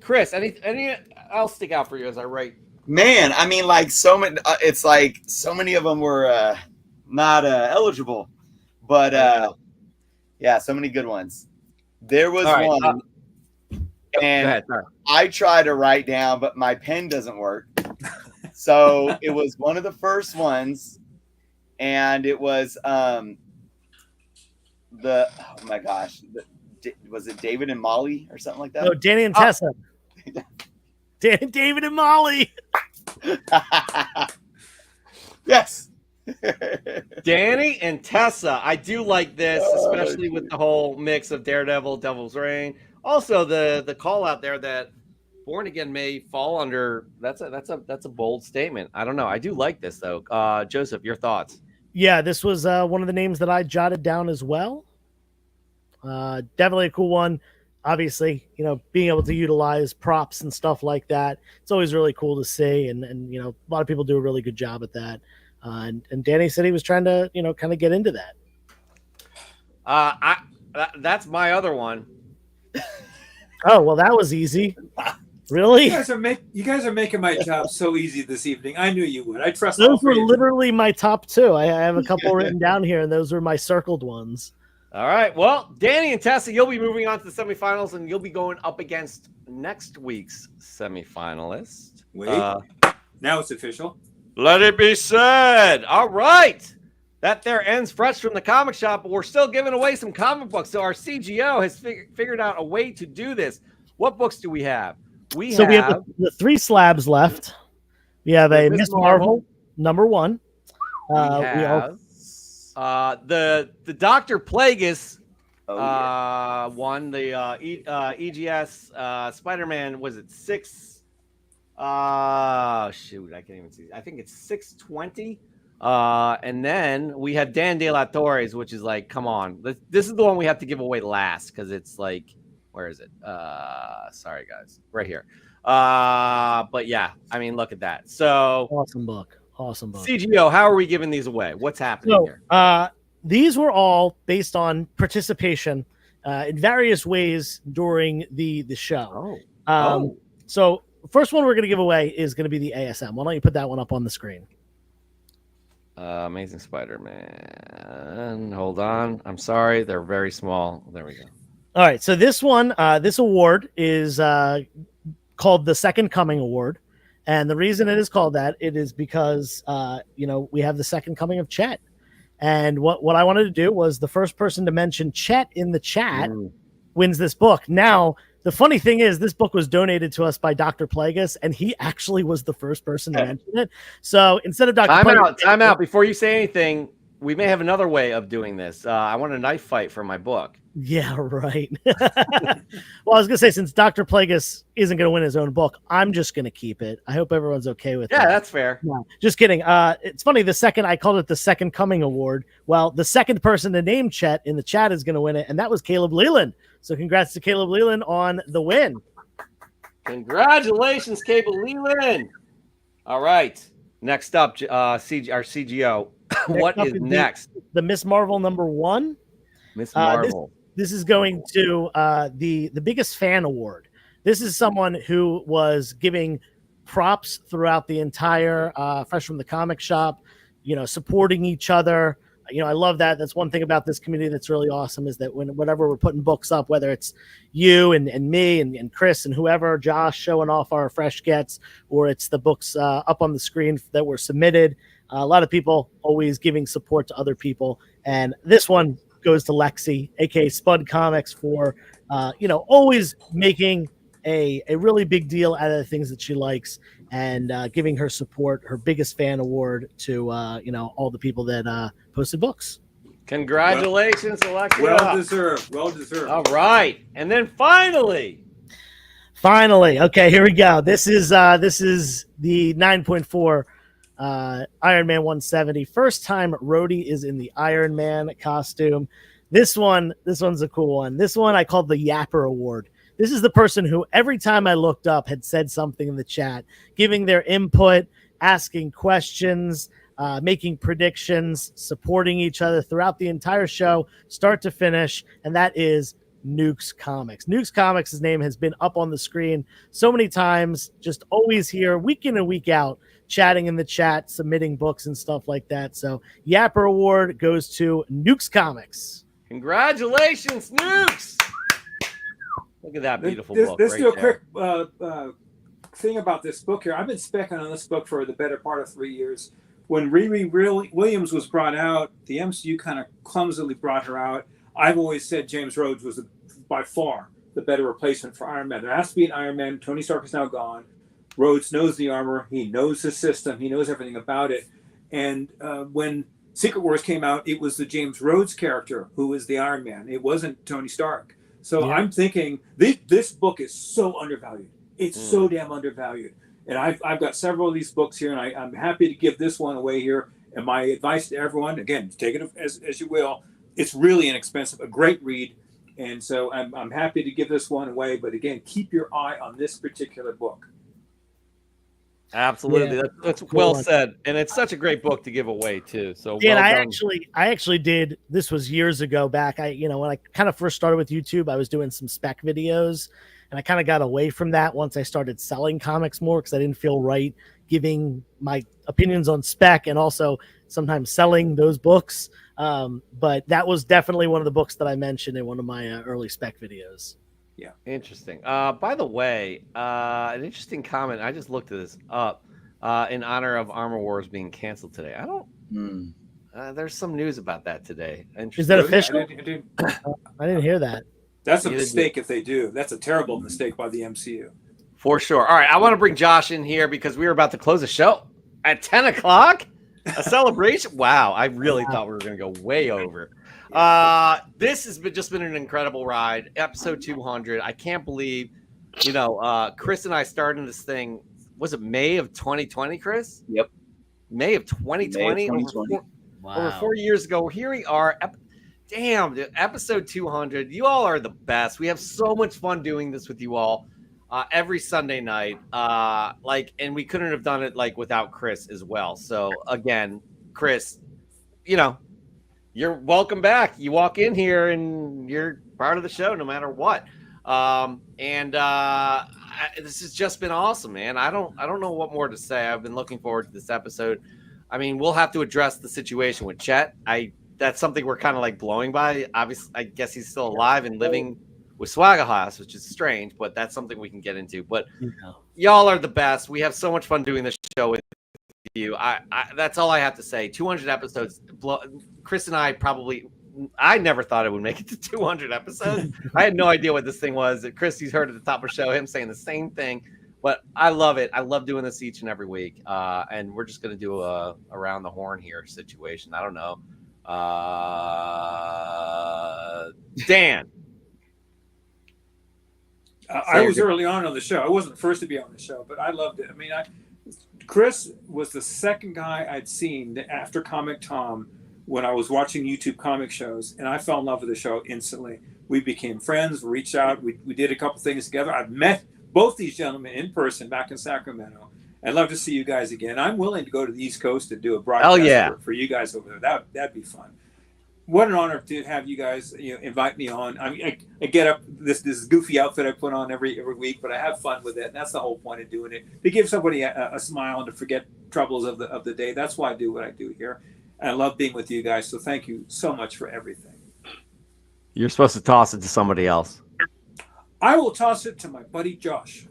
Chris, any else stick out for you as I write? Man, I mean, like, so many... it's like so many of them were not eligible. But, so many good ones. There was one... And I try to write down, but my pen doesn't work. So it was one of the first ones, and it was was it David and Molly or something like that? Oh, Danny and Tessa. David and Molly. Yes. Danny and Tessa. I do like this, especially with the whole mix of Daredevil, Devil's Reign. Also, the call out there that Born Again may fall under. That's a bold statement. I don't know. I do like this though. Joseph, your thoughts? Yeah, this was one of the names that I jotted down as well. Definitely a cool one. Obviously, being able to utilize props and stuff like that, it's always really cool to see. And a lot of people do a really good job at that. And Danny said he was trying to, kind of get into that. That's my other one. Oh, well, that was easy. Really? You guys are making my job so easy this evening. I knew you would. I trust those were literally my top two. I have a couple written down here, and those were my circled ones. All right. Well, Danny and Tessa, you'll be moving on to the semifinals, and you'll be going up against next week's semifinalist. Wait. Now it's official. Let it be said. All right. That there ends Fresh from the Comic Shop, but we're still giving away some comic books. So our CGO has figured out a way to do this. What books do we have? We have the 3 slabs left. We have a Miss Marvel #1. We have the Dr. Plagueis one, the EGS Spider-Man, was it 6? Shoot, I can't even see. I think it's 620. And then we have Dan De La Torres, which is like, come on. This is the one we have to give away last because it's like, where is it? Sorry, guys. Right here. But yeah, I mean, look at that. So awesome book. CGO, how are we giving these away? What's happening here? These were all based on participation in various ways during the show. So first one we're going to give away is going to be the ASM. Why don't you put that one up on the screen? Amazing Spider-Man. Hold on. I'm sorry. They're very small. There we go. All right. So this one, this award is called the Second Coming Award. And the reason it is called that, it is because, we have the second coming of Chet. And what I wanted to do was the first person to mention Chet in the chat wins this book. Now, the funny thing is this book was donated to us by Dr. Plagueis, and he actually was the first person to mention it. So instead of Dr. Time out. Before you say anything, we may have another way of doing this. I want a knife fight for my book. Yeah, right. Well, I was going to say, since Dr. Plagueis isn't going to win his own book, I'm just going to keep it. I hope everyone's okay with that. Yeah, that's fair. No, just kidding. It's funny. I called it the Second Coming Award. Well, the second person to name Chet in the chat is going to win it, and that was Caleb Leland. So congrats to Caleb Leland on the win. Congratulations, Caleb Leland. All right. Next up, our CGO. What is next? The Miss Marvel #1. Miss Marvel. This is going to the biggest fan award. This is someone who was giving props throughout the entire Fresh from the Comic Shop, supporting each other. I love that. That's one thing about this community that's really awesome, is that whenever we're putting books up, whether it's you and me and Chris and whoever, Josh showing off our fresh gets, or it's the books up on the screen that were submitted, a lot of people always giving support to other people. And this one goes to Lexi, aka Spud Comics, for always making a really big deal out of the things that she likes, and giving her support, her biggest fan award, to all the people that posted books. Congratulations, Alexia. Well deserved. All right. And then finally, okay, here we go. This is the 9.4 Iron Man 170. First time Rhodey is in the Iron Man costume. This one's a cool one. This one I called the Yapper Award. This is the person who every time I looked up had said something in the chat, giving their input, asking questions, making predictions, supporting each other throughout the entire show, start to finish, and that is Nukes Comics. Nukes Comics' name has been up on the screen so many times, just always here, week in and week out, chatting in the chat, submitting books and stuff like that. So Yapper Award goes to Nukes Comics. Congratulations, Nukes! Look at that beautiful book. Let's do a there. quick thing about this book here. I've been specking on this book for the better part of 3 years. When Riri Williams was brought out, the MCU kind of clumsily brought her out. I've always said James Rhodes was by far the better replacement for Iron Man. There has to be an Iron Man. Tony Stark is now gone. Rhodes knows the armor. He knows the system. He knows everything about it. And when Secret Wars came out, it was the James Rhodes character who was the Iron Man. It wasn't Tony Stark. So I'm thinking this book is so undervalued. It's so damn undervalued. And I've got several of these books here, and I'm happy to give this one away here. And my advice to everyone, again, take it as you will. It's really inexpensive, a great read. And so I'm happy to give this one away. But again, keep your eye on this particular book. Absolutely. That's well said. And it's such a great book to give away too. So yeah, well I actually did, this was years ago back. When I kind of first started with YouTube, I was doing some spec videos, and I kind of got away from that once I started selling comics more, because I didn't feel right giving my opinions on spec and also sometimes selling those books. But that was definitely one of the books that I mentioned in one of my early spec videos. Yeah. Interesting. By the way, an interesting comment. I just looked this up in honor of Armor Wars being canceled today. I don't. There's some news about that today. Is that official? I didn't I didn't hear that. That's a mistake if they do. That's a terrible mistake by the MCU. For sure. All right. I want to bring Josh in here because we were about to close the show at 10 o'clock. A celebration. Wow. I really thought we were going to go way over. This has just been an incredible ride. Episode 200. I can't believe, Chris and I started this thing. Was it May of 2020, Chris? Yep. May of 2020. Over 4 years ago. Here we are. Damn, episode 200. You all are the best. We have so much fun doing this with you all every Sunday night. And we couldn't have done it without Chris as well. So again, Chris, you're welcome back. You walk in here and you're part of the show no matter what. This has just been awesome, man. I don't know what more to say. I've been looking forward to this episode. I mean, we'll have to address the situation with Chet. That's something we're kind of blowing by. Obviously, I guess he's still alive and living with Swagahas, which is strange, but that's something we can get into. But y'all are the best. We have so much fun doing this show with you. That's all I have to say. 200 episodes. Chris and I never thought it would make it to 200 episodes. I had no idea what this thing was. Chris, he's heard at the top of the show, him saying the same thing. But I love it. I love doing this each and every week. And we're just going to do a around the horn here situation. I don't know. Dan. I was early on the show. I wasn't the first to be on the show, but I loved it. I mean, Chris was the second guy I'd seen after Comic Tom when I was watching YouTube comic shows, and I fell in love with the show instantly. We became friends, reached out, we did a couple things together. I've met both these gentlemen in person back in Sacramento. I'd love to see you guys again. I'm willing to go to the East Coast and do a broadcast for you guys over there. That'd be fun. What an honor to have you guys invite me on. I mean, I get up this goofy outfit I put on every week, but I have fun with it, and that's the whole point of doing it, to give somebody a smile and to forget troubles of the day. That's why I do what I do here. And I love being with you guys. So thank you so much for everything. You're supposed to toss it to somebody else. I will toss it to my buddy Josh.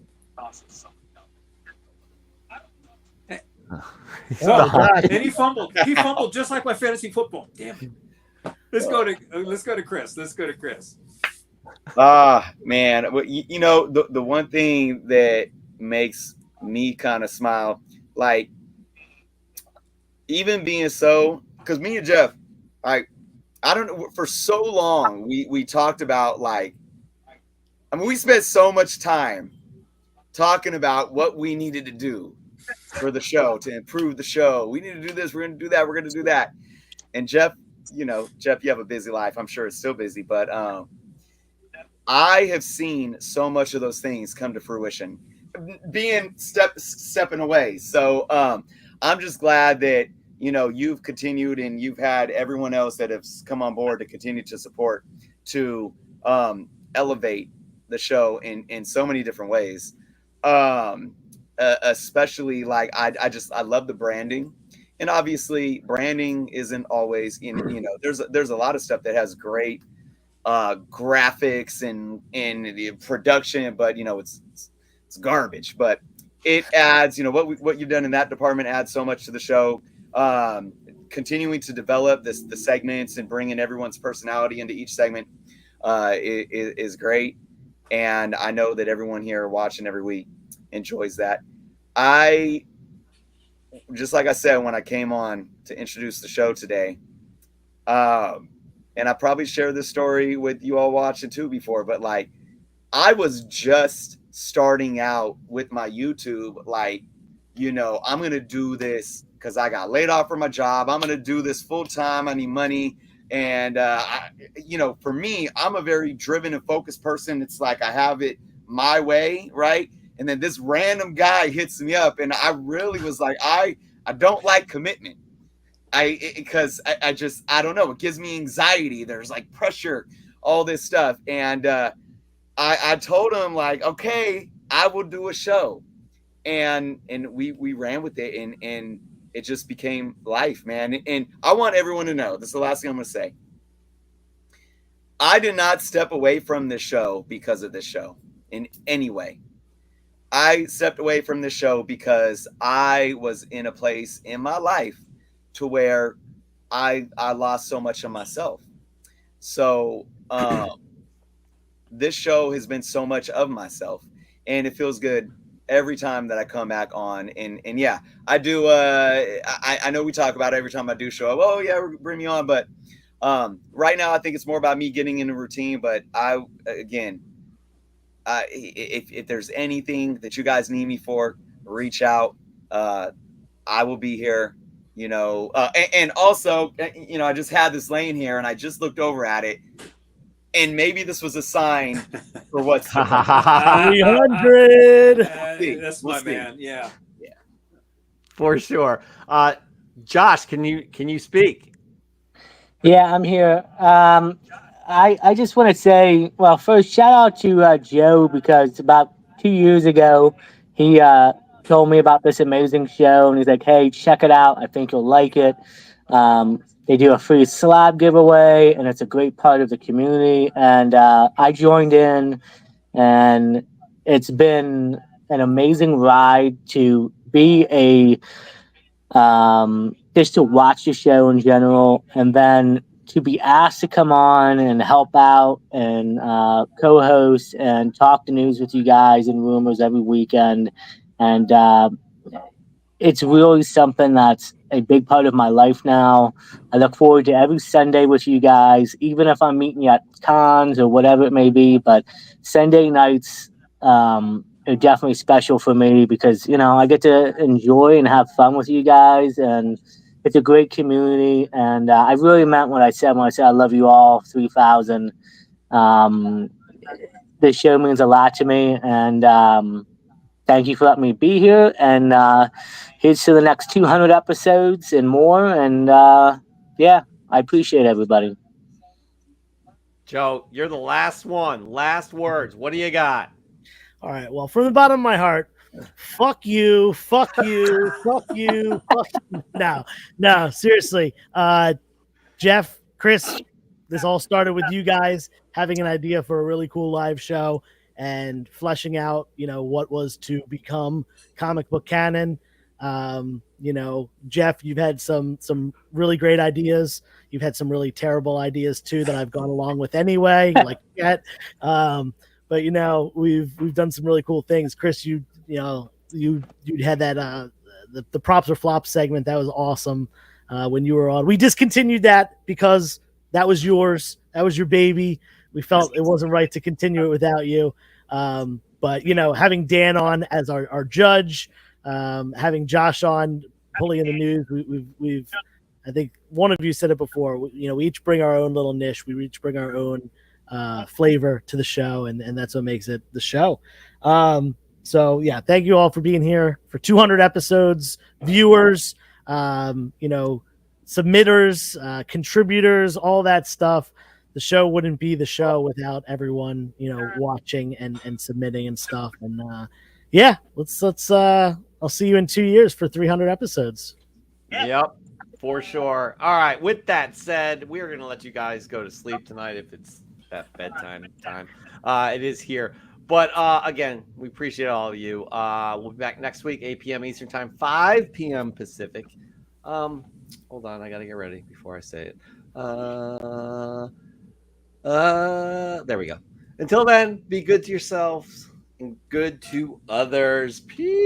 And he fumbled. He fumbled just like my fantasy football. Damn it. Let's go to Chris. Man, the one thing that makes me kind of smile, even being because me and Jeff, I don't know, for so long we talked about we spent so much time talking about what we needed to do for the show to improve the show. We need to do this. We're going to do that. We're going to do that. And Jeff, you have a busy life. I'm sure it's still busy, but I have seen so much of those things come to fruition, being stepping away. So I'm just glad that, you've continued and you've had everyone else that has come on board to continue to support, to elevate the show in so many different ways. Especially I love the branding, and obviously branding isn't always there's a lot of stuff that has great graphics and the production, but it's garbage, but it adds, what you've done in that department adds so much to the show. Continuing to develop the segments and bringing everyone's personality into each segment is great. And I know that everyone here watching every week enjoys that. just like I said when I came on to introduce the show today, and I probably shared this story with you all watching too before, but like I was just starting out with my YouTube, like, you know, I'm going to do this because I got laid off from my job. I'm going to do this full time. I need money. And, you know, for me, I'm a very driven and focused person. It's like I have it my way, right? And then this random guy hits me up, and I really was like, I don't like commitment. Because I just, I don't know. It gives me anxiety. There's like pressure, all this stuff. And I told him like, okay, I will do a show. And we ran with it, and it just became life, man. And I want everyone to know, this is the last thing I'm going to say. I did not step away from this show because of this show in any way. I stepped away from this show because I was in a place in my life to where I lost so much of myself. So this show has been so much of myself, and it feels good every time that I come back on. And yeah, I do. I know we talk about it every time I do show up. Oh yeah, bring me on. But right now, I think it's more about me getting in a routine. But if there's anything that you guys need me for, reach out. I will be here. You know, and also, you know, I just had this laying here, and I just looked over at it, and maybe this was a sign for what's to come. 300. That's my man. Yeah. For sure. Josh, can you speak? Yeah, I'm here. I just want to say, well, first, shout out to Joe, because about 2 years ago, he told me about this amazing show, and he's like, hey, check it out. I think you'll like it. They do a free slab giveaway, and it's a great part of the community. And I joined in, and it's been an amazing ride to be just to watch the show in general, and then to be asked to come on and help out and co-host and talk the news with you guys and rumors every weekend. And it's really something that's a big part of my life now. I look forward to every Sunday with you guys, even if I'm meeting you at cons or whatever it may be. But Sunday nights are definitely special for me because, you know, I get to enjoy and have fun with you guys, and it's a great community. And I really meant what I said when I said I love you all, 3,000. This show means a lot to me, and thank you for letting me be here. And here's to the next 200 episodes and more. And yeah, I appreciate everybody. Joe, you're the last one. Last words. What do you got? All right. Well, from the bottom of my heart, fuck you, fuck you, fuck you, fuck you. No, seriously. Jeff, Chris, this all started with you guys having an idea for a really cool live show and fleshing out, you know, what was to become Comic Book Canon. You know, Jeff, you've had some really great ideas. You've had some really terrible ideas too that I've gone along with anyway, like that. But you know, we've done some really cool things. Chris, you had that the props or flops segment. That was awesome. When you were on, we discontinued that because that was yours. That was your baby. We felt it wasn't right to continue it without you. But you know, having Dan on as our judge, having Josh on pulling in the news, we've I think one of you said it before. You know, we each bring our own little niche. We each bring our own flavor to the show, and that's what makes it the show. So yeah, thank you all for being here for 200 episodes, viewers, you know, submitters, contributors, all that stuff. The show wouldn't be the show without everyone, you know, watching and submitting and stuff. And yeah, let's I'll see you in 2 years for 300 episodes. Yep, for sure. All right. With that said, we are going to let you guys go to sleep tonight if it's that bedtime time. It is here. But again, we appreciate all of you. We'll be back next week, 8 p.m. Eastern Time, 5 p.m. Pacific. Hold on, I got to get ready before I say it. There we go. Until then, be good to yourselves and good to others. Peace.